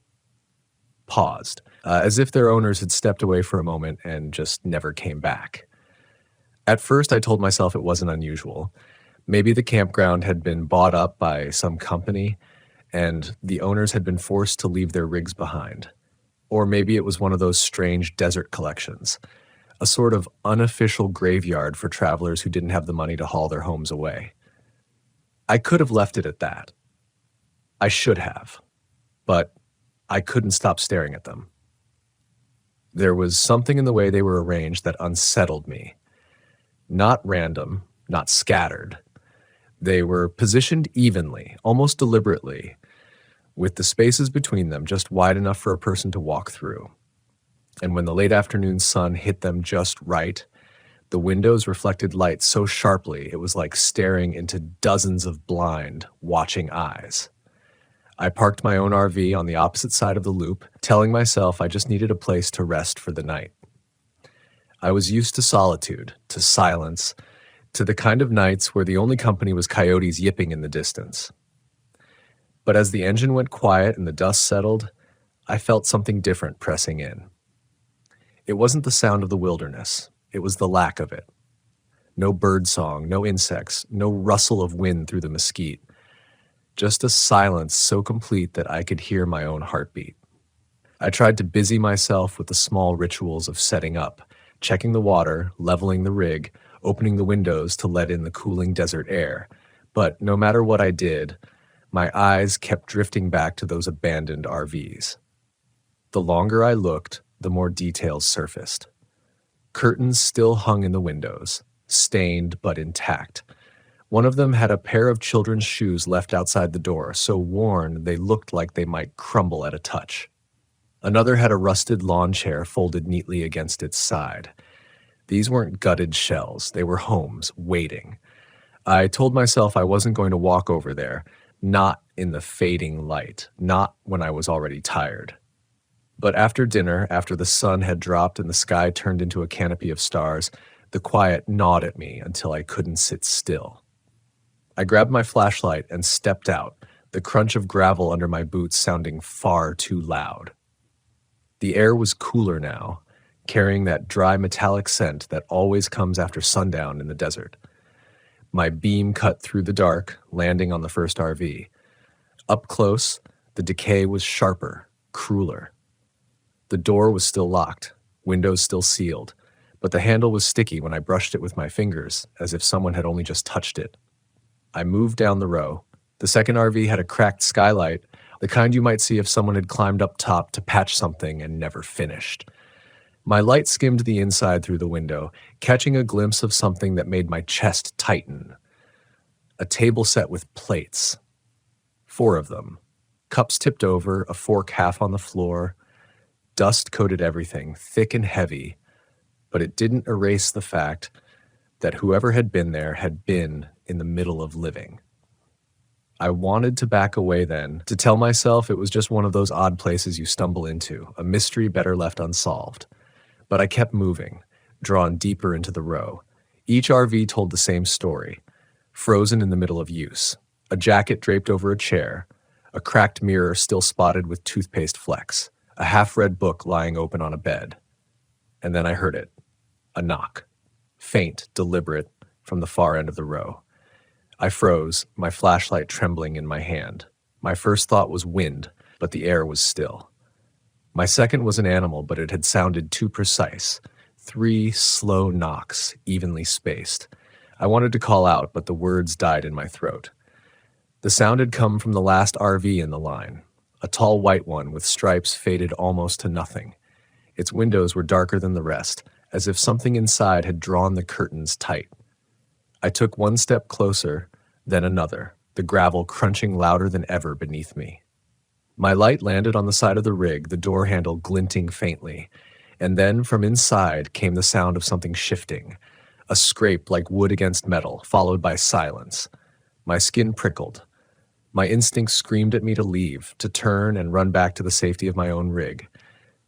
paused, as if their owners had stepped away for a moment and just never came back. At first, I told myself it wasn't unusual. Maybe the campground had been bought up by some company, and the owners had been forced to leave their rigs behind. Or maybe it was one of those strange desert collections, a sort of unofficial graveyard for travelers who didn't have the money to haul their homes away. I could have left it at that. I should have, but I couldn't stop staring at them. There was something in the way they were arranged that unsettled me. Not random, not scattered. They were positioned evenly, almost deliberately, with the spaces between them just wide enough for a person to walk through. And when the late afternoon sun hit them just right, the windows reflected light so sharply it was like staring into dozens of blind, watching eyes. I parked my own RV on the opposite side of the loop, telling myself I just needed a place to rest for the night. I was used to solitude, to silence, to the kind of nights where the only company was coyotes yipping in the distance. But as the engine went quiet and the dust settled, I felt something different pressing in. It wasn't the sound of the wilderness, it was the lack of it. No bird song, no insects, no rustle of wind through the mesquite. Just a silence so complete that I could hear my own heartbeat. I tried to busy myself with the small rituals of setting up, checking the water, leveling the rig, opening the windows to let in the cooling desert air. But no matter what I did, my eyes kept drifting back to those abandoned RVs. The longer I looked, the more details surfaced. Curtains still hung in the windows, stained but intact. One of them had a pair of children's shoes left outside the door, so worn they looked like they might crumble at a touch. Another had a rusted lawn chair folded neatly against its side. These weren't gutted shells, they were homes, waiting. I told myself I wasn't going to walk over there, not in the fading light, not when I was already tired. But after dinner, after the sun had dropped and the sky turned into a canopy of stars, the quiet gnawed at me until I couldn't sit still. I grabbed my flashlight and stepped out, the crunch of gravel under my boots sounding far too loud. The air was cooler now, carrying that dry metallic scent that always comes after sundown in the desert. My beam cut through the dark, landing on the first RV. Up close, the decay was sharper, crueler. The door was still locked, windows still sealed, but the handle was sticky when I brushed it with my fingers, as if someone had only just touched it. I moved down the row. The second RV had a cracked skylight, the kind you might see if someone had climbed up top to patch something and never finished. My light skimmed the inside through the window, catching a glimpse of something that made my chest tighten. A table set with plates. 4 of them. Cups tipped over, a fork half on the floor. Dust coated everything, thick and heavy, but it didn't erase the fact that whoever had been there had been in the middle of living. I wanted to back away then, to tell myself it was just one of those odd places you stumble into, a mystery better left unsolved. But I kept moving, drawn deeper into the row. Each RV told the same story, frozen in the middle of use, a jacket draped over a chair, a cracked mirror still spotted with toothpaste flecks, a half-read book lying open on a bed. And then I heard it, a knock, faint, deliberate, from the far end of the row. I froze, my flashlight trembling in my hand. My first thought was wind, but the air was still. My second was an animal, but it had sounded too precise. 3 slow knocks, evenly spaced. I wanted to call out, but the words died in my throat. The sound had come from the last RV in the line, a tall white one with stripes faded almost to nothing. Its windows were darker than the rest, as if something inside had drawn the curtains tight. I took one step closer, then another, the gravel crunching louder than ever beneath me. My light landed on the side of the rig, the door handle glinting faintly, and then from inside came the sound of something shifting, a scrape like wood against metal, followed by silence. My skin prickled. My instincts screamed at me to leave, to turn and run back to the safety of my own rig.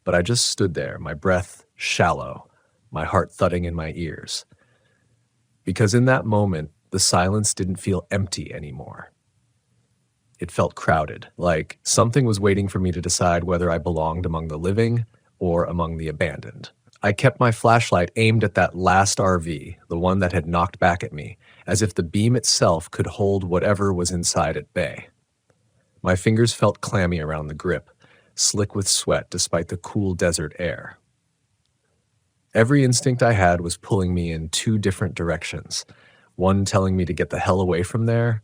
But I just stood there, my breath shallow, my heart thudding in my ears. Because in that moment, the silence didn't feel empty anymore. It felt crowded, like something was waiting for me to decide whether I belonged among the living or among the abandoned. I kept my flashlight aimed at that last RV, the one that had knocked back at me, as if the beam itself could hold whatever was inside at bay. My fingers felt clammy around the grip, slick with sweat despite the cool desert air. Every instinct I had was pulling me in 2 different directions, one telling me to get the hell away from there,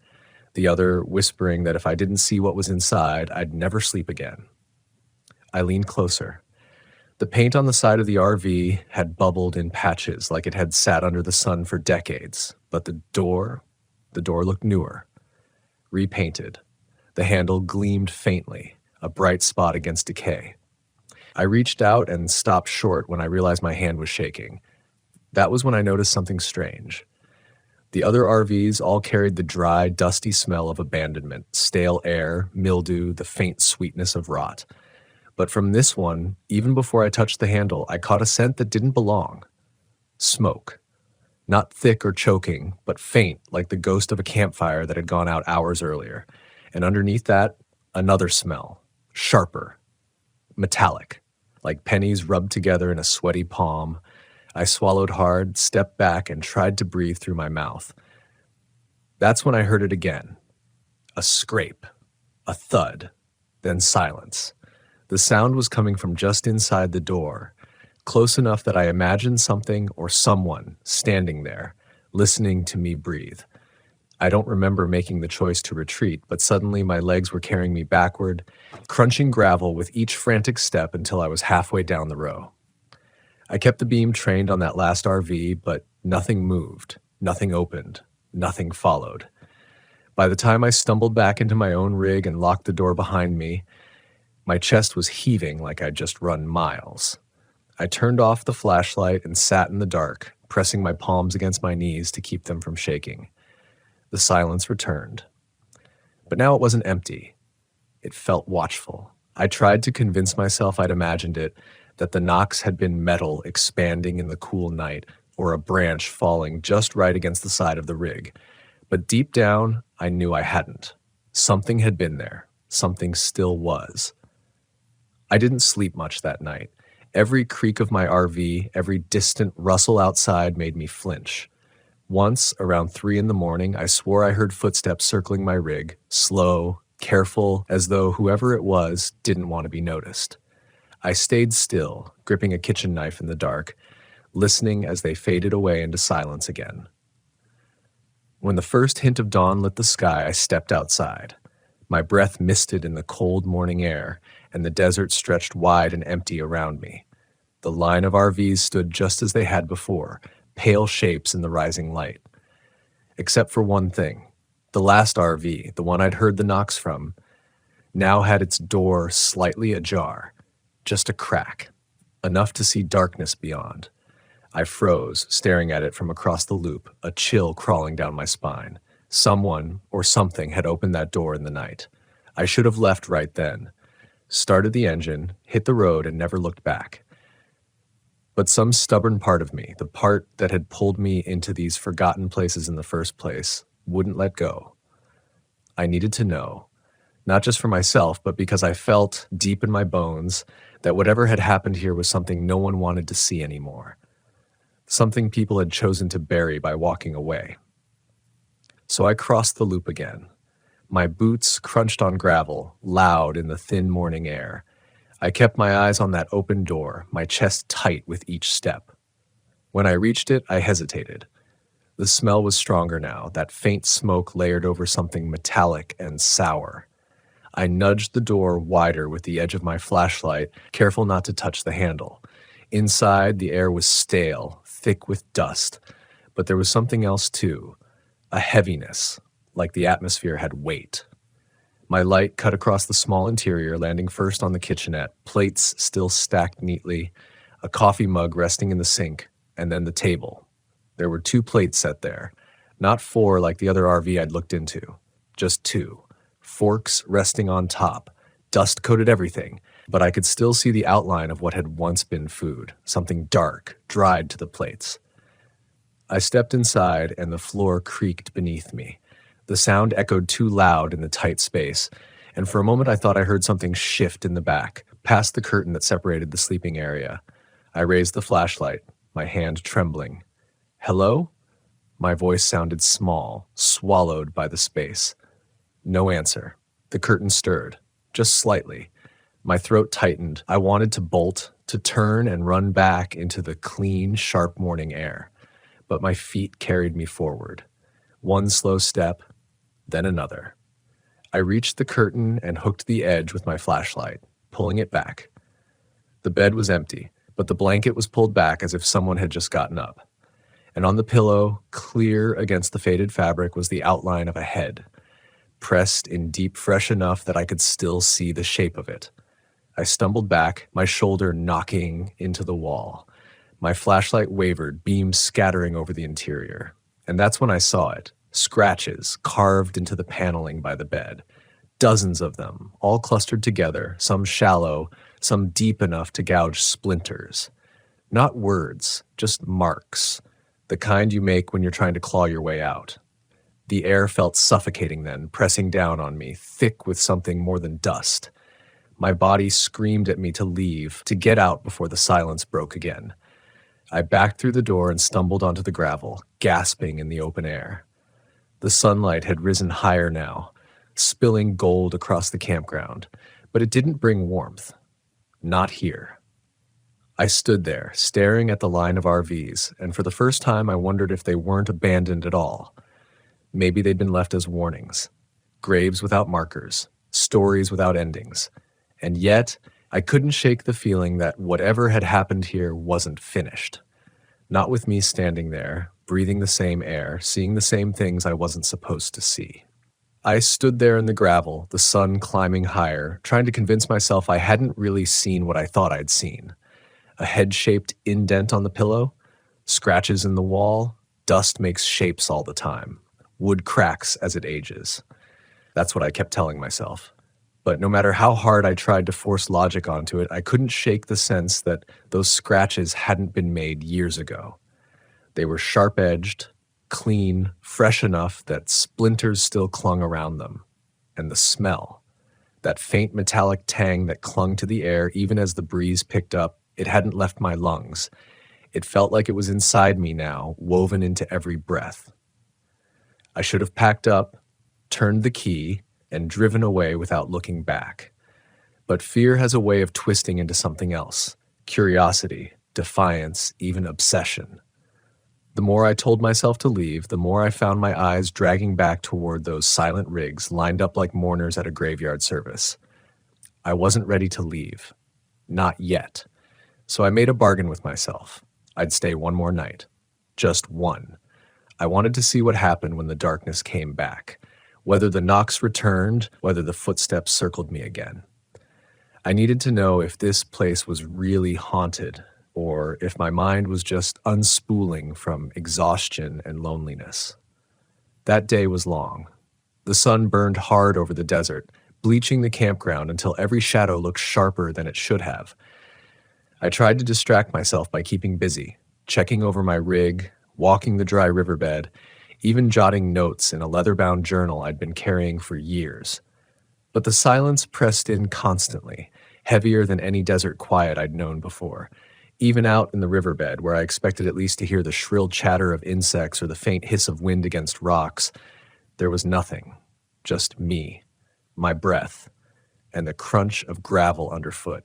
the other whispering that if I didn't see what was inside, I'd never sleep again. I leaned closer. The paint on the side of the RV had bubbled in patches like it had sat under the sun for decades, but the door looked newer, repainted. The handle gleamed faintly, a bright spot against decay. I reached out and stopped short when I realized my hand was shaking. That was when I noticed something strange. The other RVs all carried the dry, dusty smell of abandonment, stale air, mildew, the faint sweetness of rot. But from this one, even before I touched the handle, I caught a scent that didn't belong. Smoke. Not thick or choking, but faint, like the ghost of a campfire that had gone out hours earlier. And underneath that, another smell. Sharper. Metallic. Like pennies rubbed together in a sweaty palm. I swallowed hard, stepped back, and tried to breathe through my mouth. That's when I heard it again. A scrape. A thud. Then silence. The sound was coming from just inside the door, close enough that I imagined something or someone standing there, listening to me breathe. I don't remember making the choice to retreat, but suddenly my legs were carrying me backward, crunching gravel with each frantic step until I was halfway down the row. I kept the beam trained on that last RV, but nothing moved, nothing opened, nothing followed. By the time I stumbled back into my own rig and locked the door behind me, my chest was heaving like I'd just run miles. I turned off the flashlight and sat in the dark, pressing my palms against my knees to keep them from shaking. The silence returned. But now it wasn't empty. It felt watchful. I tried to convince myself I'd imagined it, that the knocks had been metal expanding in the cool night, or a branch falling just right against the side of the rig. But deep down, I knew I hadn't. Something had been there. Something still was. I didn't sleep much that night. Every creak of my RV, every distant rustle outside made me flinch. Once, around 3 a.m, I swore I heard footsteps circling my rig, slow, careful, as though whoever it was didn't want to be noticed. I stayed still, gripping a kitchen knife in the dark, listening as they faded away into silence again. When the first hint of dawn lit the sky, I stepped outside. My breath misted in the cold morning air, and the desert stretched wide and empty around me. The line of RVs stood just as they had before, pale shapes in the rising light. Except for one thing. The last RV, the one I'd heard the knocks from, now had its door slightly ajar, just a crack, enough to see darkness beyond. I froze, staring at it from across the loop, a chill crawling down my spine. Someone or something had opened that door in the night. I should have left right then, started the engine, hit the road, and never looked back. But some stubborn part of me, the part that had pulled me into these forgotten places in the first place, wouldn't let go. I needed to know, not just for myself, but because I felt deep in my bones that whatever had happened here was something no one wanted to see anymore. Something people had chosen to bury by walking away. So I crossed the loop again. My boots crunched on gravel, loud in the thin morning air. I kept my eyes on that open door, my chest tight with each step. When I reached it, I hesitated. The smell was stronger now, that faint smoke layered over something metallic and sour. I nudged the door wider with the edge of my flashlight, careful not to touch the handle. Inside, the air was stale, thick with dust, but there was something else too, a heaviness, like the atmosphere had weight. My light cut across the small interior, landing first on the kitchenette, plates still stacked neatly, a coffee mug resting in the sink, and then the table. There were 2 plates set there, not 4 like the other RV I'd looked into, just 2. Forks resting on top, dust coated everything, but I could still see the outline of what had once been food, something dark, dried to the plates. I stepped inside, and the floor creaked beneath me. The sound echoed too loud in the tight space, and for a moment I thought I heard something shift in the back, past the curtain that separated the sleeping area. I raised the flashlight, my hand trembling. "Hello?" My voice sounded small, swallowed by the space. No answer. The curtain stirred, just slightly. My throat tightened. I wanted to bolt, to turn and run back into the clean, sharp morning air. But my feet carried me forward. One slow step, then another. I reached the curtain and hooked the edge with my flashlight, pulling it back. The bed was empty, but the blanket was pulled back as if someone had just gotten up. And on the pillow, clear against the faded fabric, was the outline of a head, pressed in deep fresh enough that I could still see the shape of it. I stumbled back, my shoulder knocking into the wall. My flashlight wavered, beams scattering over the interior. And that's when I saw it. Scratches carved into the paneling by the bed. Dozens of them, all clustered together, some shallow, some deep enough to gouge splinters. Not words, just marks, the kind you make when you're trying to claw your way out. The air felt suffocating then, pressing down on me, thick with something more than dust. My body screamed at me to leave, to get out before the silence broke again. I backed through the door and stumbled onto the gravel, gasping in the open air. The sunlight had risen higher now, spilling gold across the campground, but it didn't bring warmth. Not here. I stood there, staring at the line of RVs, and for the first time I wondered if they weren't abandoned at all. Maybe they'd been left as warnings. Graves without markers, stories without endings. And yet, I couldn't shake the feeling that whatever had happened here wasn't finished. Not with me standing there, breathing the same air, seeing the same things I wasn't supposed to see. I stood there in the gravel, the sun climbing higher, trying to convince myself I hadn't really seen what I thought I'd seen. A head-shaped indent on the pillow, scratches in the wall, dust makes shapes all the time. Wood cracks as it ages. That's what I kept telling myself. But no matter how hard I tried to force logic onto it, I couldn't shake the sense that those scratches hadn't been made years ago. They were sharp-edged, clean, fresh enough that splinters still clung around them. And the smell, that faint metallic tang that clung to the air even as the breeze picked up, it hadn't left my lungs. It felt like it was inside me now, woven into every breath. I should have packed up, turned the key, and driven away without looking back. But fear has a way of twisting into something else. Curiosity, defiance, even obsession. The more I told myself to leave, the more I found my eyes dragging back toward those silent rigs lined up like mourners at a graveyard service. I wasn't ready to leave. Not yet. So I made a bargain with myself. I'd stay one more night. Just one. I wanted to see what happened when the darkness came back. Whether the knocks returned, whether the footsteps circled me again. I needed to know if this place was really haunted, or if my mind was just unspooling from exhaustion and loneliness. That day was long. The sun burned hard over the desert, bleaching the campground until every shadow looked sharper than it should have. I tried to distract myself by keeping busy, checking over my rig, walking the dry riverbed, even jotting notes in a leather-bound journal I'd been carrying for years. But the silence pressed in constantly, heavier than any desert quiet I'd known before. Even out in the riverbed, where I expected at least to hear the shrill chatter of insects or the faint hiss of wind against rocks, there was nothing. Just me, my breath, and the crunch of gravel underfoot.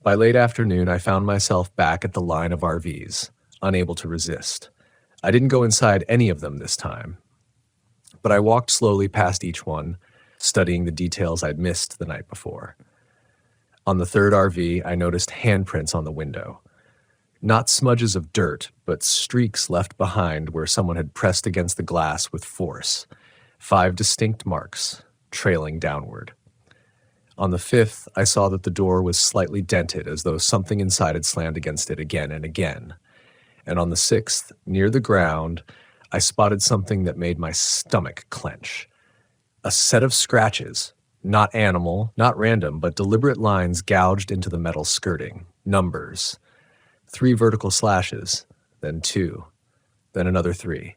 By late afternoon, I found myself back at the line of RVs, unable to resist. I didn't go inside any of them this time, but I walked slowly past each one, studying the details I'd missed the night before. On the third RV, I noticed handprints on the window. Not smudges of dirt, but streaks left behind where someone had pressed against the glass with force. 5 distinct marks, trailing downward. On the fifth, I saw that the door was slightly dented, as though something inside had slammed against it again and again. And on the 6th, near the ground, I spotted something that made my stomach clench. A set of scratches, not animal, not random, but deliberate lines gouged into the metal skirting. Numbers. 3 vertical slashes, then 2, then another 3.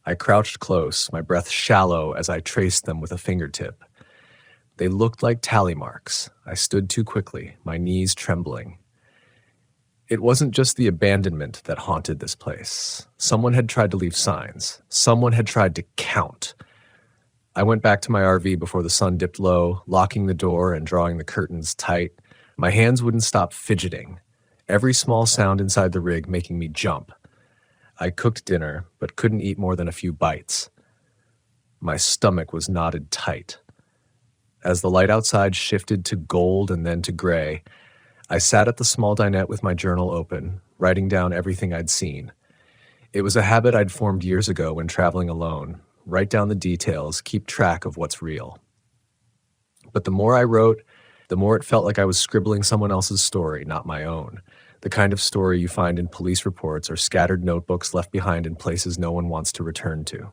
I crouched close, my breath shallow as I traced them with a fingertip. They looked like tally marks. I stood too quickly, my knees trembling. It wasn't just the abandonment that haunted this place. Someone had tried to leave signs. Someone had tried to count. I went back to my RV before the sun dipped low, locking the door and drawing the curtains tight. My hands wouldn't stop fidgeting, every small sound inside the rig making me jump. I cooked dinner, but couldn't eat more than a few bites. My stomach was knotted tight. As the light outside shifted to gold and then to gray, I sat at the small dinette with my journal open, writing down everything I'd seen. It was a habit I'd formed years ago when traveling alone. Write down the details, keep track of what's real. But the more I wrote, the more it felt like I was scribbling someone else's story, not my own. The kind of story you find in police reports or scattered notebooks left behind in places no one wants to return to.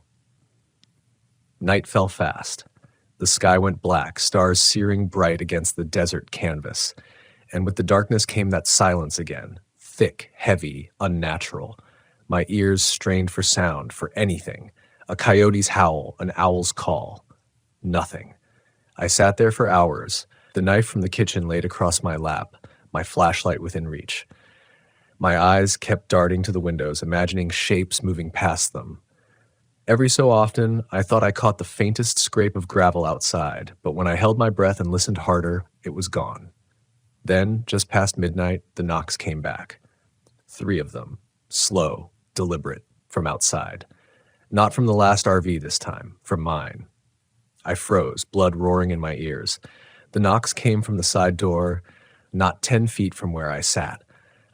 Night fell fast. The sky went black, stars searing bright against the desert canvas. And with the darkness came that silence again, thick, heavy, unnatural. My ears strained for sound, for anything. A coyote's howl, an owl's call. Nothing. I sat there for hours, the knife from the kitchen laid across my lap, my flashlight within reach. My eyes kept darting to the windows, imagining shapes moving past them. Every so often, I thought I caught the faintest scrape of gravel outside, but when I held my breath and listened harder, it was gone. Then, just past midnight, the knocks came back. 3 of them, slow, deliberate, from outside. Not from the last RV this time, from mine. I froze, blood roaring in my ears. The knocks came from the side door, not 10 feet from where I sat.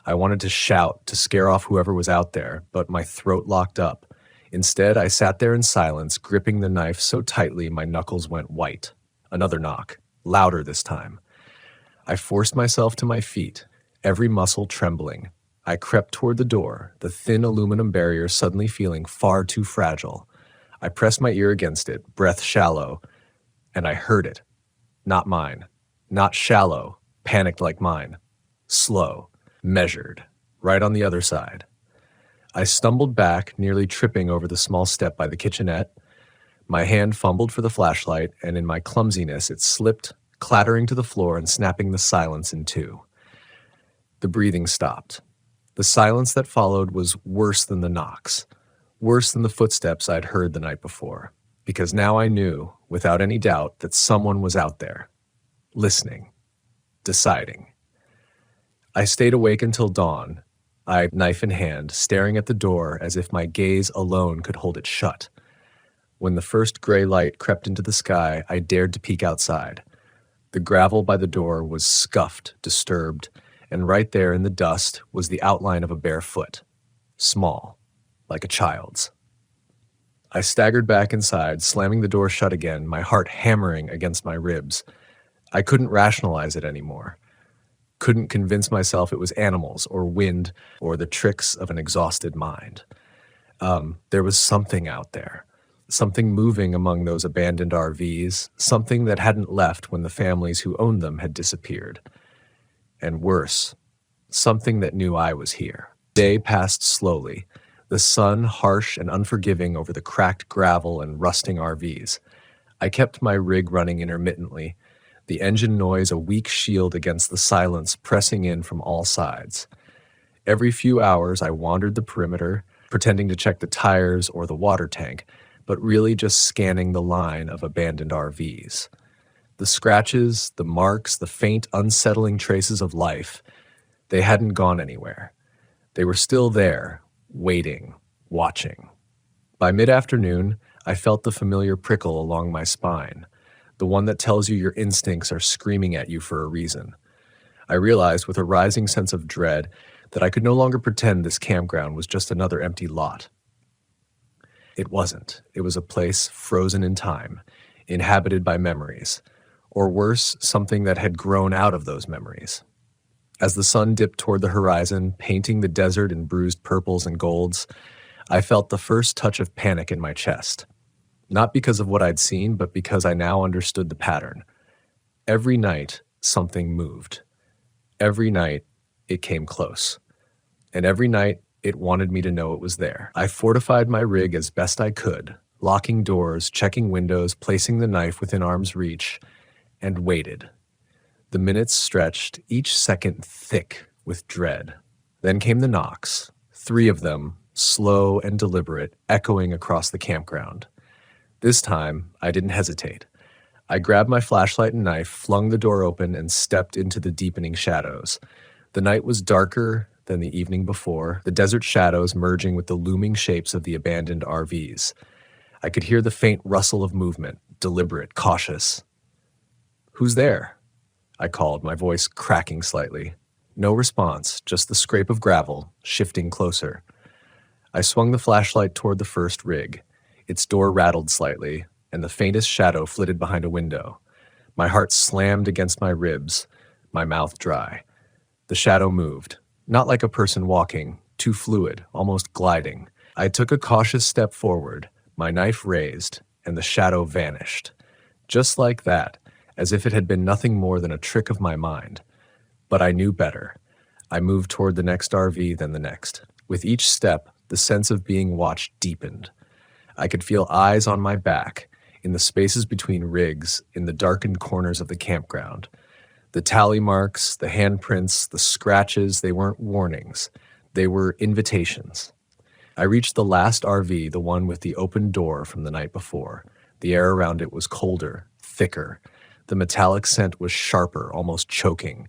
I wanted to shout to scare off whoever was out there, but my throat locked up. Instead, I sat there in silence, gripping the knife so tightly my knuckles went white. Another knock, louder this time. I forced myself to my feet, every muscle trembling. I crept toward the door, the thin aluminum barrier suddenly feeling far too fragile. I pressed my ear against it, breath shallow, and I heard it. Not mine. Not shallow, panicked like mine. Slow, measured, right on the other side. I stumbled back, nearly tripping over the small step by the kitchenette. My hand fumbled for the flashlight, and in my clumsiness it slipped, clattering to the floor and snapping the silence in two. The breathing stopped. The silence that followed was worse than the knocks, worse than the footsteps I'd heard the night before, because now I knew, without any doubt, that someone was out there, listening, deciding. I stayed awake until dawn, I, knife in hand, staring at the door as if my gaze alone could hold it shut. When the first gray light crept into the sky, I dared to peek outside. The gravel by the door was scuffed, disturbed, and right there in the dust was the outline of a bare foot, small, like a child's. I staggered back inside, slamming the door shut again, my heart hammering against my ribs. I couldn't rationalize it anymore. Couldn't convince myself it was animals or wind or the tricks of an exhausted mind. There was something out there, something moving among those abandoned RVs, something that hadn't left when the families who owned them had disappeared. And worse, something that knew I was here. Day passed slowly, the sun harsh and unforgiving over the cracked gravel and rusting RVs. I kept my rig running intermittently, the engine noise a weak shield against the silence pressing in from all sides. Every few hours I wandered the perimeter, pretending to check the tires or the water tank, but really just scanning the line of abandoned RVs. The scratches, the marks, the faint, unsettling traces of life, they hadn't gone anywhere. They were still there, waiting, watching. By mid-afternoon, I felt the familiar prickle along my spine, the one that tells you your instincts are screaming at you for a reason. I realized with a rising sense of dread that I could no longer pretend this campground was just another empty lot. It wasn't. It was a place frozen in time, inhabited by memories. Or worse, something that had grown out of those memories. As the sun dipped toward the horizon, painting the desert in bruised purples and golds, I felt the first touch of panic in my chest. Not because of what I'd seen, but because I now understood the pattern. Every night, something moved. Every night, it came close. And every night, it wanted me to know it was there. I fortified my rig as best I could, locking doors, checking windows, placing the knife within arm's reach, and waited. The minutes stretched, each second thick with dread. Then came the knocks, 3 of them, slow and deliberate, echoing across the campground. This time, I didn't hesitate. I grabbed my flashlight and knife, flung the door open, and stepped into the deepening shadows. The night was darker than the evening before, the desert shadows merging with the looming shapes of the abandoned RVs. I could hear the faint rustle of movement, deliberate, cautious. "Who's there?" I called, my voice cracking slightly. No response, just the scrape of gravel, shifting closer. I swung the flashlight toward the first rig. Its door rattled slightly, and the faintest shadow flitted behind a window. My heart slammed against my ribs, my mouth dry. The shadow moved, not like a person walking, too fluid, almost gliding. I took a cautious step forward, my knife raised, and the shadow vanished. Just like that, as if it had been nothing more than a trick of my mind. But I knew better. I moved toward the next RV, then the next. With each step, the sense of being watched deepened. I could feel eyes on my back, in the spaces between rigs, in the darkened corners of the campground. The tally marks, the handprints, the scratches, they weren't warnings. They were invitations. I reached the last RV, the one with the open door from the night before. The air around it was colder, thicker. The metallic scent was sharper, almost choking.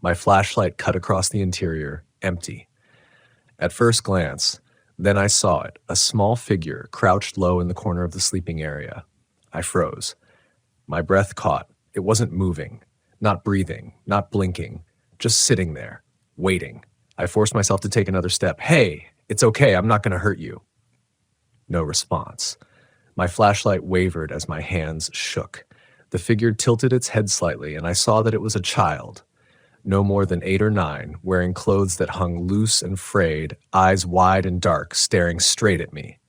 My flashlight cut across the interior, empty. At first glance, then I saw it, a small figure crouched low in the corner of the sleeping area. I froze. My breath caught. It wasn't moving, not breathing, not blinking, just sitting there, waiting. I forced myself to take another step. Hey, it's okay, I'm not going to hurt you. No response. My flashlight wavered as my hands shook. The figure tilted its head slightly, and I saw that it was a child, no more than 8 or 9, wearing clothes that hung loose and frayed, eyes wide and dark, staring straight at me.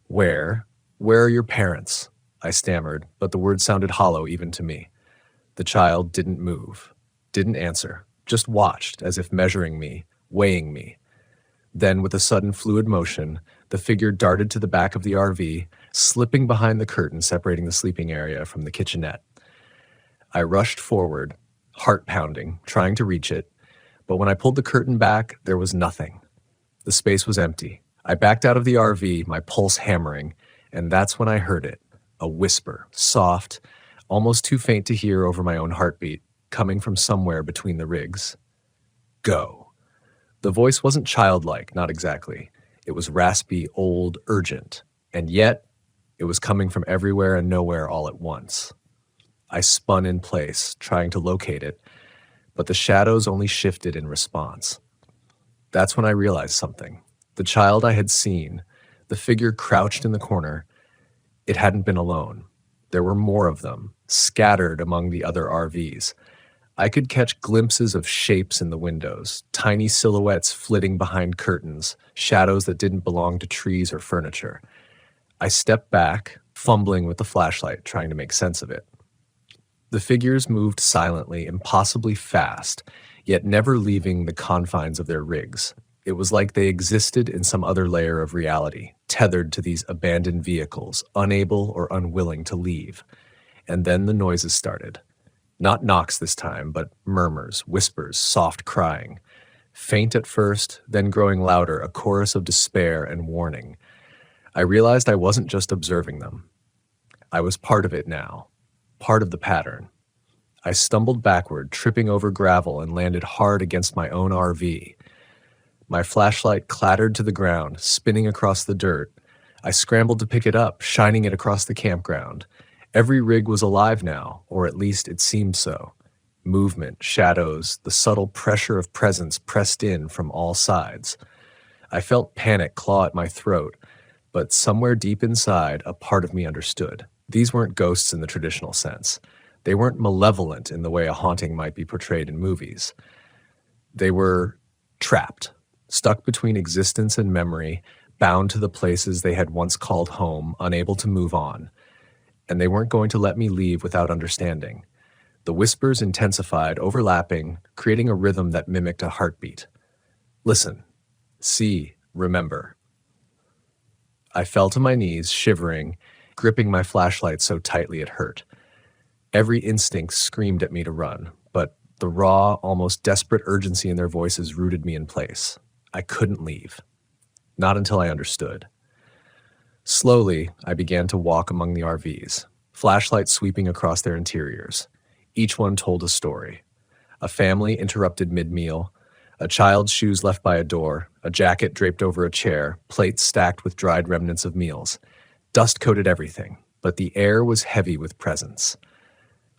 Where are your parents? I stammered, but the words sounded hollow even to me. The child didn't move, didn't answer, just watched as if measuring me, weighing me. Then, with a sudden fluid motion, the figure darted to the back of the RV, slipping behind the curtain separating the sleeping area from the kitchenette. I rushed forward, heart pounding, trying to reach it, but when I pulled the curtain back, there was nothing. The space was empty. I backed out of the RV, my pulse hammering, and that's when I heard it, a whisper, soft, almost too faint to hear over my own heartbeat, coming from somewhere between the rigs. Go. The voice wasn't childlike, not exactly. It was raspy, old, urgent, and yet it was coming from everywhere and nowhere all at once. I spun in place, trying to locate it, but the shadows only shifted in response. That's when I realized something. The child I had seen, the figure crouched in the corner, it hadn't been alone. There were more of them, scattered among the other RVs. I could catch glimpses of shapes in the windows, tiny silhouettes flitting behind curtains, shadows that didn't belong to trees or furniture. I stepped back, fumbling with the flashlight, trying to make sense of it. The figures moved silently, impossibly fast, yet never leaving the confines of their rigs. It was like they existed in some other layer of reality, tethered to these abandoned vehicles, unable or unwilling to leave. And then the noises started. Not knocks this time, but murmurs, whispers, soft crying. Faint at first, then growing louder, a chorus of despair and warning. I realized I wasn't just observing them. I was part of it now, part of the pattern. I stumbled backward, tripping over gravel, and landed hard against my own RV. My flashlight clattered to the ground, spinning across the dirt. I scrambled to pick it up, shining it across the campground. Every rig was alive now, or at least it seemed so. Movement, shadows, the subtle pressure of presence pressed in from all sides. I felt panic claw at my throat, but somewhere deep inside, a part of me understood. These weren't ghosts in the traditional sense. They weren't malevolent in the way a haunting might be portrayed in movies. They were trapped, stuck between existence and memory, bound to the places they had once called home, unable to move on. And they weren't going to let me leave without understanding. The whispers intensified, overlapping, creating a rhythm that mimicked a heartbeat. Listen, see, remember. I fell to my knees, shivering, gripping my flashlight so tightly it hurt. Every instinct screamed at me to run, but the raw, almost desperate urgency in their voices rooted me in place. I couldn't leave. Not until I understood. Slowly, I began to walk among the RVs, flashlights sweeping across their interiors. Each one told a story. A family interrupted mid-meal, a child's shoes left by a door, a jacket draped over a chair, plates stacked with dried remnants of meals. Dust coated everything, but the air was heavy with presence.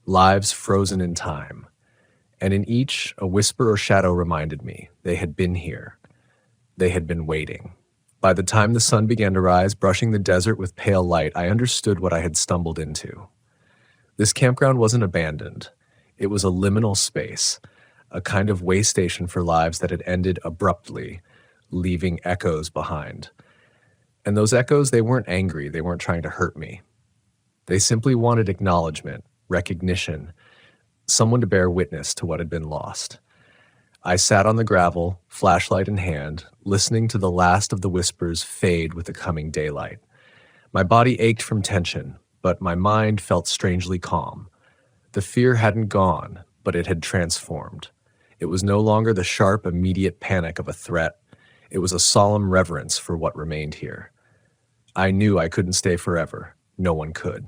Lives frozen in time. And in each, a whisper or shadow reminded me they had been here. They had been waiting. By the time the sun began to rise, brushing the desert with pale light, I understood what I had stumbled into. This campground wasn't abandoned. It was a liminal space, a kind of way station for lives that had ended abruptly, leaving echoes behind. And those echoes, they weren't angry, they weren't trying to hurt me. They simply wanted acknowledgement, recognition, someone to bear witness to what had been lost. I sat on the gravel, flashlight in hand, listening to the last of the whispers fade with the coming daylight. My body ached from tension, but my mind felt strangely calm. The fear hadn't gone, but it had transformed. It was no longer the sharp, immediate panic of a threat. It was a solemn reverence for what remained here. I knew I couldn't stay forever. No one could.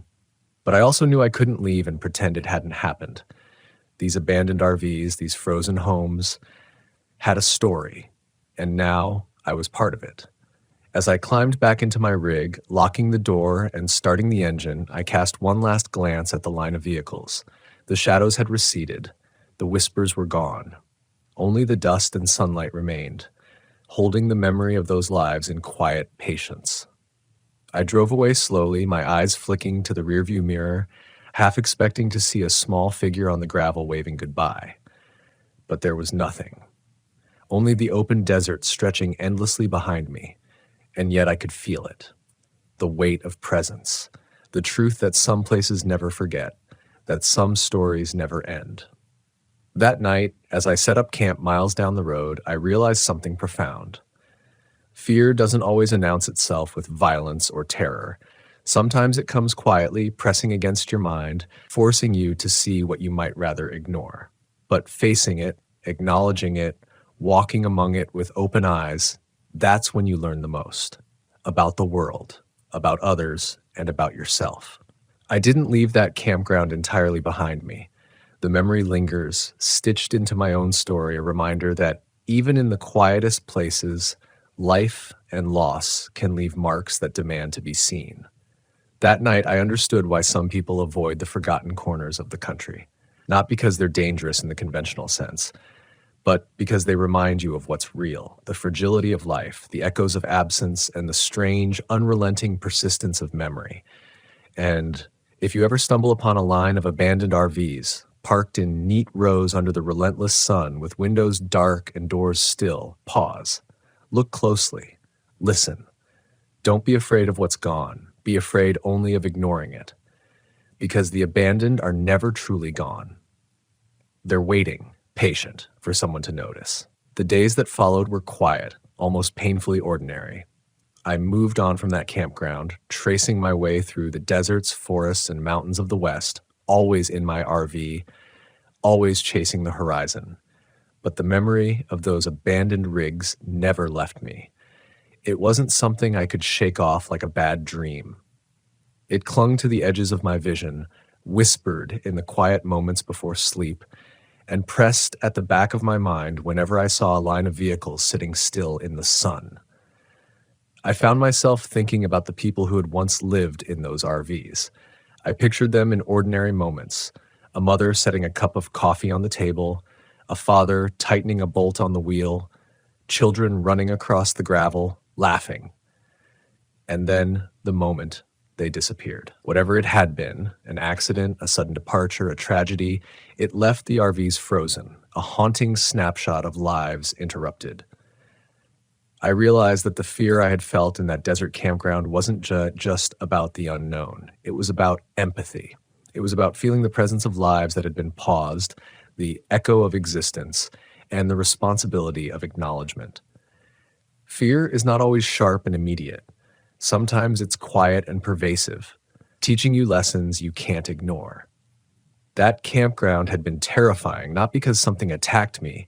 But I also knew I couldn't leave and pretend it hadn't happened. These abandoned RVs, these frozen homes, had a story, and now I was part of it. As I climbed back into my rig, locking the door and starting the engine, I cast one last glance at the line of vehicles. The shadows had receded. The whispers were gone. Only the dust and sunlight remained, holding the memory of those lives in quiet patience. I drove away slowly, my eyes flicking to the rearview mirror, half expecting to see a small figure on the gravel waving goodbye. But there was nothing. Only the open desert stretching endlessly behind me. And yet I could feel it. The weight of presence. The truth that some places never forget. That some stories never end. That night, as I set up camp miles down the road, I realized something profound. Fear doesn't always announce itself with violence or terror. Sometimes it comes quietly, pressing against your mind, forcing you to see what you might rather ignore. But facing it, acknowledging it, walking among it with open eyes, that's when you learn the most. About the world, about others, and about yourself. I didn't leave that campground entirely behind me. The memory lingers, stitched into my own story, a reminder that even in the quietest places, life and loss can leave marks that demand to be seen. That night, I understood why some people avoid the forgotten corners of the country. Not because they're dangerous in the conventional sense, but because they remind you of what's real, the fragility of life, the echoes of absence, and the strange, unrelenting persistence of memory. And if you ever stumble upon a line of abandoned RVs, parked in neat rows under the relentless sun, with windows dark and doors still, pause. Look closely. Listen. Don't be afraid of what's gone. Be afraid only of ignoring it. Because the abandoned are never truly gone. They're waiting, patient, for someone to notice. The days that followed were quiet, almost painfully ordinary. I moved on from that campground, tracing my way through the deserts, forests, and mountains of the West, always in my RV, always chasing the horizon. But the memory of those abandoned rigs never left me. It wasn't something I could shake off like a bad dream. It clung to the edges of my vision, whispered in the quiet moments before sleep, and pressed at the back of my mind whenever I saw a line of vehicles sitting still in the sun. I found myself thinking about the people who had once lived in those RVs. I pictured them in ordinary moments, a mother setting a cup of coffee on the table, a father tightening a bolt on the wheel, children running across the gravel, laughing. And then, the moment, they disappeared. Whatever it had been, an accident, a sudden departure, a tragedy, it left the RVs frozen, a haunting snapshot of lives interrupted. I realized that the fear I had felt in that desert campground wasn't just about the unknown. It was about empathy. It was about feeling the presence of lives that had been paused, the echo of existence, and the responsibility of acknowledgement. Fear is not always sharp and immediate. Sometimes it's quiet and pervasive, teaching you lessons you can't ignore. That campground had been terrifying, not because something attacked me,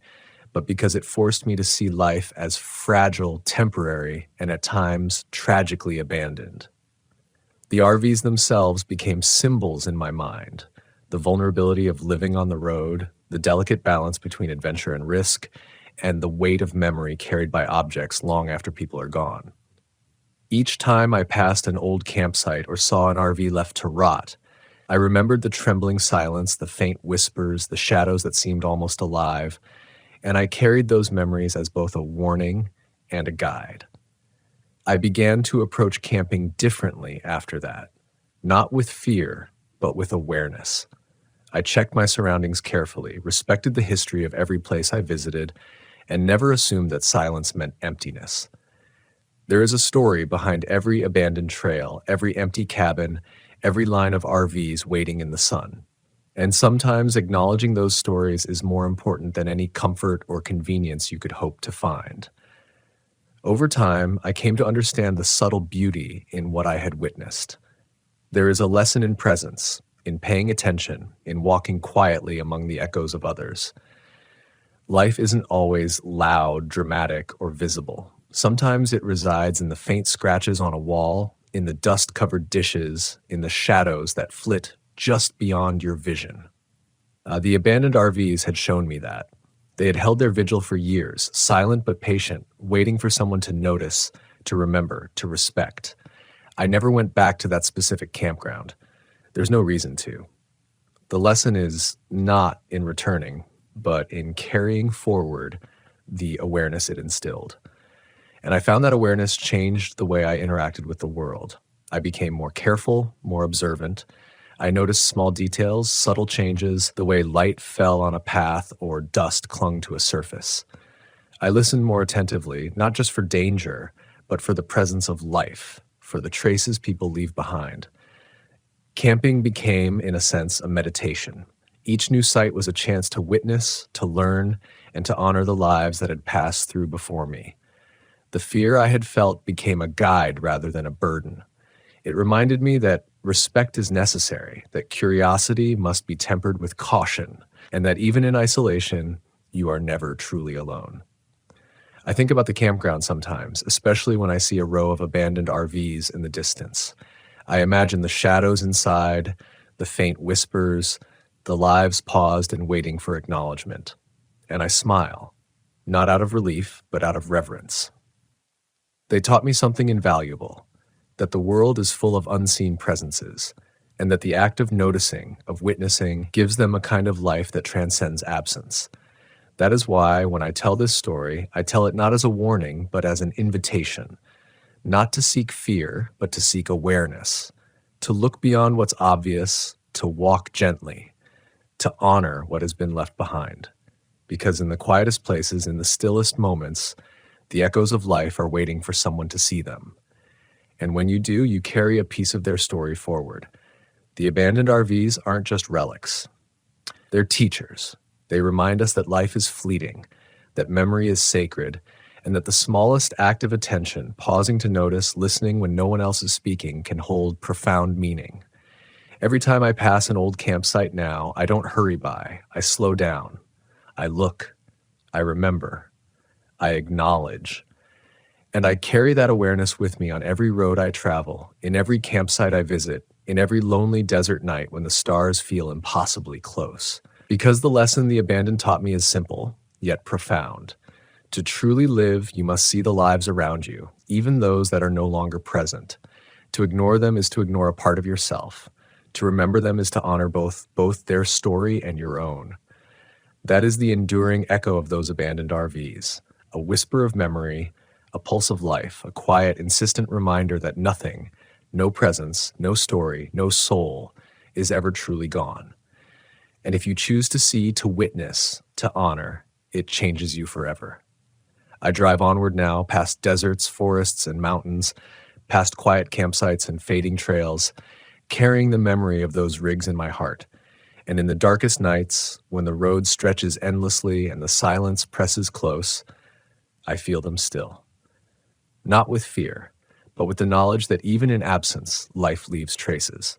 but because it forced me to see life as fragile, temporary, and at times tragically abandoned. The RVs themselves became symbols in my mind, the vulnerability of living on the road, the delicate balance between adventure and risk, and the weight of memory carried by objects long after people are gone. Each time I passed an old campsite or saw an RV left to rot, I remembered the trembling silence, the faint whispers, the shadows that seemed almost alive, and I carried those memories as both a warning and a guide. I began to approach camping differently after that, not with fear, but with awareness. I checked my surroundings carefully, respected the history of every place I visited, and never assumed that silence meant emptiness. There is a story behind every abandoned trail, every empty cabin, every line of RVs waiting in the sun. And sometimes acknowledging those stories is more important than any comfort or convenience you could hope to find. Over time, I came to understand the subtle beauty in what I had witnessed. There is a lesson in presence, in paying attention, in walking quietly among the echoes of others. Life isn't always loud, dramatic, or visible. Sometimes it resides in the faint scratches on a wall, in the dust-covered dishes, in the shadows that flit just beyond your vision. The abandoned RVs had shown me that. They had held their vigil for years, silent but patient, waiting for someone to notice, to remember, to respect. I never went back to that specific campground. There's no reason to. The lesson is not in returning, but in carrying forward the awareness it instilled. And I found that awareness changed the way I interacted with the world. I became more careful, more observant. I noticed small details, subtle changes, the way light fell on a path or dust clung to a surface. I listened more attentively, not just for danger, but for the presence of life, for the traces people leave behind. Camping became, in a sense, a meditation. Each new site was a chance to witness, to learn, and to honor the lives that had passed through before me. The fear I had felt became a guide rather than a burden. It reminded me that respect is necessary, that curiosity must be tempered with caution, and that even in isolation, you are never truly alone. I think about the campground sometimes, especially when I see a row of abandoned RVs in the distance. I imagine the shadows inside, the faint whispers, the lives paused and waiting for acknowledgement. And I smile, not out of relief, but out of reverence. They taught me something invaluable, that the world is full of unseen presences, and that the act of noticing, of witnessing, gives them a kind of life that transcends absence. That is why, when I tell this story, I tell it not as a warning, but as an invitation, not to seek fear, but to seek awareness, to look beyond what's obvious, to walk gently, to honor what has been left behind. Because in the quietest places, in the stillest moments, the echoes of life are waiting for someone to see them. And when you do, you carry a piece of their story forward. The abandoned RVs aren't just relics. They're teachers. They remind us that life is fleeting, that memory is sacred, and that the smallest act of attention, pausing to notice, listening when no one else is speaking, can hold profound meaning. Every time I pass an old campsite now, I don't hurry by. I slow down. I look. I remember. I acknowledge. And I carry that awareness with me on every road I travel, in every campsite I visit, in every lonely desert night when the stars feel impossibly close. Because the lesson the abandoned taught me is simple, yet profound. To truly live, you must see the lives around you, even those that are no longer present. To ignore them is to ignore a part of yourself. To remember them is to honor both their story and your own. That is the enduring echo of those abandoned RVs, a whisper of memory, a pulse of life, a quiet, insistent reminder that nothing, no presence, no story, no soul, is ever truly gone. And if you choose to see, to witness, to honor, it changes you forever. I drive onward now, past deserts, forests, and mountains, past quiet campsites and fading trails, carrying the memory of those rigs in my heart. And in the darkest nights, when the road stretches endlessly and the silence presses close, I feel them still. Not with fear, but with the knowledge that even in absence, life leaves traces.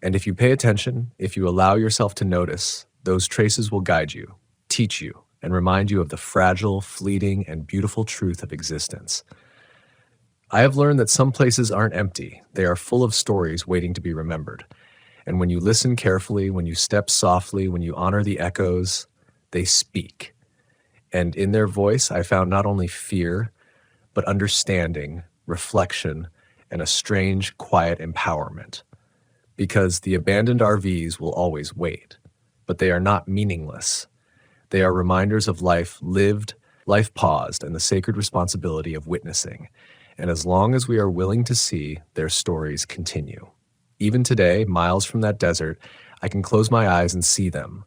And if you pay attention, if you allow yourself to notice, those traces will guide you, teach you, and remind you of the fragile, fleeting, and beautiful truth of existence. I have learned that some places aren't empty. They are full of stories waiting to be remembered. And when you listen carefully, when you step softly, when you honor the echoes, they speak. And in their voice, I found not only fear, but understanding, reflection, and a strange, quiet empowerment. Because the abandoned RVs will always wait, but they are not meaningless. They are reminders of life lived, life paused, and the sacred responsibility of witnessing. And as long as we are willing to see, their stories continue. Even today, miles from that desert, I can close my eyes and see them,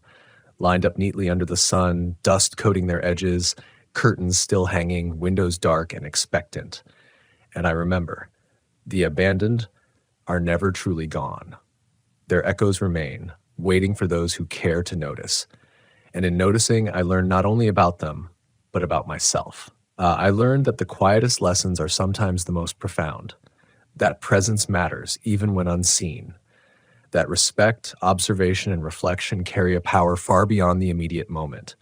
lined up neatly under the sun, dust coating their edges, curtains still hanging, windows dark and expectant. And I remember, the abandoned are never truly gone. Their echoes remain, waiting for those who care to notice. And in noticing, I learn not only about them, but about myself. I learned that the quietest lessons are sometimes the most profound. That presence matters, even when unseen. That respect, observation, and reflection carry a power far beyond the immediate moment.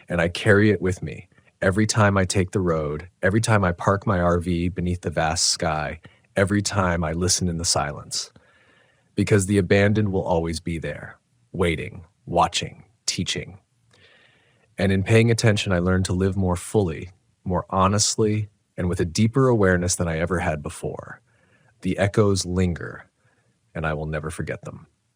And I carry it with me. Every time I take the road, every time I park my RV beneath the vast sky, every time I listen in the silence. Because the abandoned will always be there, waiting, watching, teaching. And in paying attention, I learned to live more fully, more honestly, and with a deeper awareness than I ever had before. The echoes linger, and I will never forget them.